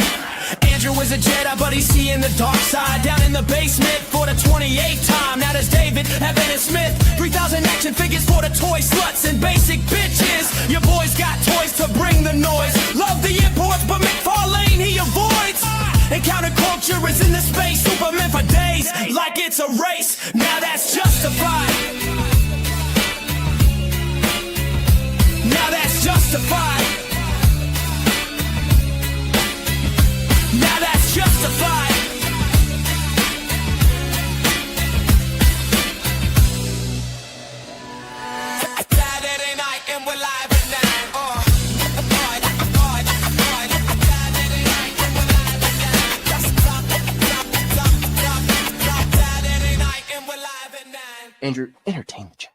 Andrew is a Jedi, but he's seeing the dark side. Down in the basement for the 28th time. Now there's David, Evan, and Smith. 3,000 action figures for the toy sluts and basic bitches. Your boys got toys to bring the noise. Love the imports, but McFarlane he avoids. Encounter culture is in the space. Superman for days, like it's a race. Now that's justified. Now that's justified. Now that's justified. Saturday night and we're live at 9. Saturday night and we're live at 9. Saturday night and we're live at 9. Andrew, entertain the chat.